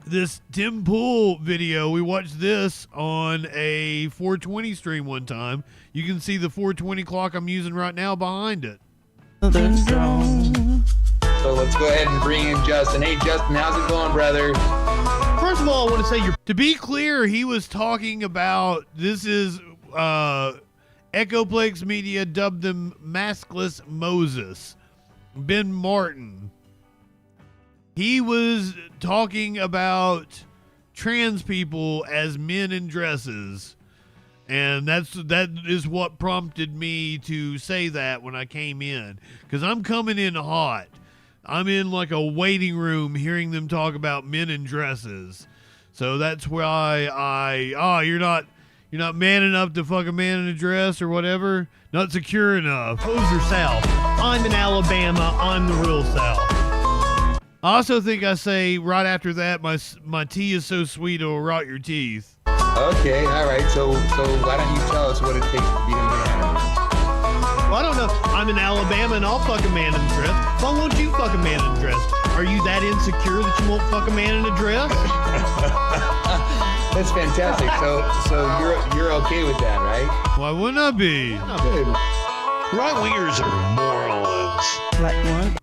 this Tim Pool video. We watched this on a 420 stream one time. You can see the 420 clock I'm using right now behind it. So let's go ahead and bring in Justin. Hey, Justin, how's it going, brother? First of all, I want to say, to be clear, he was talking about, this is Echoplex Media dubbed them Maskless Moses. Ben Martin. He was talking about trans people as men in dresses. And that is what prompted me to say that when I came in. Because I'm coming in hot. I'm in like a waiting room hearing them talk about men in dresses. So that's why you're not man enough to fuck a man in a dress or whatever. Not secure enough. Poser South. I'm in Alabama. I'm the real South. I also think I say right after that, my tea is so sweet it'll rot your teeth. Okay, all right. So why don't you tell us what it takes to be a man? Well, I don't know. I'm in Alabama and I'll fuck a man in a dress. Why won't you fuck a man in a dress? Are you that insecure that you won't fuck a man in a dress? That's fantastic. So you're okay with that, right? Why wouldn't I be? Good. Right-wingers are morons. Like one.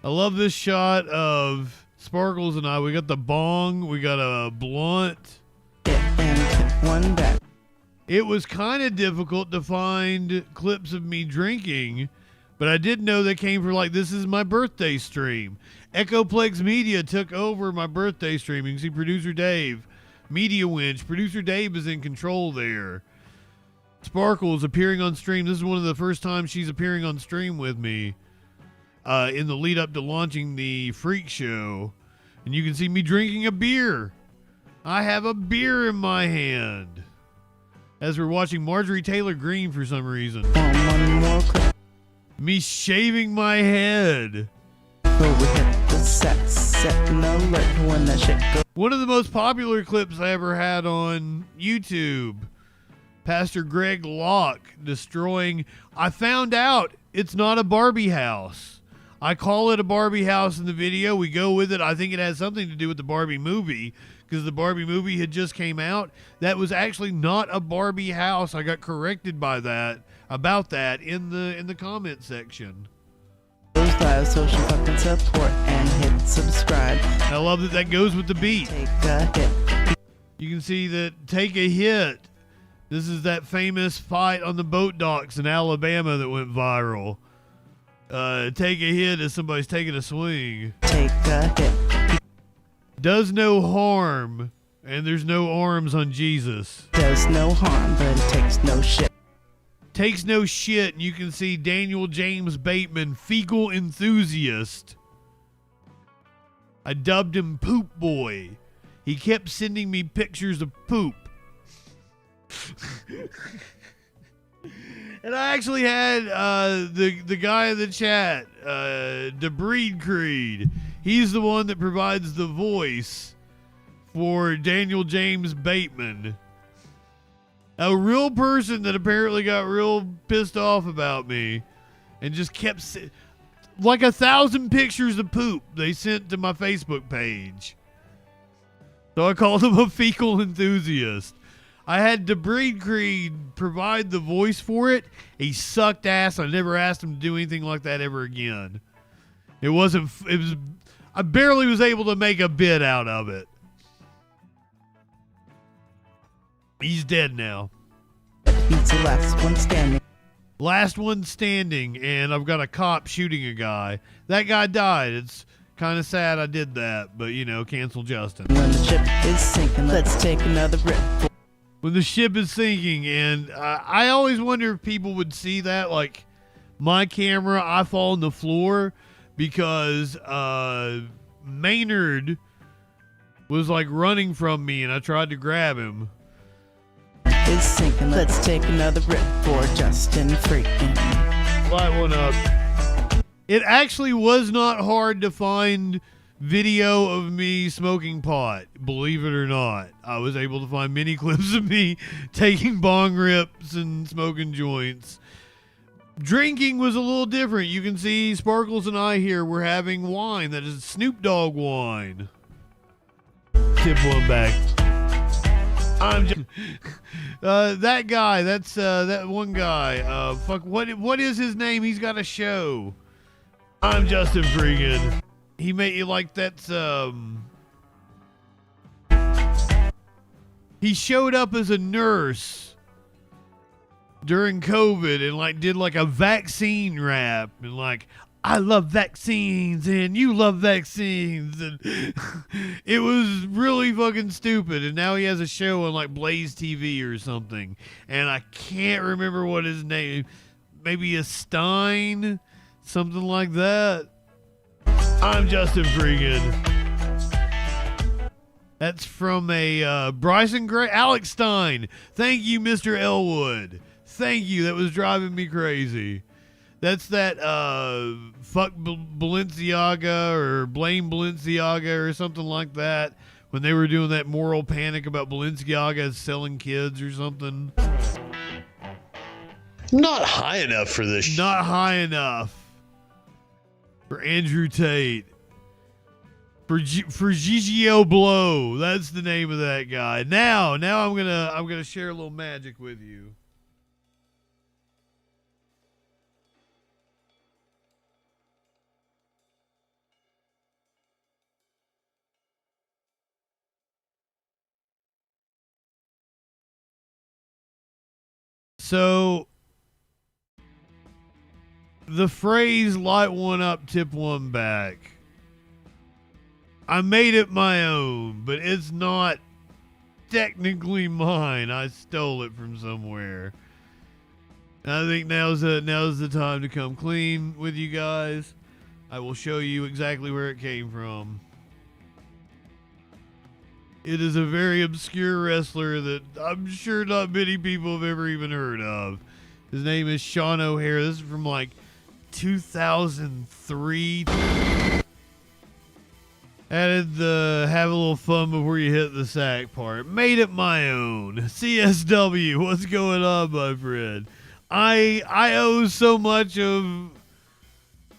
I love this shot of Sparkles and I. We got the bong. We got a blunt. And one back. It was kind of difficult to find clips of me drinking, but I did know they came for like, this is my birthday stream. Echoplex Media took over my birthday stream. You can see Producer Dave, Media Winch. Producer Dave is in control there. Sparkles appearing on stream. This is one of the first times she's appearing on stream with me in the lead up to launching the Freak Show. And you can see me drinking a beer. I have a beer in my hand. As we're watching Marjorie Taylor Greene for some reason. One more clip. Me shaving my head. But we hit the set an alert when that shit goes. One of the most popular clips I ever had on YouTube. Pastor Greg Locke destroying. I found out it's not a Barbie house. I call it a Barbie house in the video. We go with it. I think it has something to do with the Barbie movie, because the Barbie movie had just came out. That was actually not a Barbie house. I got corrected by that, about that in the comment section. Live social fucking support and hit subscribe. I love that that goes with the beat. Take a hit. You can see that Take a Hit. This is that famous fight on the boat docks in Alabama that went viral. Take a hit as somebody's taking a swing. Take a hit. Does no harm, and there's no arms on Jesus. Does no harm, but it takes no shit. Takes no shit, and you can see Daniel James Bateman, fecal enthusiast. I dubbed him Poop Boy. He kept sending me pictures of poop. And I actually had the guy in the chat, Debreed Creed. He's the one that provides the voice for Daniel James Bateman. A real person that apparently got real pissed off about me and just kept like 1,000 pictures of poop they sent to my Facebook page. So I called him a fecal enthusiast. I had Debreed Creed provide the voice for it. He sucked ass. I never asked him to do anything like that ever again. I barely was able to make a bit out of it. He's dead now. He's the last one standing. Last one standing, and I've got a cop shooting a guy. That guy died. It's kind of sad I did that, but cancel Justin. When the ship is sinking, let's take another rip. When the ship is sinking, and I always wonder if people would see that, like my camera, I fall on the floor because Maynard was like running from me, and I tried to grab him. Is sinking. Let's take another rip for JustinFREAKIN. Light one up. It actually was not hard to find video of me smoking pot, believe it or not. I was able to find many clips of me taking bong rips and smoking joints. Drinking was a little different. You can see Sparkles and I here, we're having wine. That is Snoop Dogg wine. tip one back. I'm just that guy. That's that one guy. Fuck. What is his name? He's got a show. I'm JustinFREAKIN. He made you like that's He showed up as a nurse during COVID and like did like a vaccine rap and like, I love vaccines and you love vaccines, and it was really fucking stupid. And now he has a show on like Blaze TV or something, and I can't remember what his name. Maybe a Stein, something like that. I'm JustinFREAKIN. That's from a Bryson Gray, Alex Stein. Thank you, Mr. Elwood. Thank you. That was driving me crazy. That's that fuck Balenciaga or blame Balenciaga or something like that, when they were doing that moral panic about Balenciaga selling kids or something. Not high enough for this. Not high enough for Andrew Tate. For Gigio Blow. That's the name of that guy. Now I'm gonna share a little magic with you. So, the phrase light one up, tip one back, I made it my own, but it's not technically mine. I stole it from somewhere. And I think now's the time to come clean with you guys. I will show you exactly where it came from. It is a very obscure wrestler that I'm sure not many people have ever even heard of. His name is Sean O'Hare. This is from like 2003. Added the have a little fun before you hit the sack part. Made it my own. CSW, what's going on, my friend? I owe so much of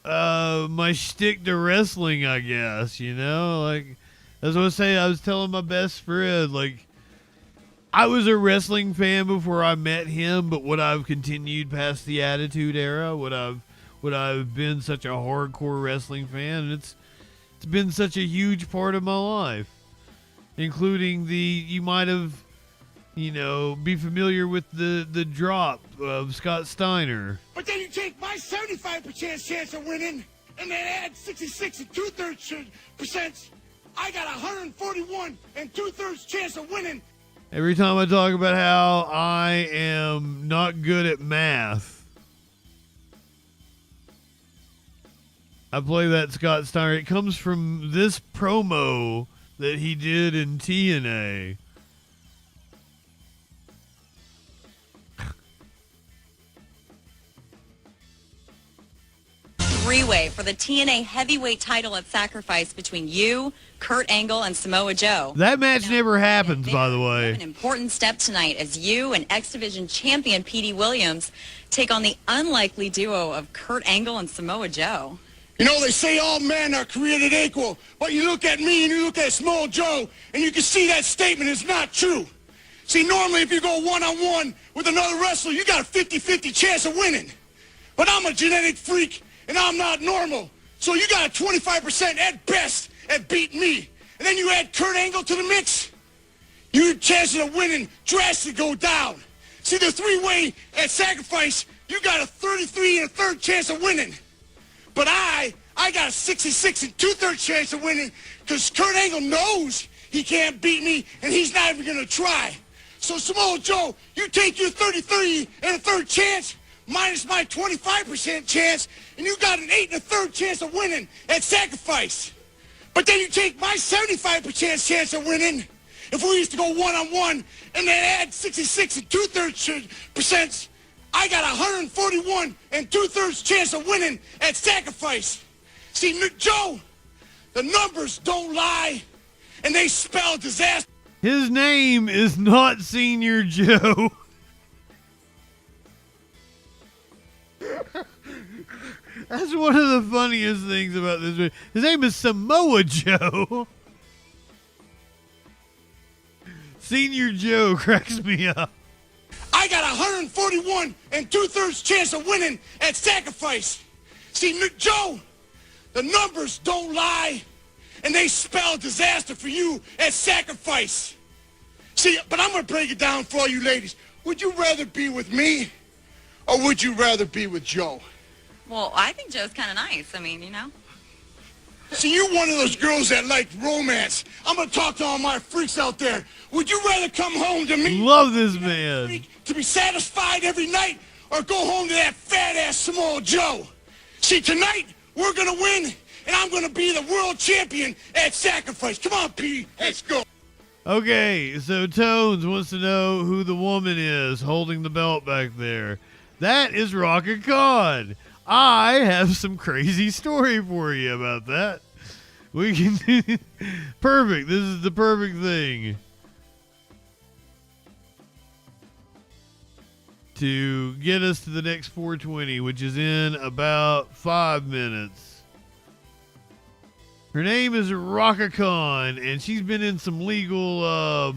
my shtick to wrestling, I guess, you know? Like, as I was saying, I was telling my best friend, like, I was a wrestling fan before I met him, but would I've continued past the Attitude Era? Would I've been such a hardcore wrestling fan? And it's been such a huge part of my life, including you might have, be familiar with the drop of Scott Steiner. But then you take my 75% chance of winning, and then add 66 and 2/3%. I got 141 and 2/3 chance of winning. Every time I talk about how I am not good at math, I play that Scott Steiner. It comes from this promo that he did in TNA. Three-way for the TNA heavyweight title at Sacrifice between you, Kurt Angle, and Samoa Joe. That match never happens, by the way. An important step tonight as you and X Division champion Petey Williams take on the unlikely duo of Kurt Angle and Samoa Joe. You know, they say all men are created equal, but you look at me and you look at Samoa Joe, and you can see that statement is not true. See, normally if you go one-on-one with another wrestler, you got a 50-50 chance of winning. But I'm a genetic freak, and I'm not normal. So you got a 25% at best at beating me. And then you add Kurt Angle to the mix, your chances of winning drastically go down. See, the three-way at Sacrifice, you got a 33 1/3 chance of winning. But I got a 66 and 2/3 chance of winning because Kurt Angle knows he can't beat me, and he's not even going to try. So, Samoa Joe, you take your 33 1/3 chance minus my 25% chance, and you got an 8 1/3 chance of winning at Sacrifice. But then you take my 75% chance of winning, if we used to go one-on-one, and then add 66 and 2/3%, I got 141 and 2/3 chance of winning at Sacrifice. See, Joe, the numbers don't lie, and they spell disaster. His name is not Senior Joe. That's one of the funniest things about this. His name is Samoa Joe. Senior Joe cracks me up. I got 141 2/3 chance of winning at sacrifice. See, Joe, the numbers don't lie, and they spell disaster for you at sacrifice. See, but I'm going to break it down for all you ladies. Would you rather be with me, or would you rather be with Joe? Well, I think Joe's kind of nice. I mean, you know. See, you're one of those girls that like romance. I'm going to talk to all my freaks out there. Would you rather come home to me? Love this man. To be satisfied every night, or go home to that fat-ass small Joe? See, tonight, we're going to win, and I'm going to be the world champion at sacrifice. Come on, P. Let's go. Okay, so Tones wants to know who the woman is holding the belt back there. That is Rocka Khan. I have some crazy story for you about that. We can perfect. This is the perfect thing to get us to the next 420, which is in about 5 minutes. Her name is Rocka Khan, and she's been in some legal,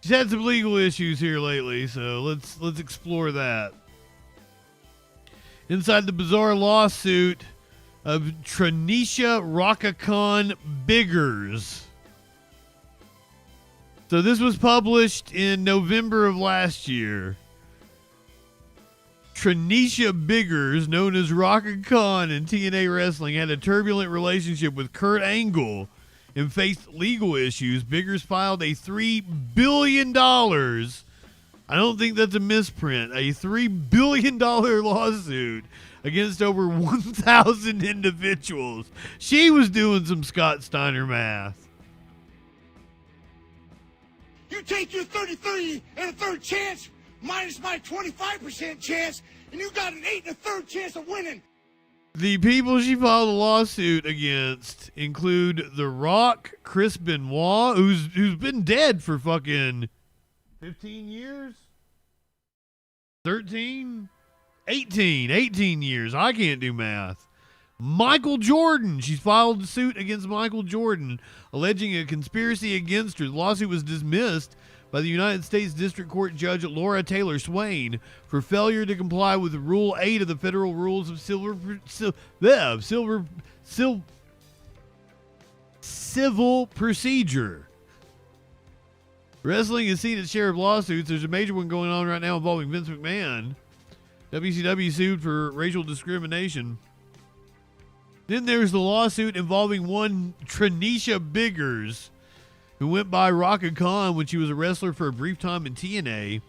she's had some legal issues here lately, so let's explore that. Inside the bizarre lawsuit of Tranisha Rocka Khan Biggers. So this was published in November of last year. Tranisha Biggers, known as Rocka Khan in TNA Wrestling, had a turbulent relationship with Kurt Angle and faced legal issues. Biggers filed a $3 billion, I don't think that's a misprint, a $3 billion lawsuit against over 1,000 individuals. She was doing some Scott Steiner math. You take your 33 1/3 chance minus my 25% chance, and you got an 8 1/3 chance of winning. The people she filed a lawsuit against include The Rock, Chris Benoit, who's been dead for fucking 15 years? 13? 18 years. I can't do math. Michael Jordan. She's filed a suit against Michael Jordan, alleging a conspiracy against her. The lawsuit was dismissed by the United States District Court Judge Laura Taylor Swain for failure to comply with Rule 8 of the Federal Rules of Civil Procedure. Wrestling has seen its share of lawsuits. There's a major one going on right now involving Vince McMahon. WCW sued for racial discrimination. Then there's the lawsuit involving one Tranisha Biggers, who went by Rocka Khan when she was a wrestler for a brief time in TNA.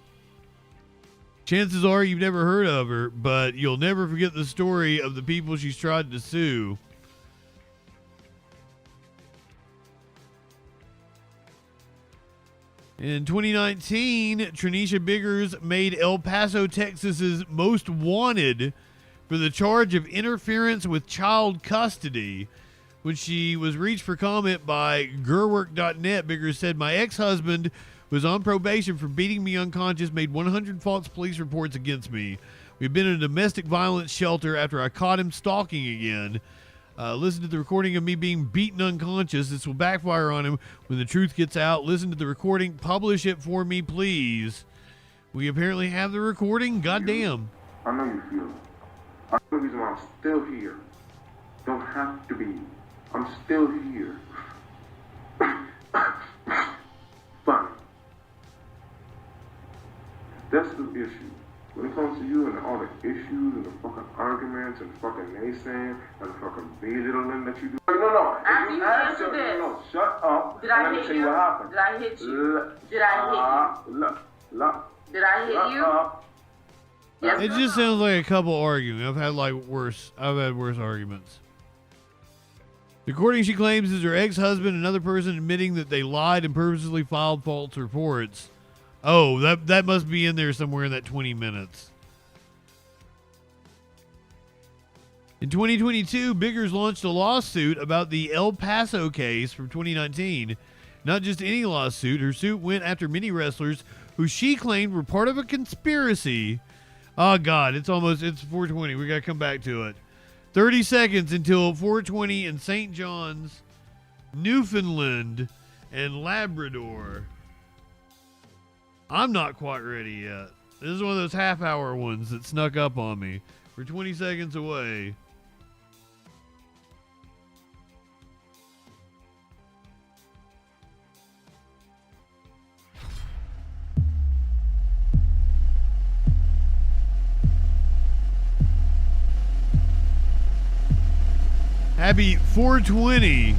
Chances are you've never heard of her, but you'll never forget the story of the people she's tried to sue. In 2019, Tranisha Biggers made El Paso, Texas's most wanted for the charge of interference with child custody. When she was reached for comment by Gerwork.net, Biggers said, "My ex-husband was on probation for beating me unconscious, made 100 false police reports against me. We've been in a domestic violence shelter after I caught him stalking again. Listen to the recording of me being beaten unconscious. This will backfire on him when the truth gets out. Listen to the recording. Publish it for me, please." We apparently have the recording. Goddamn. I know you feel it. I know the reason why I'm still here. Don't have to be. I'm still here. Fine. That's the issue. When it comes to you and all the issues and the fucking arguments and fucking naysaying and the fucking belittling that you do. No. After you answer this. No, shut up. Did I let me hit tell you? what happened. Did I hit you? Did I hit you? Did I hit you? Yes, It just sounds like a couple arguing. I've had worse arguments. The recording, she claims, is her ex-husband, another person admitting that they lied and purposely filed false reports. Oh, that must be in there somewhere in that 20 minutes. In 2022, Biggers launched a lawsuit about the El Paso case from 2019. Not just any lawsuit. Her suit went after many wrestlers who she claimed were part of a conspiracy. Oh, God, it's 420. We got to come back to it. 30 seconds until 420 in St. John's, Newfoundland. and Labrador. I'm not quite ready yet. This is one of those half-hour ones that snuck up on me. We're 20 seconds away. Happy 420.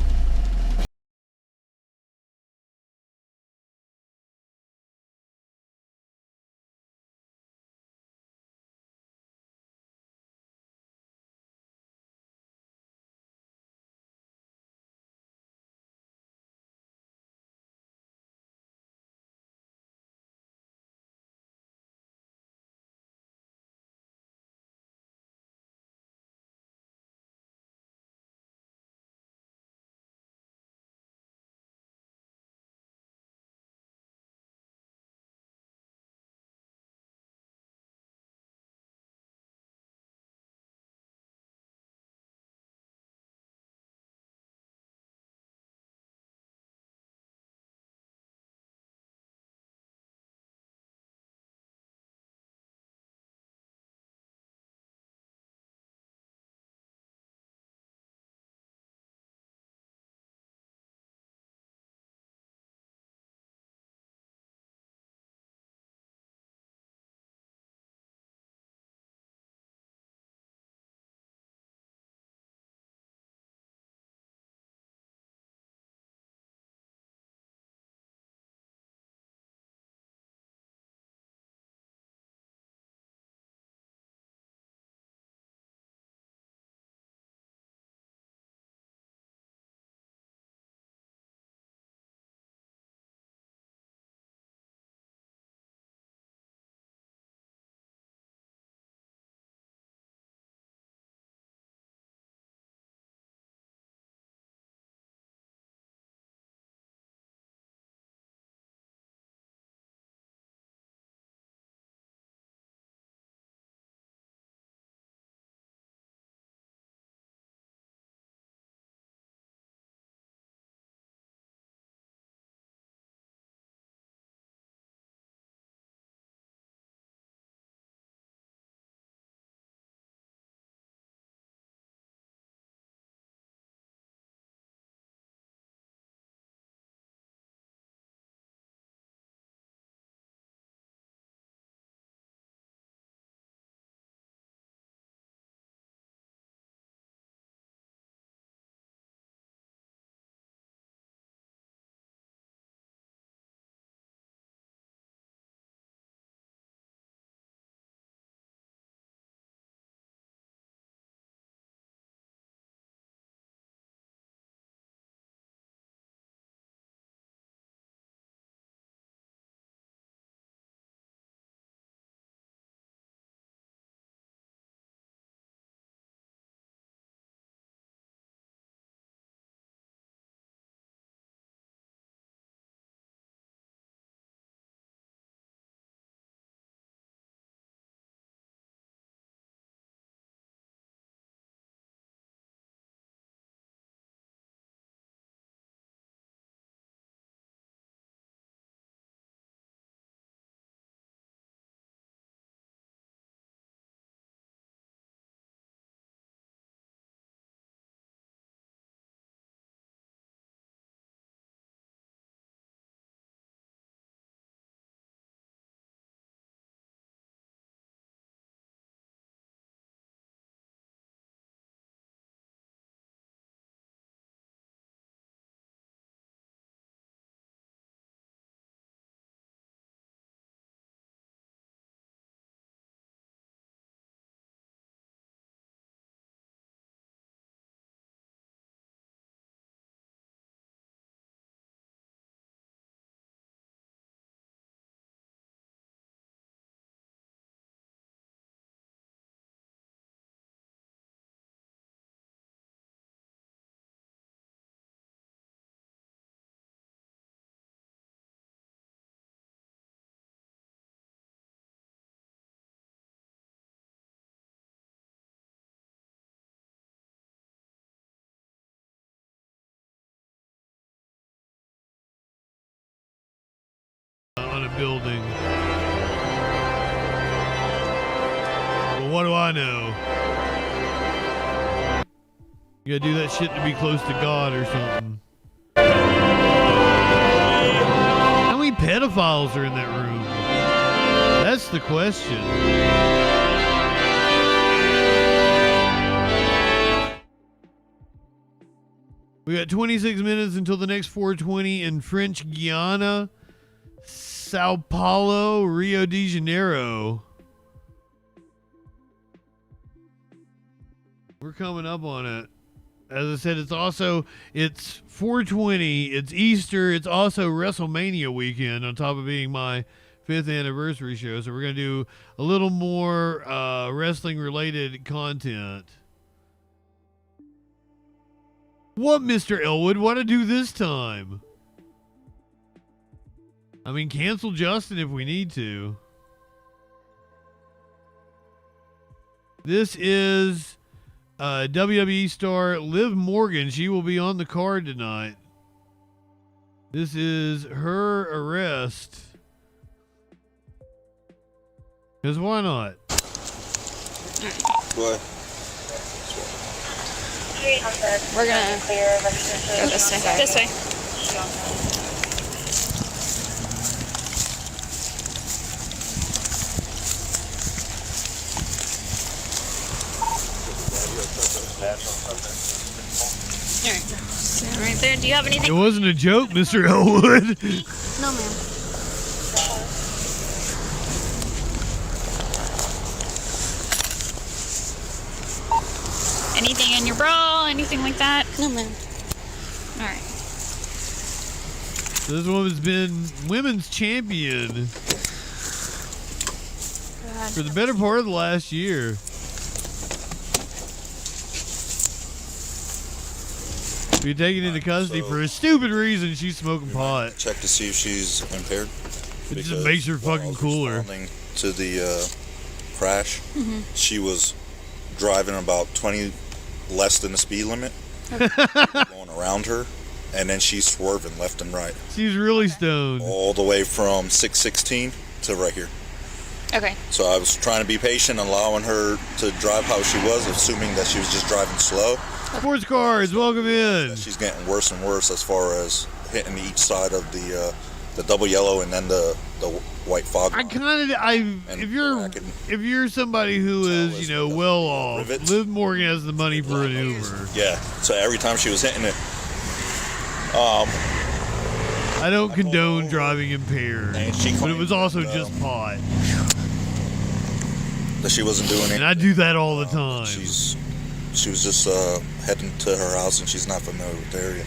a building. Well, what do I know? You gotta do that shit to be close to God or something. How many pedophiles are in that room? That's the question. We got 26 minutes until the next 420 in French Guiana, Sao Paulo, Rio de Janeiro. We're coming up on it. As I said, it's 420, it's Easter, it's also WrestleMania weekend on top of being my 5th anniversary show. So we're going to do a little more wrestling related content. What, Mr. Elwood? What to do this time? I mean, cancel Justin if we need to. This is WWE star Liv Morgan. She will be on the card tonight. This is her arrest. Because why not? What? We're gonna go this way. This way. Alright. Right there. Do you have anything? It wasn't a joke, Mr. Elwood. No, ma'am. Anything in your bra? Anything like that? No, ma'am. All right. This woman's been women's champion for the better part of the last year. Be taken into custody for a stupid reason. She's smoking pot. Check to see if she's impaired. It just makes her fucking cooler. To the crash, she was driving about 20 less than the speed limit, going around her, and then she's swerving left and right. She's really stoned. All the way from 616 to right here. Okay. So I was trying to be patient, allowing her to drive how she was, assuming that she was just driving slow. Sports cars, welcome in. She's getting worse and worse as far as hitting each side of the double yellow and then the white fog. If you're somebody who is, you know, well off, Liv Morgan has the money for an Uber. Yeah. So every time she was hitting it, I don't condone driving impaired, but it was also just pot. That she wasn't doing it. And I do that all the time. She was just heading to her house, and she's not familiar with the area.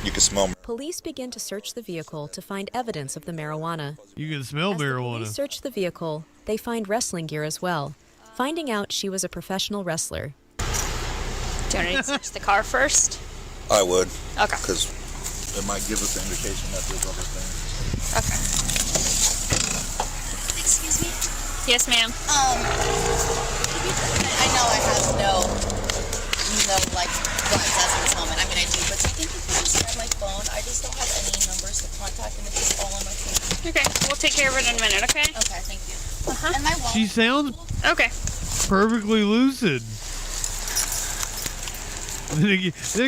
You can smell. Police begin to search the vehicle to find evidence of the marijuana. You can smell marijuana. Police search the vehicle. They find wrestling gear as well, finding out she was a professional wrestler. Do you want to search the car first? I would. Okay. Because it might give us the indication that there's other things. Okay. Excuse me? Yes, ma'am. I know I have no like guns as in this moment. I mean, I do, but do you think you could just grab my phone? I just don't have any numbers to contact, and it's just all on my phone. Okay, we'll take care of it in a minute, okay? Okay, thank you. And my wallet. She sounds perfectly lucid. Then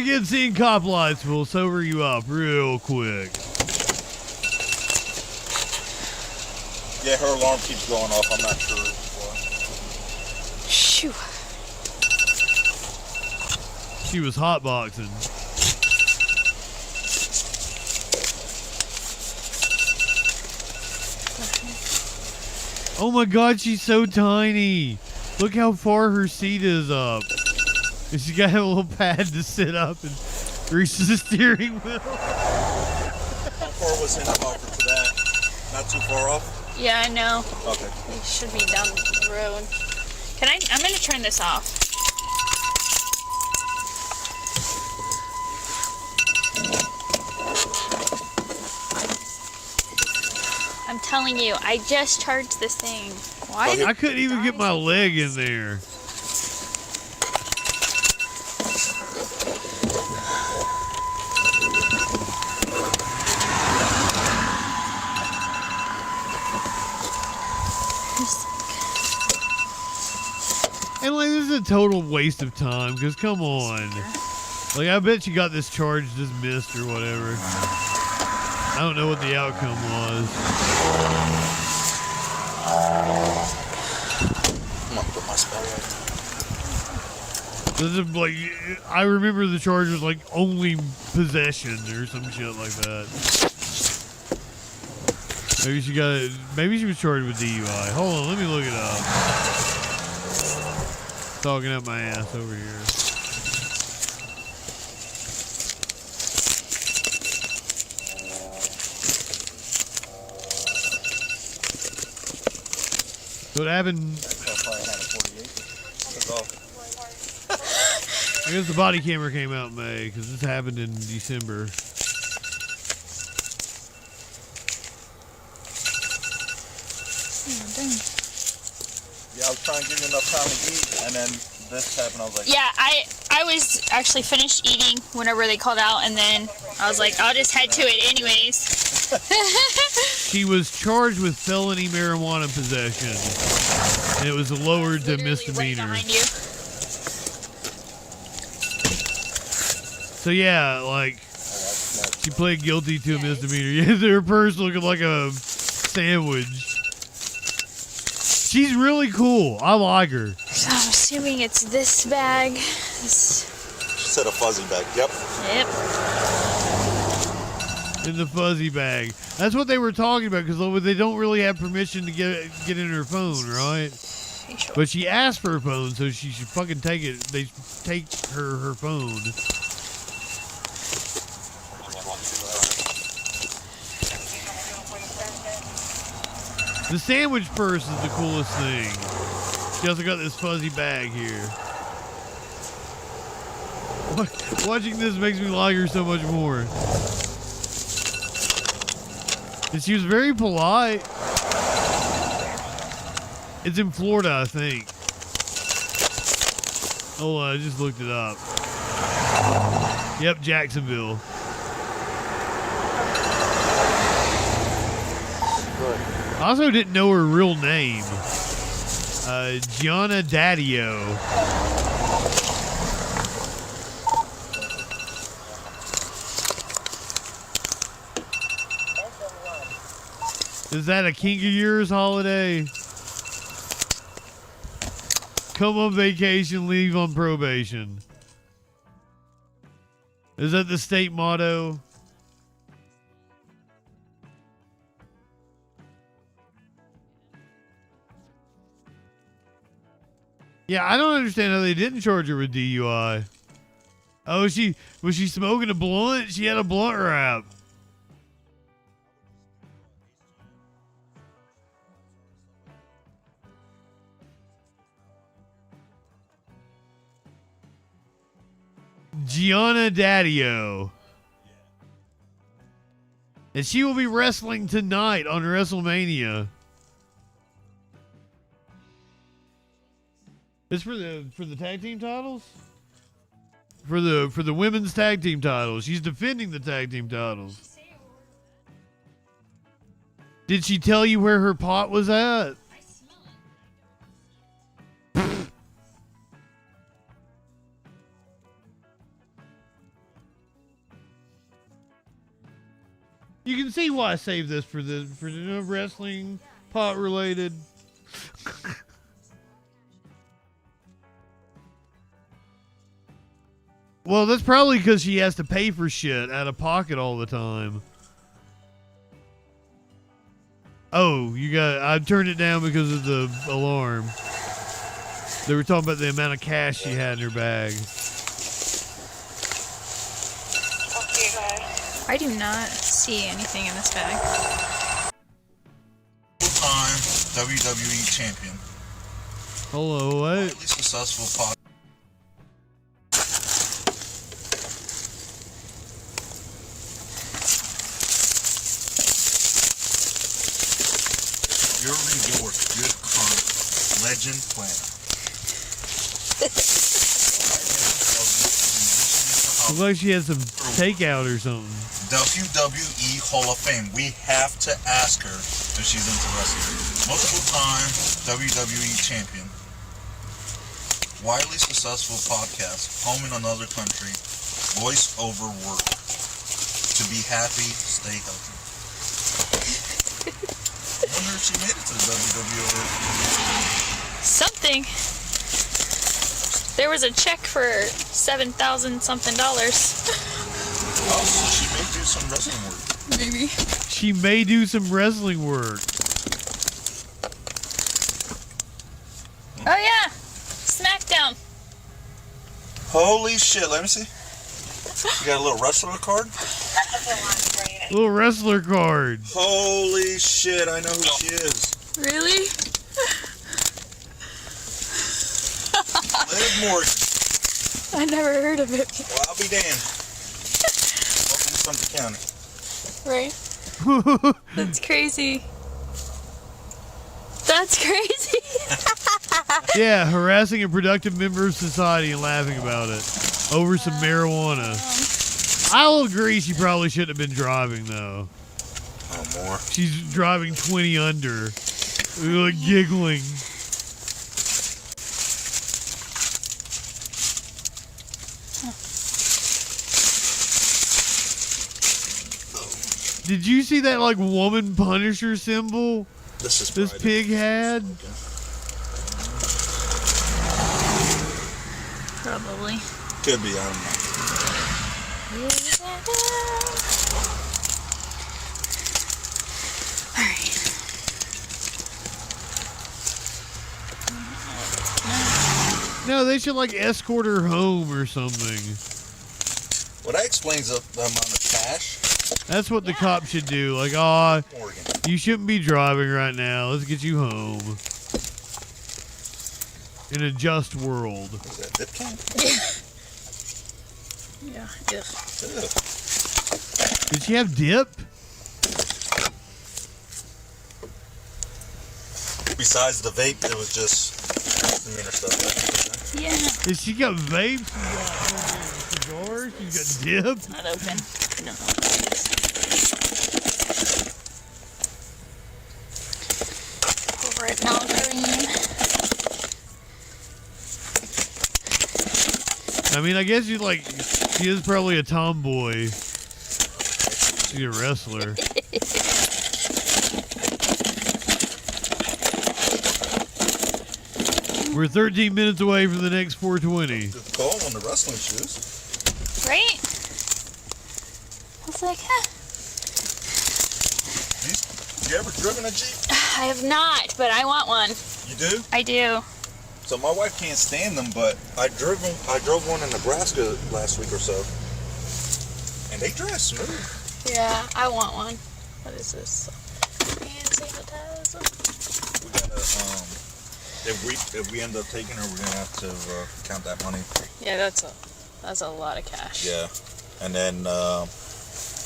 again, seeing cop lights will sober you up real quick. Yeah, her alarm keeps going off. I'm not sure why. Shoo. She was hotboxing. Oh my God, she's so tiny. Look how far her seat is up. And she's got a little pad to sit up and reach the steering wheel. How far was in the offer to that? Not too far off? Yeah, I know. Okay. It should be down the road. I'm going to turn this off. I'm telling you, I just charged this thing. Why? I couldn't even get my leg in there. a total waste of time, because come on. Like, I bet you got this charge dismissed or whatever. I don't know what the outcome was. I'm gonna put my spell right. This is like, I remember the charge was like only possession or some shit like that. Maybe she was charged with DUI. Hold on, let me look it up. Talking up my ass over here. So what happened? I guess the body camera came out in May because this happened in December. Yeah, I was trying to give you enough time to eat, and then this happened. I was like, Yeah, I was actually finished eating whenever they called out, and then I was like, I'll just head to it anyways. She was charged with felony marijuana possession, and it was lowered to misdemeanor. Behind you. So yeah, like, she pled guilty to a misdemeanor. Yeah, her purse looking like a sandwich. She's really cool. I like her. So I'm assuming it's this bag. she said a fuzzy bag. Yep. In the fuzzy bag. That's what they were talking about, because they don't really have permission to get in her phone, right? But she asked for her phone, so she should fucking take it. They take her phone. The sandwich purse is the coolest thing. She also got this fuzzy bag here. Watching this makes me like her so much more. And she was very polite. It's in Florida, I think. Oh, I just looked it up. Yep, Jacksonville. I also didn't know her real name. Gianna Daddio. Is that a kink of yours, Holiday? Come on vacation, leave on probation. Is that the state motto? Yeah, I don't understand how they didn't charge her with DUI. Oh, was she smoking a blunt? She had a blunt wrap. Gianna Daddio. And she will be wrestling tonight on WrestleMania. It's for the tag team titles? For the women's tag team titles. She's defending the tag team titles. Did she tell you where her pot was at? You can see why I saved this for the wrestling pot related. Well, that's probably because she has to pay for shit out of pocket all the time. Oh, I turned it down because of the alarm. They were talking about the amount of cash she had in her bag. I do not see anything in this bag. Full-time WWE champion. Hello, what? Highly successful pod. Your reward, good karma, legend planner. Looks like she had some takeout or something. WWE Hall of Fame. We have to ask her if she's into wrestling. Multiple time WWE champion. Widely successful podcast, home in another country, voice over work. To be happy, stay healthy. I wonder if she made it to the WWE. Something. There was a check for $7,000 something. Oh, so she may do some wrestling work. Maybe. She may do some wrestling work. Oh yeah, SmackDown. Holy shit, let me see. You got a little wrestler card? Little wrestler card. Holy shit, I know who she is. Really? Liv Morgan. I never heard of it. Well, I'll be damned. Welcome to Sumter County. Right? That's crazy. That's crazy. Yeah, harassing a productive member of society and laughing about it over some marijuana. I'll agree she probably shouldn't have been driving, though. Oh, more. She's driving 20 under. Like, giggling. Did you see that, like, woman Punisher symbol this pig had? Probably. Could be, I don't know. No, they should, like, escort her home or something. Well, that explains the amount of cash. That's what the cop should do. Like, aw, you shouldn't be driving right now. Let's get you home. In a just world. Is that dip can? Yeah. Did she have dip? Besides the vape, there was just misdemeanor stuff. Yeah. She got vapes, she got cigars, she got dip. Not open. No. Over at Malgreen. I mean, I guess she is probably a tomboy. She's a wrestler. We're 13 minutes away from the next 420. Good call on the wrestling shoes. Right? I was like, huh. You ever driven a Jeep? I have not, but I want one. You do? I do. So my wife can't stand them, but I drove one in Nebraska last week or so, and they drive smooth. Yeah, I want one. What is this? Anti-hypnotism. We gotta if we end up taking her, we're gonna have to count that money. Yeah, that's a lot of cash. Yeah, and then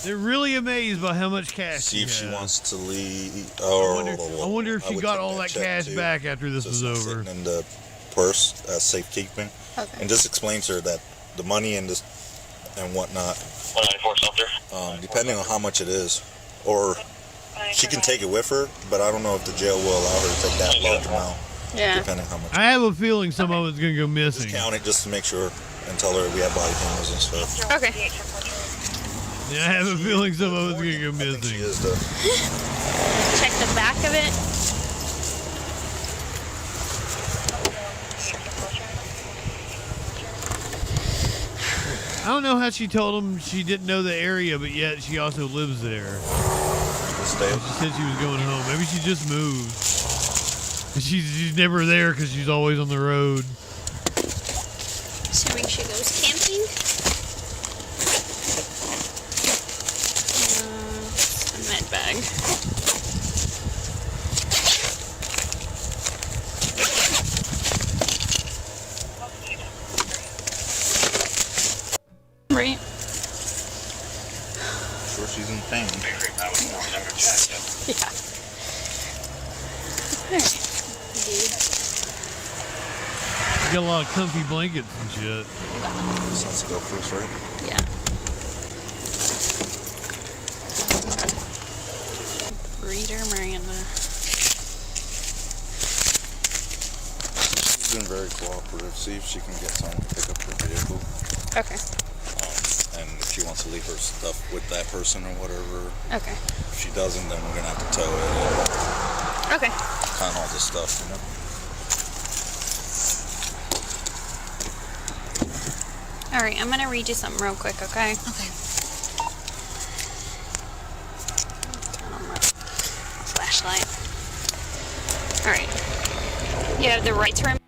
they're really amazed by how much cash. see if she wants to leave. I wonder if she got all that cash back after this was over. In the purse as safekeeping, and just explains to her that the money and this and whatnot, 194 Sumter. Depending on how much it is, or she can take it with her, but I don't know if the jail will allow her to take that large amount. Yeah. Depending on how much. I have a feeling some of it's gonna go missing. Just count it just to make sure and tell her we have body cameras and stuff. Okay. Yeah, I have a feeling some of it's gonna go missing. Check the back of it. I don't know how she told him she didn't know the area, but yet she also lives there. She said she was going home. Maybe she just moved. She's never there because she's always on the road. Assuming she goes camping. A med bag. Right. Sure, she's in pain. Yeah. Alright. You got a lot of comfy blankets and shit. Sounds to go first, right? Yeah. Reader Miranda. She's been very cooperative. See if she can get someone to pick up her vehicle. Okay. And if she wants to leave her stuff with that person or whatever. Okay. If she doesn't, then we're gonna have to tow it. Okay. Kind of all this stuff, you know. All right, I'm gonna read you something real quick, okay? Okay. Turn on my flashlight. All right. You have the right to remain.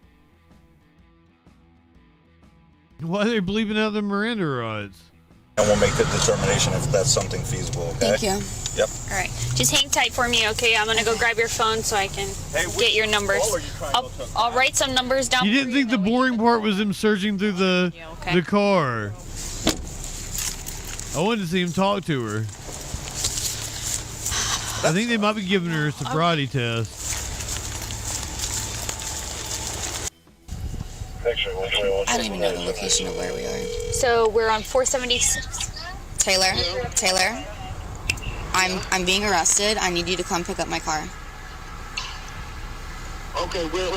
Why are they bleeping out the Miranda rights? And we'll make the determination if that's something feasible, okay? Thank you. Yep. All right. Just hang tight for me, okay? I'm gonna go grab your phone so I can get your numbers. I'll write some numbers down. You didn't think the boring part was him searching through the car. I wanted to see him talk to her. I think they might be giving her a sobriety test. I don't even know the location of where we are. So we're on 476. Taylor, I'm being arrested. I need you to come pick up my car. Okay, wait.